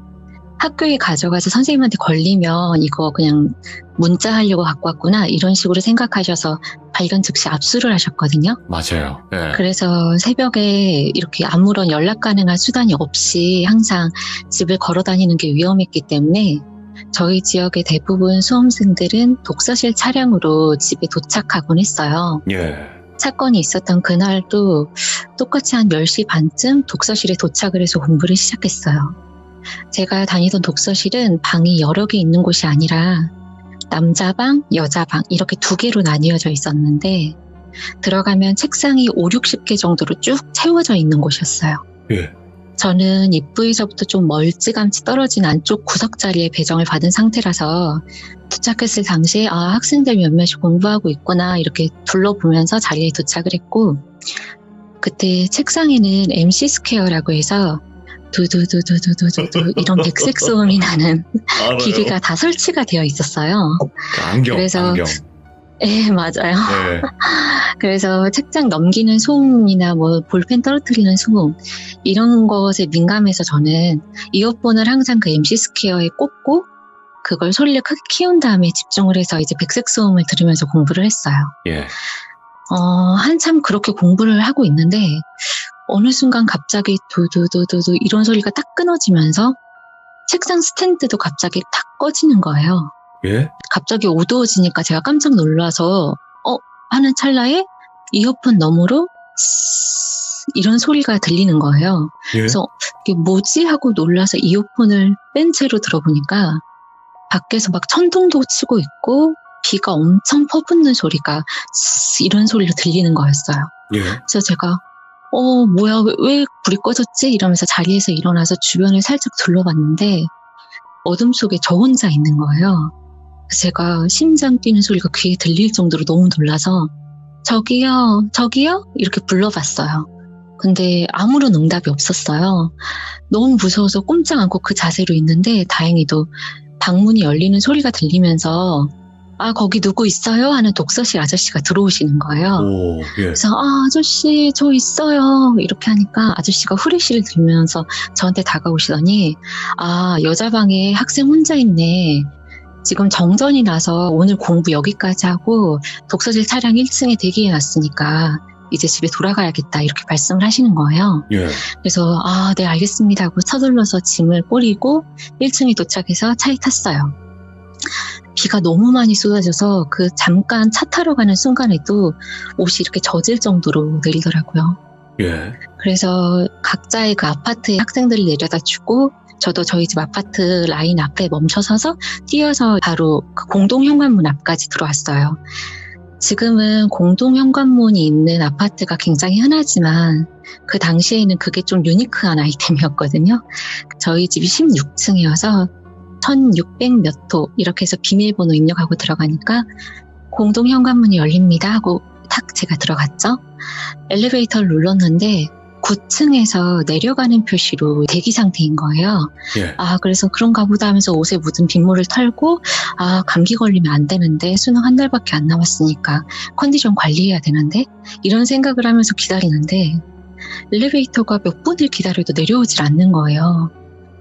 학교에 가져가서 선생님한테 걸리면 이거 그냥 문자 하려고 갖고 왔구나 이런 식으로 생각하셔서 발견 즉시 압수를 하셨거든요. 맞아요. 예. 그래서 새벽에 이렇게 아무런 연락 가능한 수단이 없이 항상 집을 걸어 다니는 게 위험했기 때문에 저희 지역의 대부분 수험생들은 독서실 차량으로 집에 도착하곤 했어요. 예. 사건이 있었던 그날도 똑같이 한 10시 반쯤 독서실에 도착을 해서 공부를 시작했어요. 제가 다니던 독서실은 방이 여러 개 있는 곳이 아니라 남자방, 여자방 이렇게 2개로 나뉘어져 있었는데 들어가면 책상이 5, 60개 정도로 쭉 채워져 있는 곳이었어요. 예. 저는 입구에서부터 좀 멀찌감치 떨어진 안쪽 구석 자리에 배정을 받은 상태라서 도착했을 당시에 학생들 몇몇이 공부하고 있구나 이렇게 둘러보면서 자리에 도착을 했고 그때 책상에는 MC 스퀘어라고 해서 두두두두두두두 이런 백색 소음이 나는 기계가 다 설치가 되어 있었어요. 안경. 네, 맞아요. 예. 그래서 책장 넘기는 소음이나 뭐 볼펜 떨어뜨리는 소음 이런 것에 민감해서 저는 이어폰을 항상 그 MC 스퀘어에 꽂고 그걸 소리를 크게 키운 다음에 집중을 해서 이제 백색 소음을 들으면서 공부를 했어요. 예. 한참 그렇게 공부를 하고 있는데 어느 순간 갑자기 두두두두두 이런 소리가 딱 끊어지면서 책상 스탠드도 갑자기 탁 꺼지는 거예요. 예? 갑자기 어두워지니까 제가 깜짝 놀라서 하는 찰나에 이어폰 너머로 이런 소리가 들리는 거예요. 예? 그래서 이게 뭐지 하고 놀라서 이어폰을 뺀 채로 들어보니까 밖에서 막 천둥도 치고 있고 비가 엄청 퍼붓는 소리가 이런 소리로 들리는 거였어요. 예? 그래서 제가 뭐야 왜 불이 꺼졌지? 이러면서 자리에서 일어나서 주변을 살짝 둘러봤는데 어둠 속에 저 혼자 있는 거예요. 그래서 제가 심장 뛰는 소리가 귀에 들릴 정도로 너무 놀라서 저기요 이렇게 불러봤어요. 근데 아무런 응답이 없었어요. 너무 무서워서 꼼짝 않고 그 자세로 있는데 다행히도 방문이 열리는 소리가 들리면서 거기 누구 있어요? 하는 독서실 아저씨가 들어오시는 거예요. 오, 예. 그래서 아저씨 저 있어요 이렇게 하니까 아저씨가 후레쉬를 들면서 저한테 다가오시더니 여자 방에 학생 혼자 있네. 지금 정전이 나서 오늘 공부 여기까지 하고 독서실 차량 1층에 대기해놨으니까 이제 집에 돌아가야겠다 이렇게 말씀을 하시는 거예요. 예. 그래서 네 알겠습니다 하고 서둘러서 짐을 뿌리고 1층에 도착해서 차에 탔어요. 비가 너무 많이 쏟아져서 그 잠깐 차 타러 가는 순간에도 옷이 이렇게 젖을 정도로 내리더라고요. 예. 그래서 각자의 그 아파트에 학생들을 내려다 주고 저도 저희 집 아파트 라인 앞에 멈춰서서 뛰어서 바로 그 공동 현관문 앞까지 들어왔어요. 지금은 공동 현관문이 있는 아파트가 굉장히 흔하지만 그 당시에는 그게 좀 유니크한 아이템이었거든요. 저희 집이 16층이어서 1600 몇 호 이렇게 해서 비밀번호 입력하고 들어가니까 공동 현관문이 열립니다 하고 탁 제가 들어갔죠. 엘리베이터를 눌렀는데 9층에서 내려가는 표시로 대기 상태인 거예요. 예. 그래서 그런가 보다 하면서 옷에 묻은 빗물을 털고 감기 걸리면 안 되는데 수능 한 달밖에 안 남았으니까 컨디션 관리해야 되는데 이런 생각을 하면서 기다리는데 엘리베이터가 몇 분을 기다려도 내려오질 않는 거예요.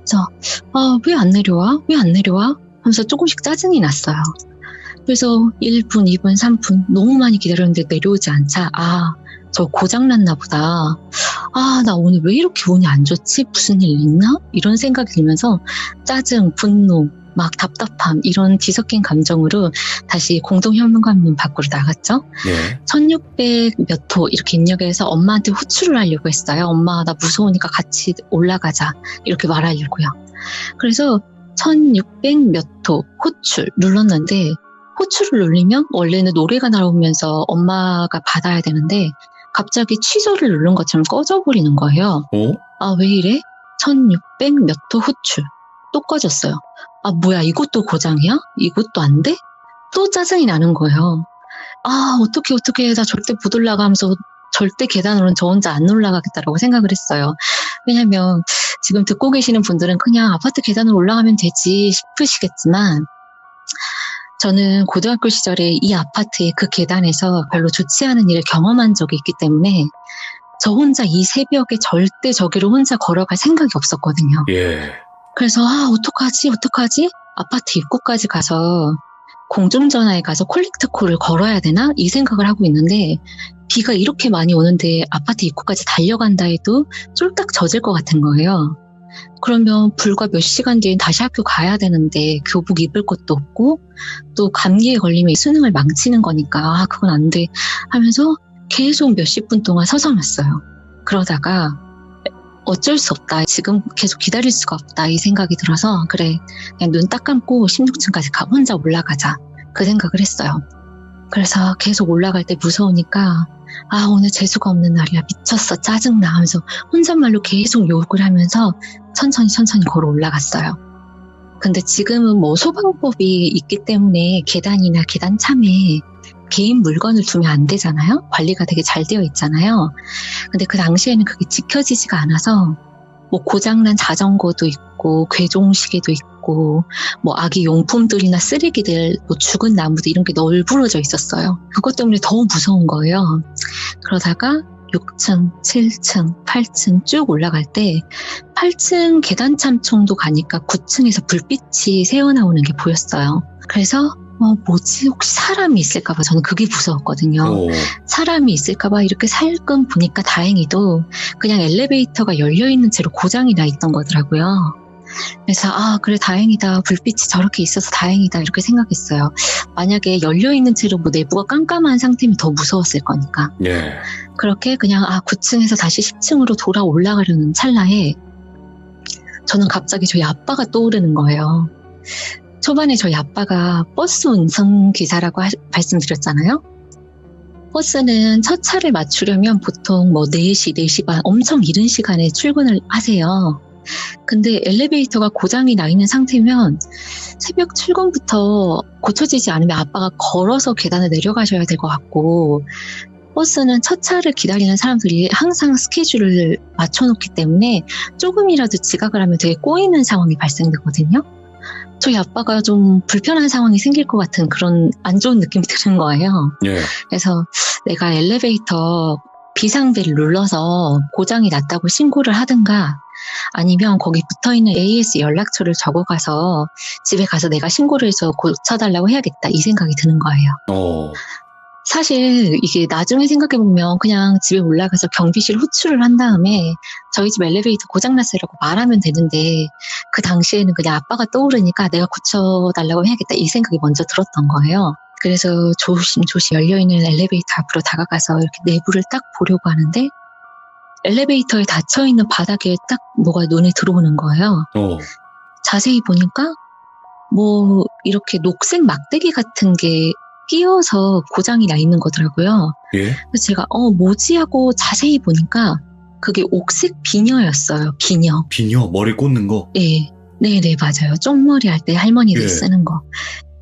그래서 왜 안 내려와? 왜 안 내려와? 하면서 조금씩 짜증이 났어요. 그래서 1분, 2분, 3분 너무 많이 기다렸는데 내려오지 않자 저 고장났나 보다. 나 오늘 왜 이렇게 운이 안 좋지? 무슨 일 있나? 이런 생각이 들면서 짜증, 분노, 막 답답함 이런 뒤섞인 감정으로 다시 공동 현관문 밖으로 나갔죠. 예. 1600 몇 호 이렇게 입력해서 엄마한테 호출을 하려고 했어요. 엄마 나 무서우니까 같이 올라가자 이렇게 말하려고요. 그래서 1600 몇 호 호출 눌렀는데 호출을 눌리면 원래는 노래가 나오면서 엄마가 받아야 되는데 갑자기 취소를 누른 것처럼 꺼져버리는 거예요. 왜 이래? 1600 몇 호 호출 또 꺼졌어요. 뭐야 이것도 고장이야? 이것도 안 돼? 또 짜증이 나는 거예요. 어떡해 나 절대 못 올라가 하면서 절대 계단으로는 저 혼자 안 올라가겠다라고 생각을 했어요. 왜냐면 지금 듣고 계시는 분들은 그냥 아파트 계단으로 올라가면 되지 싶으시겠지만 저는 고등학교 시절에 이 아파트의 그 계단에서 별로 좋지 않은 일을 경험한 적이 있기 때문에 저 혼자 이 새벽에 절대 저기로 혼자 걸어갈 생각이 없었거든요. 예. 그래서 어떡하지? 아파트 입구까지 가서 공중전화에 가서 콜렉트콜을 걸어야 되나? 이 생각을 하고 있는데 비가 이렇게 많이 오는데 아파트 입구까지 달려간다 해도 쫄딱 젖을 것 같은 거예요. 그러면 불과 몇 시간 뒤엔 다시 학교 가야 되는데 교복 입을 것도 없고 또 감기에 걸리면 수능을 망치는 거니까 그건 안 돼 하면서 계속 몇십 분 동안 서성였어요. 그러다가 어쩔 수 없다. 지금 계속 기다릴 수가 없다. 이 생각이 들어서 그래 그냥 눈 딱 감고 16층까지 혼자 올라가자. 그 생각을 했어요. 그래서 계속 올라갈 때 무서우니까 오늘 재수가 없는 날이야. 미쳤어. 짜증나 하면서 혼잣말로 계속 욕을 하면서 천천히 걸어 올라갔어요. 근데 지금은 소방법이 있기 때문에 계단이나 계단 참에 개인 물건을 두면 안 되잖아요. 관리가 되게 잘 되어 있잖아요. 근데 그 당시에는 그게 지켜지지가 않아서 고장난 자전거도 있고 괴종시계도 있고 아기 용품들이나 쓰레기들 죽은 나무들 이런 게 널브러져 있었어요. 그것 때문에 더 무서운 거예요. 그러다가 6층, 7층, 8층 쭉 올라갈 때 8층 계단참총도 가니까 9층에서 불빛이 새어나오는 게 보였어요. 그래서 뭐지? 혹시 사람이 있을까봐 저는 그게 무서웠거든요. 사람이 있을까봐 이렇게 살끔 보니까 다행히도 그냥 엘리베이터가 열려있는 채로 고장이 나 있던 거더라고요. 그래서 그래 다행이다. 불빛이 저렇게 있어서 다행이다. 이렇게 생각했어요. 만약에 열려있는 채로 뭐 내부가 깜깜한 상태면 더 무서웠을 거니까. 예. 그렇게 그냥 9층에서 다시 10층으로 돌아 올라가려는 찰나에 저는 갑자기 저희 아빠가 떠오르는 거예요. 초반에 저희 아빠가 버스 운전기사라고 말씀드렸잖아요. 버스는 첫 차를 맞추려면 보통 뭐 4시, 4시 반 엄청 이른 시간에 출근을 하세요. 근데 엘리베이터가 고장이 나 있는 상태면 새벽 출근부터 고쳐지지 않으면 아빠가 걸어서 계단을 내려가셔야 될 것 같고, 버스는 첫 차를 기다리는 사람들이 항상 스케줄을 맞춰놓기 때문에 조금이라도 지각을 하면 되게 꼬이는 상황이 발생되거든요. 저희 아빠가 좀 불편한 상황이 생길 것 같은 그런 안 좋은 느낌이 드는 거예요. 예. 그래서 내가 엘리베이터 비상벨을 눌러서 고장이 났다고 신고를 하든가, 아니면 거기 붙어있는 AS 연락처를 적어가서 집에 가서 내가 신고를 해서 고쳐달라고 해야겠다, 이 생각이 드는 거예요. 사실 이게 나중에 생각해보면 그냥 집에 올라가서 경비실 호출을 한 다음에 저희 집 엘리베이터 고장났어요라고 말하면 되는데, 그 당시에는 그냥 아빠가 떠오르니까 내가 고쳐달라고 해야겠다, 이 생각이 먼저 들었던 거예요. 그래서 조심조심 열려있는 엘리베이터 앞으로 다가가서 이렇게 내부를 딱 보려고 하는데, 엘리베이터에 닫혀있는 바닥에 딱 뭐가 눈에 들어오는 거예요. 자세히 보니까 뭐 이렇게 녹색 막대기 같은 게 끼어서 고장이 나 있는 거더라고요. 예? 그래서 제가 뭐지 하고 자세히 보니까 그게 옥색 비녀였어요. 비녀. 비녀? 머리 꽂는 거? 네, 네네 맞아요. 쪽머리 할 때 할머니들이 쓰는 거.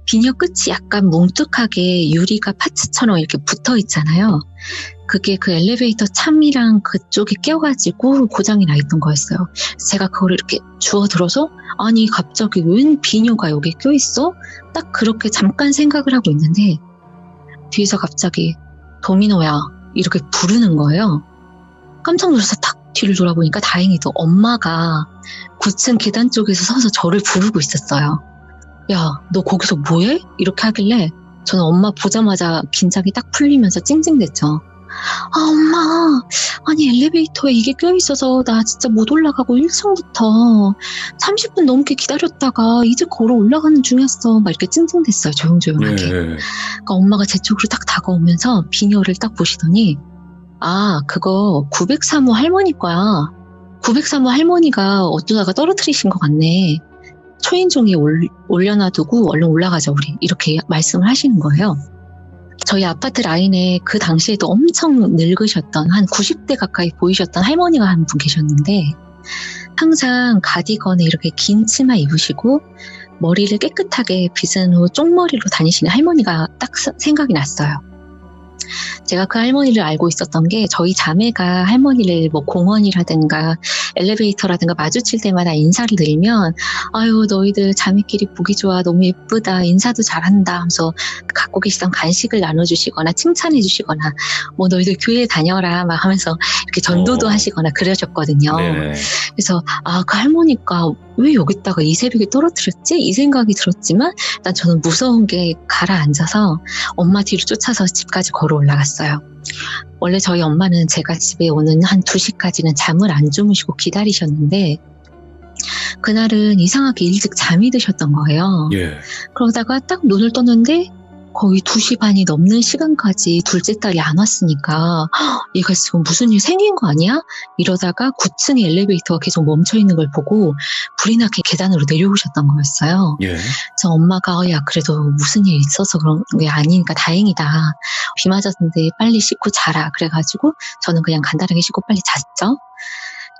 비녀 끝이 약간 뭉툭하게 유리가 파츠처럼 이렇게 붙어 있잖아요. 그게 그 엘리베이터 참이랑 그쪽에 껴가지고 고장이 나 있던 거였어요. 제가 그거를 이렇게 주워들어서 아니 갑자기 웬 비녀가 여기 껴있어? 딱 그렇게 잠깐 생각을 하고 있는데 뒤에서 갑자기 도미노야 이렇게 부르는 거예요. 깜짝 놀라서 탁 뒤를 돌아보니까 다행히도 엄마가 9층 계단 쪽에서 서서 저를 부르고 있었어요. 야, 너 거기서 뭐해? 이렇게 하길래 저는 엄마 보자마자 긴장이 딱 풀리면서 찡찡댔죠. 엄마, 아니 엘리베이터에 이게 껴있어서 나 진짜 못 올라가고 1층부터 30분 넘게 기다렸다가 이제 걸어 올라가는 중이었어. 막 이렇게 찡찡댔어요, 조용조용하게. 그러니까 엄마가 제 쪽으로 딱 다가오면서 비녀를 딱 보시더니 그거 903호 할머니 거야. 903호 할머니가 어쩌다가 떨어뜨리신 것 같네. 초인종에 올려놔두고 얼른 올라가자 우리, 이렇게 말씀을 하시는 거예요. 저희 아파트 라인에 그 당시에도 엄청 늙으셨던 한 90대 가까이 보이셨던 할머니가 한 분 계셨는데, 항상 가디건에 이렇게 긴 치마 입으시고 머리를 깨끗하게 빗은 후 쪽머리로 다니시는 할머니가 딱 생각이 났어요. 제가 그 할머니를 알고 있었던 게, 저희 자매가 할머니를 뭐 공원이라든가 엘리베이터라든가 마주칠 때마다 인사를 드리면 아유 너희들 자매끼리 보기 좋아, 너무 예쁘다, 인사도 잘한다 하면서 갖고 계시던 간식을 나눠주시거나 칭찬해 주시거나 뭐 너희들 교회 다녀라 막 하면서 이렇게 전도도 하시거나 그러셨거든요. 네네. 그래서 그 할머니가 왜 여기다가 이 새벽에 떨어뜨렸지? 이 생각이 들었지만 일단 저는 무서운 게 가라앉아서 엄마 뒤를 쫓아서 집까지 걸어 올라갔어요. 원래 저희 엄마는 제가 집에 오는 한 2시까지는 잠을 안 주무시고 기다리셨는데, 그날은 이상하게 일찍 잠이 드셨던 거예요. 예. 그러다가 딱 눈을 떴는데 거의 2시 반이 넘는 시간까지 둘째 딸이 안 왔으니까 얘가 지금 무슨 일 생긴 거 아니야? 이러다가 9층의 엘리베이터가 계속 멈춰 있는 걸 보고 불이 나게 계단으로 내려오셨던 거였어요. 예. 그래서 엄마가 야 그래도 무슨 일 있어서 그런 게 아니니까 다행이다. 비 맞았는데 빨리 씻고 자라. 그래가지고 저는 그냥 간단하게 씻고 빨리 잤죠.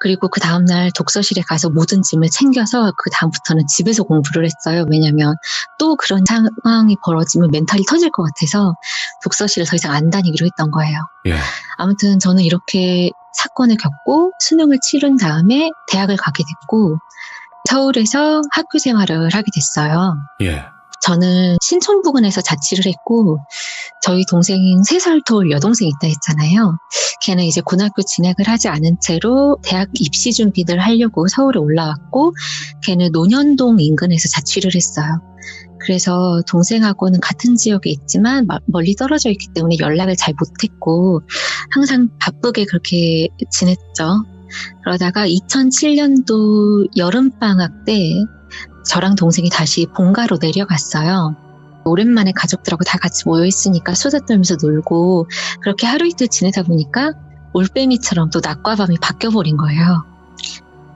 그리고 그 다음날 독서실에 가서 모든 짐을 챙겨서 그 다음부터는 집에서 공부를 했어요. 왜냐면 또 그런 상황이 벌어지면 멘탈이 터질 것 같아서 독서실을 더 이상 안 다니기로 했던 거예요. 예. 아무튼 저는 이렇게 사건을 겪고 수능을 치른 다음에 대학을 가게 됐고 서울에서 학교 생활을 하게 됐어요. 예. 저는 신촌 부근에서 자취를 했고 저희 동생인 3살 터울 여동생 있다 했잖아요. 걔는 이제 고등학교 진학을 하지 않은 채로 대학 입시 준비를 하려고 서울에 올라왔고 걔는 논현동 인근에서 자취를 했어요. 그래서 동생하고는 같은 지역에 있지만 멀리 떨어져 있기 때문에 연락을 잘 못했고 항상 바쁘게 그렇게 지냈죠. 그러다가 2007년도 여름방학 때 저랑 동생이 다시 본가로 내려갔어요. 오랜만에 가족들하고 다 같이 모여있으니까 수다 떨면서 놀고 그렇게 하루 이틀 지내다 보니까 올빼미처럼 또 낮과 밤이 바뀌어버린 거예요.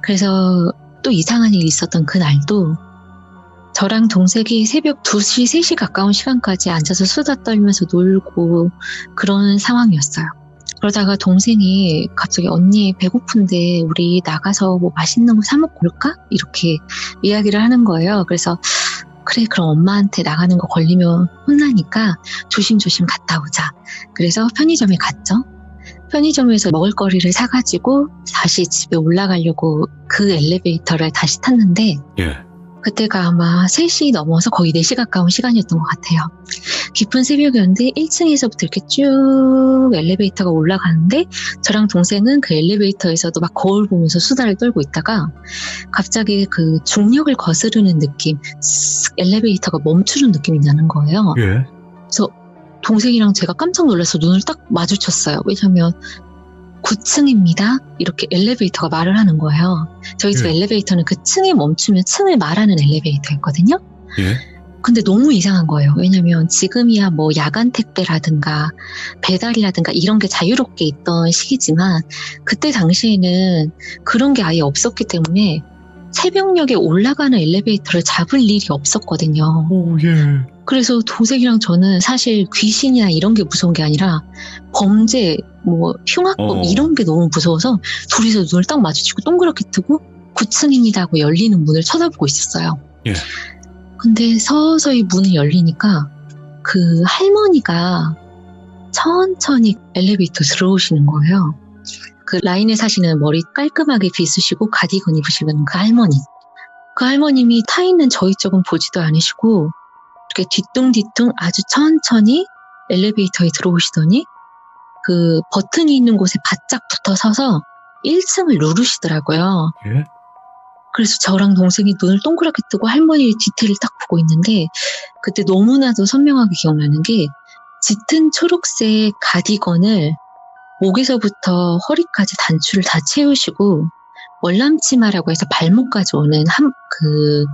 그래서 또 이상한 일이 있었던 그날도 저랑 동생이 새벽 2시, 3시 가까운 시간까지 앉아서 수다 떨면서 놀고 그런 상황이었어요. 그러다가 동생이 갑자기 언니 배고픈데 우리 나가서 뭐 맛있는 거 사 먹고 올까? 이렇게 이야기를 하는 거예요. 그래서 그래 그럼 엄마한테 나가는 거 걸리면 혼나니까 조심조심 갔다 오자. 그래서 편의점에 갔죠. 편의점에서 먹을거리를 사가지고 다시 집에 올라가려고 그 엘리베이터를 다시 탔는데 예. 그때가 아마 3시 넘어서 거의 4시 가까운 시간이었던 것 같아요. 깊은 새벽이었는데 1층에서부터 이렇게 쭉 엘리베이터가 올라가는데 저랑 동생은 그 엘리베이터에서도 막 거울 보면서 수다를 떨고 있다가 갑자기 그 중력을 거스르는 느낌, 쓱 엘리베이터가 멈추는 느낌이 나는 거예요. 예. 그래서 동생이랑 제가 깜짝 놀라서 눈을 딱 마주쳤어요. 왜냐하면 9층입니다. 이렇게 엘리베이터가 말을 하는 거예요. 저희 집 엘리베이터는 그 층에 멈추면 층을 말하는 엘리베이터였거든요. 예. 근데 너무 이상한 거예요. 왜냐면 지금이야 뭐 야간 택배라든가 배달이라든가 이런 게 자유롭게 있던 시기지만 그때 당시에는 그런 게 아예 없었기 때문에 새벽녘에 올라가는 엘리베이터를 잡을 일이 없었거든요. 오, 예. 그래서 동생이랑 저는 사실 귀신이나 이런 게 무서운 게 아니라 범죄, 뭐 흉악범 이런 게 너무 무서워서 둘이서 눈을 딱 마주치고 동그랗게 뜨고 9층입니다 하고 열리는 문을 쳐다보고 있었어요. 예. 근데 서서히 문이 열리니까 그 할머니가 천천히 엘리베이터 들어오시는 거예요. 그 라인에 사시는 머리 깔끔하게 빗으시고 가디건 입으시는 그 할머니. 그 할머님이 타 있는 저희 쪽은 보지도 않으시고 이렇게 뒤뚱뒤뚱 아주 천천히 엘리베이터에 들어오시더니 그 버튼이 있는 곳에 바짝 붙어 서서 1층을 누르시더라고요. 예? 그래서 저랑 동생이 눈을 동그랗게 뜨고 할머니의 뒤태를 딱 보고 있는데 그때 너무나도 선명하게 기억나는 게 짙은 초록색 가디건을 목에서부터 허리까지 단추를 다 채우시고 월남치마라고 해서 발목까지 오는 그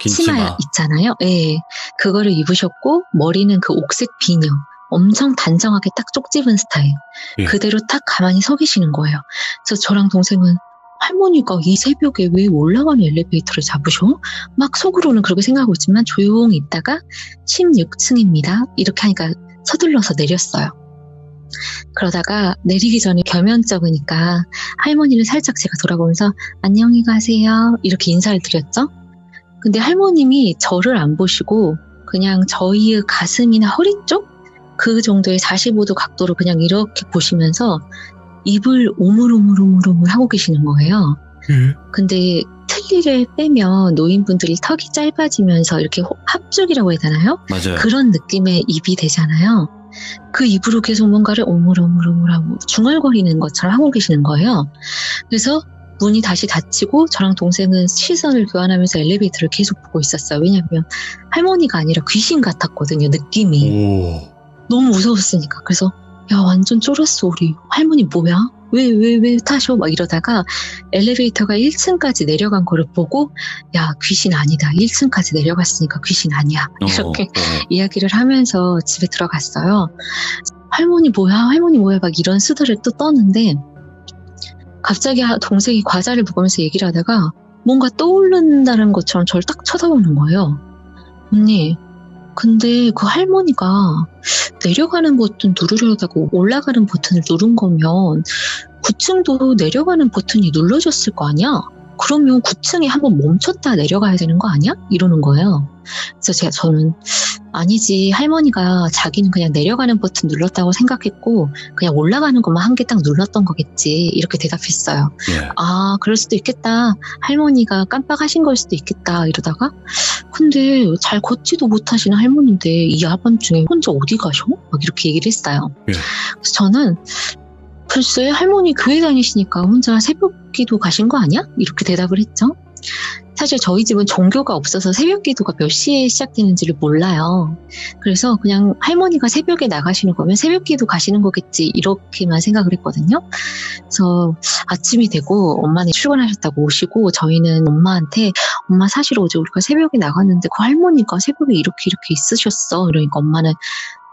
치마 있잖아요. 예, 그거를 입으셨고 머리는 그 옥색 비녀 엄청 단정하게 딱 쪽집은 스타일 예. 그대로 딱 가만히 서 계시는 거예요. 그래서 저랑 동생은 할머니가 이 새벽에 왜 올라가는 엘리베이터를 잡으셔? 막 속으로는 그렇게 생각하고 있지만 조용히 있다가 16층입니다. 이렇게 하니까 서둘러서 내렸어요. 그러다가 내리기 전에 겸연쩍으니까 할머니를 살짝 제가 돌아보면서 안녕히 가세요 이렇게 인사를 드렸죠. 근데 할머님이 저를 안 보시고 그냥 저희의 가슴이나 허리 쪽? 그 정도의 45도 각도로 그냥 이렇게 보시면서 입을 오물오물오물오물 하고 계시는 거예요. 근데 틀니를 빼면 노인분들이 턱이 짧아지면서 이렇게 합죽이라고 해야 되나요? 맞아요. 그런 느낌의 입이 되잖아요. 그 입으로 계속 뭔가를 오물오물오물하고 중얼거리는 것처럼 하고 계시는 거예요. 그래서 문이 다시 닫히고 저랑 동생은 시선을 교환하면서 엘리베이터를 계속 보고 있었어요. 왜냐하면 할머니가 아니라 귀신 같았거든요. 느낌이. 오. 너무 무서웠으니까. 그래서 야 완전 쫄았어 우리. 할머니 뭐야? 왜 타셔? 막 이러다가 엘리베이터가 1층까지 내려간 거를 보고 야 귀신 아니다. 1층까지 내려갔으니까 귀신 아니야. 이렇게 이야기를 하면서 집에 들어갔어요. 할머니 뭐야 막 이런 수다를 또 떠는데 갑자기 동생이 과자를 먹으면서 얘기를 하다가 뭔가 떠오른다는 것처럼 저를 딱 쳐다보는 거예요. 언니 근데 그 할머니가 내려가는 버튼 누르려다가 올라가는 버튼을 누른 거면 9층도 내려가는 버튼이 눌러졌을 거 아니야? 그러면 9층에 한번 멈췄다 내려가야 되는 거 아니야? 이러는 거예요. 그래서 저는 아니지 할머니가 자기는 그냥 내려가는 버튼 눌렀다고 생각했고 그냥 올라가는 것만 한 개 딱 눌렀던 거겠지 이렇게 대답했어요. 예. 아 그럴 수도 있겠다. 할머니가 깜빡하신 걸 수도 있겠다 이러다가 근데 잘 걷지도 못하시는 할머니인데 이 야밤중에 혼자 어디 가셔? 막 이렇게 얘기를 했어요. 예. 그래서 저는 글쎄 할머니 교회 다니시니까 혼자 새벽 기도 가신 거 아니야? 이렇게 대답을 했죠. 사실 저희 집은 종교가 없어서 새벽 기도가 몇 시에 시작되는지를 몰라요. 그래서 그냥 할머니가 새벽에 나가시는 거면 새벽 기도 가시는 거겠지 이렇게만 생각을 했거든요. 그래서 아침이 되고 엄마는 출근하셨다고 오시고 저희는 엄마한테 엄마 사실 어제 우리가 새벽에 나갔는데 그 할머니가 새벽에 이렇게 있으셨어. 그러니까 엄마는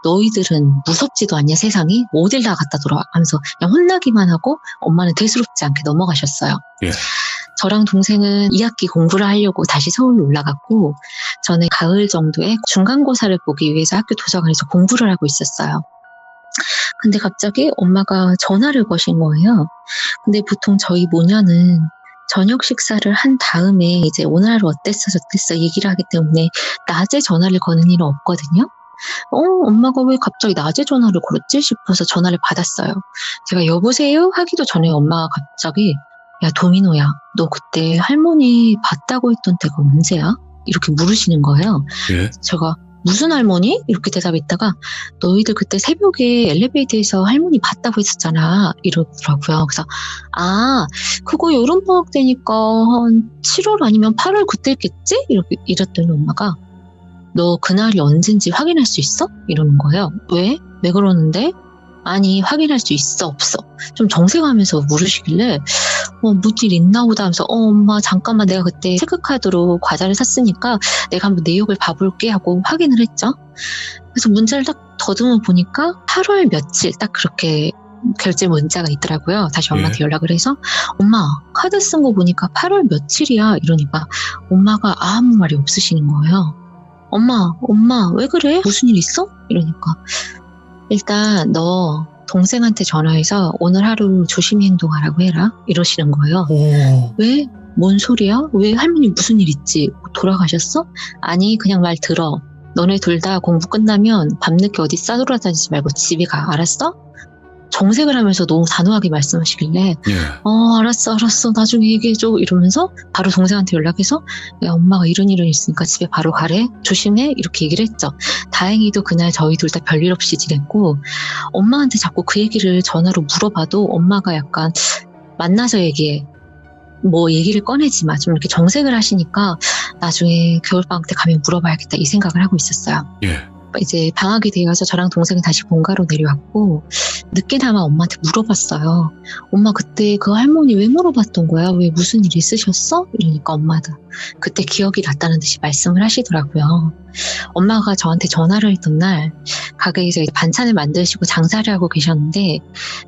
너희들은 무섭지도 않냐 세상이? 어딜 다 갖다 돌아 하면서 그냥 혼나기만 하고 엄마는 대수롭지 않게 넘어가셨어요. 예. 저랑 동생은 2학기 공부를 하려고 다시 서울로 올라갔고 저는 가을 정도에 중간고사를 보기 위해서 학교 도서관에서 공부를 하고 있었어요. 근데 갑자기 엄마가 전화를 거신 거예요. 근데 보통 저희 모녀는 저녁 식사를 한 다음에 이제 오늘 하루 어땠어 저땠어 얘기를 하기 때문에 낮에 전화를 거는 일은 없거든요. 엄마가 왜 갑자기 낮에 전화를 걸었지 싶어서 전화를 받았어요. 제가 여보세요? 하기도 전에 엄마가 갑자기 야 도민호야 너 그때 할머니 봤다고 했던 때가 언제야? 이렇게 물으시는 거예요. 예. 제가 무슨 할머니? 이렇게 대답했다가 너희들 그때 새벽에 엘리베이터에서 할머니 봤다고 했었잖아 이러더라고요. 그래서 그거 여름방학 때니까 한 7월 아니면 8월 그때겠지? 이랬더니 엄마가 너 그날이 언젠지 확인할 수 있어? 이러는 거예요. 왜? 왜 그러는데? 아니 확인할 수 있어 없어? 좀 정색하면서 물으시길래 무슨 일 있나 보다 하면서 엄마 잠깐만 내가 그때 체크카드로 과자를 샀으니까 내가 한번 내역을 봐볼게 하고 확인을 했죠. 그래서 문자를 딱 더듬어 보니까 8월 며칠 딱 그렇게 결제 문자가 있더라고요. 다시 엄마한테 연락을 해서 엄마 카드 쓴 거 보니까 8월 며칠이야 이러니까 엄마가 아무 말이 없으시는 거예요. 엄마 왜 그래? 무슨 일 있어? 이러니까 일단 너 동생한테 전화해서 오늘 하루 조심히 행동하라고 해라 이러시는 거예요. 왜? 뭔 소리야? 왜 할머니 무슨 일 있지? 돌아가셨어? 아니 그냥 말 들어. 너네 둘 다 공부 끝나면 밤늦게 어디 싸돌아다니지 말고 집에 가. 알았어? 정색을 하면서 너무 단호하게 말씀하시길래 알았어 나중에 얘기해줘 이러면서 바로 동생한테 연락해서 야 엄마가 이런 있으니까 집에 바로 가래 조심해 이렇게 얘기를 했죠. 다행히도 그날 저희 둘 다 별일 없이 지냈고 엄마한테 자꾸 그 얘기를 전화로 물어봐도 엄마가 약간 만나서 얘기해 뭐 얘기를 꺼내지 마 좀 이렇게 정색을 하시니까 나중에 겨울방학 때 가면 물어봐야겠다 이 생각을 하고 있었어요. 예. 이제 방학이 되어서 저랑 동생이 다시 본가로 내려왔고 늦게나마 엄마한테 물어봤어요. 엄마 그때 그 할머니 왜 물어봤던 거야? 왜 무슨 일 있으셨어? 이러니까 엄마도 그때 기억이 났다는 듯이 말씀을 하시더라고요. 엄마가 저한테 전화를 했던 날 가게에서 반찬을 만드시고 장사를 하고 계셨는데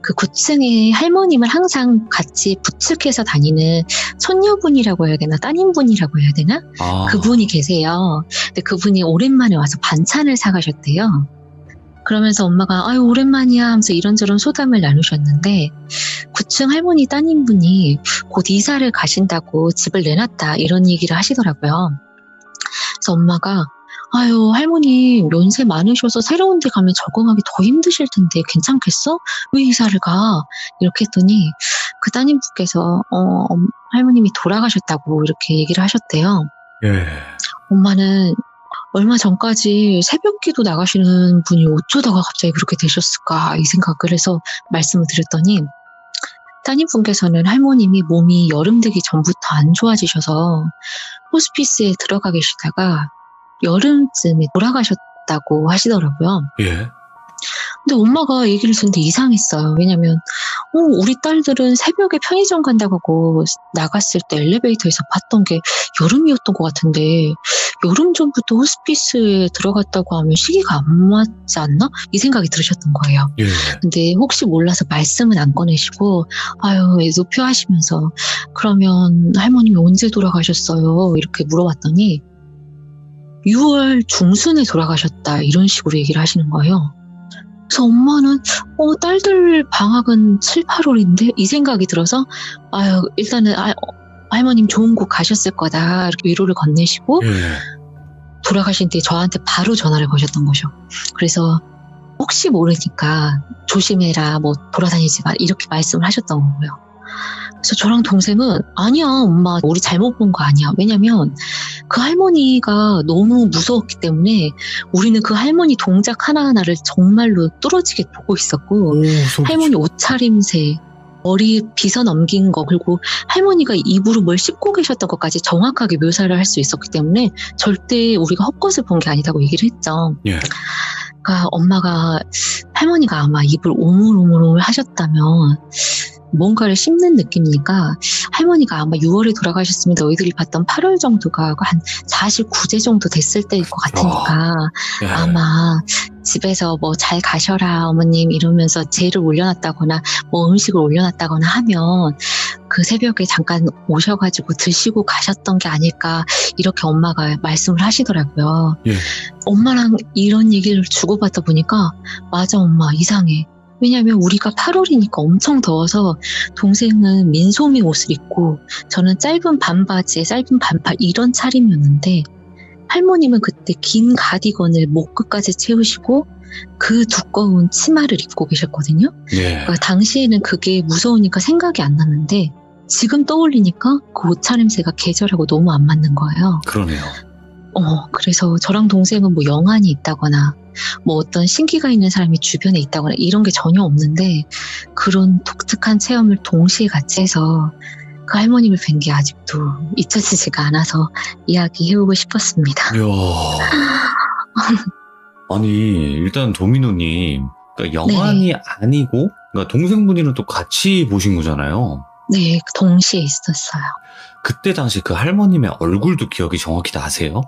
그 9층에 할머님을 항상 같이 부축해서 다니는 손녀분이라고 해야 되나 따님분이라고 해야 되나? 그분이 계세요. 근데 그분이 오랜만에 와서 반찬을 사가셨대요. 그러면서 엄마가 아유 오랜만이야 하면서 이런저런 소담을 나누셨는데 9층 할머니 따님분이 곧 이사를 가신다고 집을 내놨다 이런 얘기를 하시더라고요. 그래서 엄마가 아유 할머니 연세 많으셔서 새로운 데 가면 적응하기 더 힘드실 텐데 괜찮겠어? 왜 이사를 가? 이렇게 했더니 그 따님분께서 할머님이 돌아가셨다고 이렇게 얘기를 하셨대요. 예. 엄마는 얼마 전까지 새벽기도 나가시는 분이 어쩌다가 갑자기 그렇게 되셨을까 이 생각을 해서 말씀을 드렸더니 따님분께서는 할머님이 몸이 여름 되기 전부터 안 좋아지셔서 호스피스에 들어가 계시다가 여름쯤에 돌아가셨다고 하시더라고요. 예. 근데 엄마가 얘기를 듣는데 이상했어요. 왜냐면 우리 딸들은 새벽에 편의점 간다고 하고 나갔을 때 엘리베이터에서 봤던 게 여름이었던 것 같은데 여름 전부터 호스피스에 들어갔다고 하면 시기가 안 맞지 않나? 이 생각이 들으셨던 거예요. 예. 근데 혹시 몰라서 말씀은 안 꺼내시고 아유 노표하시면서 그러면 할머님이 언제 돌아가셨어요? 이렇게 물어봤더니 6월 중순에 돌아가셨다 이런 식으로 얘기를 하시는 거예요. 그래서 엄마는 딸들 방학은 7, 8월인데 이 생각이 들어서 아유 일단은 할머님 좋은 곳 가셨을 거다 이렇게 위로를 건네시고 돌아가신 뒤에 저한테 바로 전화를 거셨던 거죠. 그래서 혹시 모르니까 조심해라 뭐 돌아다니지 마 이렇게 말씀을 하셨던 거고요. 그래서 저랑 동생은 아니야 엄마 우리 잘못 본 거 아니야. 왜냐면 그 할머니가 너무 무서웠기 때문에 우리는 그 할머니 동작 하나하나를 정말로 뚫어지게 보고 있었고 할머니 옷차림새 머리 빗어 넘긴 거, 그리고 할머니가 입으로 뭘 씹고 계셨던 것까지 정확하게 묘사를 할 수 있었기 때문에 절대 우리가 헛것을 본 게 아니다고 얘기를 했죠. 예. 그러니까 엄마가, 할머니가 아마 입을 오물오물 하셨다면 뭔가를 씹는 느낌이니까, 할머니가 아마 6월에 돌아가셨으면 너희들이 봤던 8월 정도가 한 49제 정도 됐을 때일 것 같으니까 예. 아마 집에서 뭐 잘 가셔라 어머님 이러면서 제를 올려놨다거나 뭐 음식을 올려놨다거나 하면 그 새벽에 잠깐 오셔가지고 드시고 가셨던 게 아닐까, 이렇게 엄마가 말씀을 하시더라고요. 예. 엄마랑 이런 얘기를 주고받다 보니까, 맞아 엄마, 이상해. 왜냐하면 우리가 8월이니까 엄청 더워서 동생은 민소매 옷을 입고 저는 짧은 반바지에 짧은 반팔 이런 차림이었는데, 할머님은 그때 긴 가디건을 목 끝까지 채우시고 그 두꺼운 치마를 입고 계셨거든요. 예. 그러니까 당시에는 그게 무서우니까 생각이 안 났는데, 지금 떠올리니까 그 옷차림새가 계절하고 너무 안 맞는 거예요. 그러네요. 그래서 저랑 동생은 뭐 영안이 있다거나 뭐 어떤 신기가 있는 사람이 주변에 있다거나 이런 게 전혀 없는데, 그런 독특한 체험을 동시에 같이 해서 그 할머님을 뵌 게 아직도 잊혀지지가 않아서 이야기해보고 싶었습니다. 이야. 아니, 일단 도미노님, 그러니까 영환이 아니고, 그러니까 동생분이랑 또 같이 보신 거잖아요. 네, 동시에 있었어요. 그때 당시 그 할머님의 얼굴도 기억이 정확히 나세요?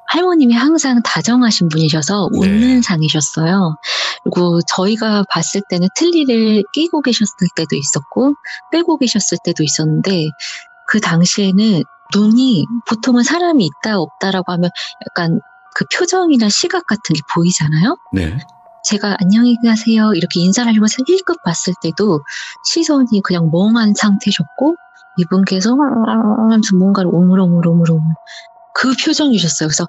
할머님이 항상 다정하신 분이셔서 네. 웃는 상이셨어요. 그리고 저희가 봤을 때는 틀니를 끼고 계셨을 때도 있었고 빼고 계셨을 때도 있었는데, 그 당시에는 눈이, 보통은 사람이 있다 없다라고 하면 약간 그 표정이나 시각 같은 게 보이잖아요. 네. 제가 안녕히 가세요 이렇게 인사를 하면서 1급 봤을 때도 시선이 그냥 멍한 상태셨고, 이분께서 하면서 뭔가를 오물오물 그 표정이셨어요. 그래서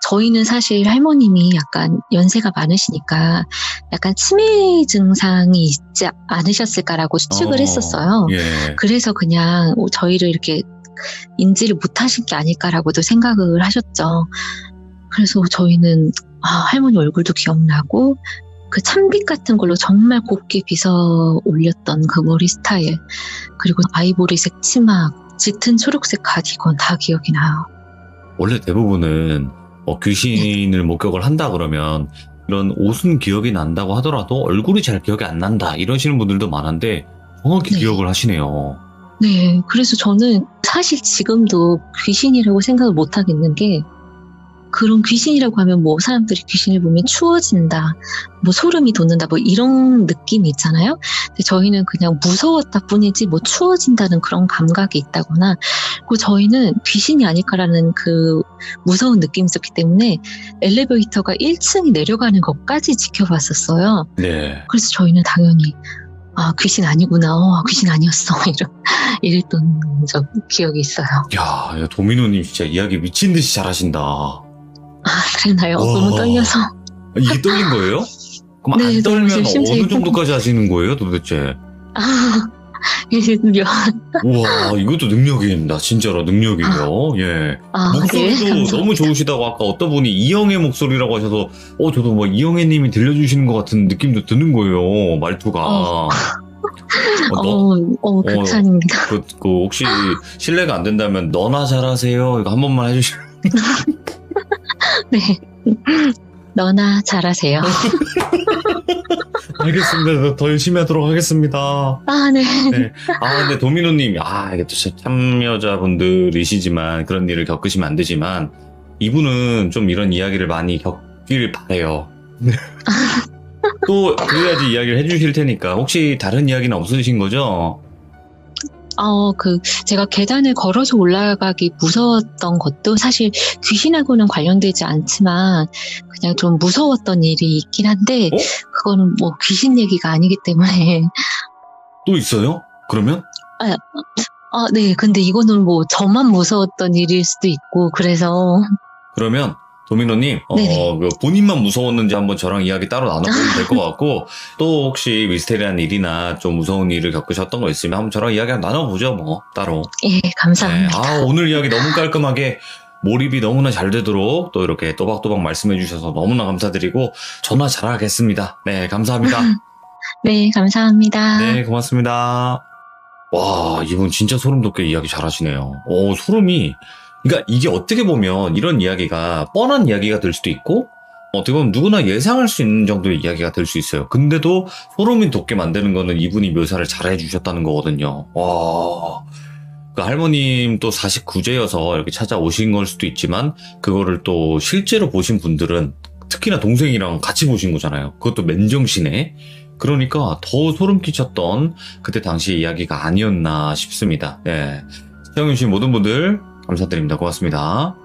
저희는 사실 할머님이 약간 연세가 많으시니까 약간 치매 증상이 있지 않으셨을까라고 추측을 했었어요. 예. 그래서 그냥 저희를 이렇게 인지를 못하신 게 아닐까라고도 생각을 하셨죠. 그래서 저희는 할머니 얼굴도 기억나고, 그 참빗 같은 걸로 정말 곱게 빗어 올렸던 그 머리 스타일, 그리고 아이보리색 치마, 짙은 초록색 가디건 다 기억이 나요. 원래 대부분은 귀신을 목격을 한다 그러면 이런 옷은 기억이 난다고 하더라도 얼굴이 잘 기억이 안 난다 이러시는 분들도 많은데 정확히 네. 기억을 하시네요. 네, 그래서 저는 사실 지금도 귀신이라고 생각을 못 하겠는 게, 그런 귀신이라고 하면 뭐 사람들이 귀신을 보면 추워진다, 뭐 소름이 돋는다, 뭐 이런 느낌이 있잖아요. 근데 저희는 그냥 무서웠다 뿐이지 뭐 추워진다는 그런 감각이 있다거나, 그리고 저희는 귀신이 아닐까라는 그 무서운 느낌이 있었기 때문에 엘리베이터가 1층이 내려가는 것까지 지켜봤었어요. 네. 그래서 저희는 당연히 귀신 아니구나, 귀신 아니었어 이랬던 기억이 있어요. 야, 도미노님 진짜 이야기 미친 듯이 잘하신다. 그랬나요? 와. 너무 떨려서. 이게 떨린 거예요? 그럼 네, 안 너무 떨면 심장이 어느 정도까지 하시는 거예요, 도대체? 우와, 이것도 능력입니다. 진짜로 능력이에요. 예. 목소리도 네, 너무 좋으시다고 아까 어떤 분이 이영애 목소리라고 하셔서 저도 뭐 이영애 님이 들려주시는 것 같은 느낌도 드는 거예요. 말투가. 극찬입니다. 그 혹시 실례가 안 된다면 너나 잘하세요. 이거 한 번만 해주시면. 네. 너나 잘하세요. 알겠습니다. 더 열심히 하도록 하겠습니다. 네. 네. 근데 도미노님, 이게 또 참여자분들이시지만 그런 일을 겪으시면 안 되지만 이분은 좀 이런 이야기를 많이 겪길 바래요. 또 그래야지 이야기를 해주실 테니까 혹시 다른 이야기는 없으신 거죠? 제가 계단을 걸어서 올라가기 무서웠던 것도 사실 귀신하고는 관련되지 않지만 그냥 좀 무서웠던 일이 있긴 한데, 그거는 뭐 귀신 얘기가 아니기 때문에. 또 있어요? 그러면? 네. 근데 이거는 뭐 저만 무서웠던 일일 수도 있고, 그래서. 그러면 도미노님, 그 본인만 무서웠는지 한번 저랑 이야기 따로 나눠보면 될 것 같고, 또 혹시 미스테리한 일이나 좀 무서운 일을 겪으셨던 거 있으면 한번 저랑 이야기 한번 나눠보죠, 뭐, 따로. 예, 감사합니다. 네. 오늘 이야기 너무 깔끔하게 몰입이 너무나 잘 되도록 또 이렇게 또박또박 말씀해 주셔서 너무나 감사드리고, 전화 잘하겠습니다. 네, 감사합니다. 네, 감사합니다. 네, 고맙습니다. 와, 이분 진짜 소름 돋게 이야기 잘하시네요. 소름이, 그러니까 이게 어떻게 보면 이런 이야기가 뻔한 이야기가 될 수도 있고, 어떻게 보면 누구나 예상할 수 있는 정도의 이야기가 될 수 있어요. 근데도 소름이 돋게 만드는 거는 이분이 묘사를 잘 해주셨다는 거거든요. 와. 그 할머님 또 49제여서 이렇게 찾아오신 걸 수도 있지만, 그거를 또 실제로 보신 분들은 특히나 동생이랑 같이 보신 거잖아요. 그것도 맨정신에. 그러니까 더 소름 끼쳤던 그때 당시 이야기가 아니었나 싶습니다. 네. 시청해주신 모든 분들 감사드립니다. 고맙습니다.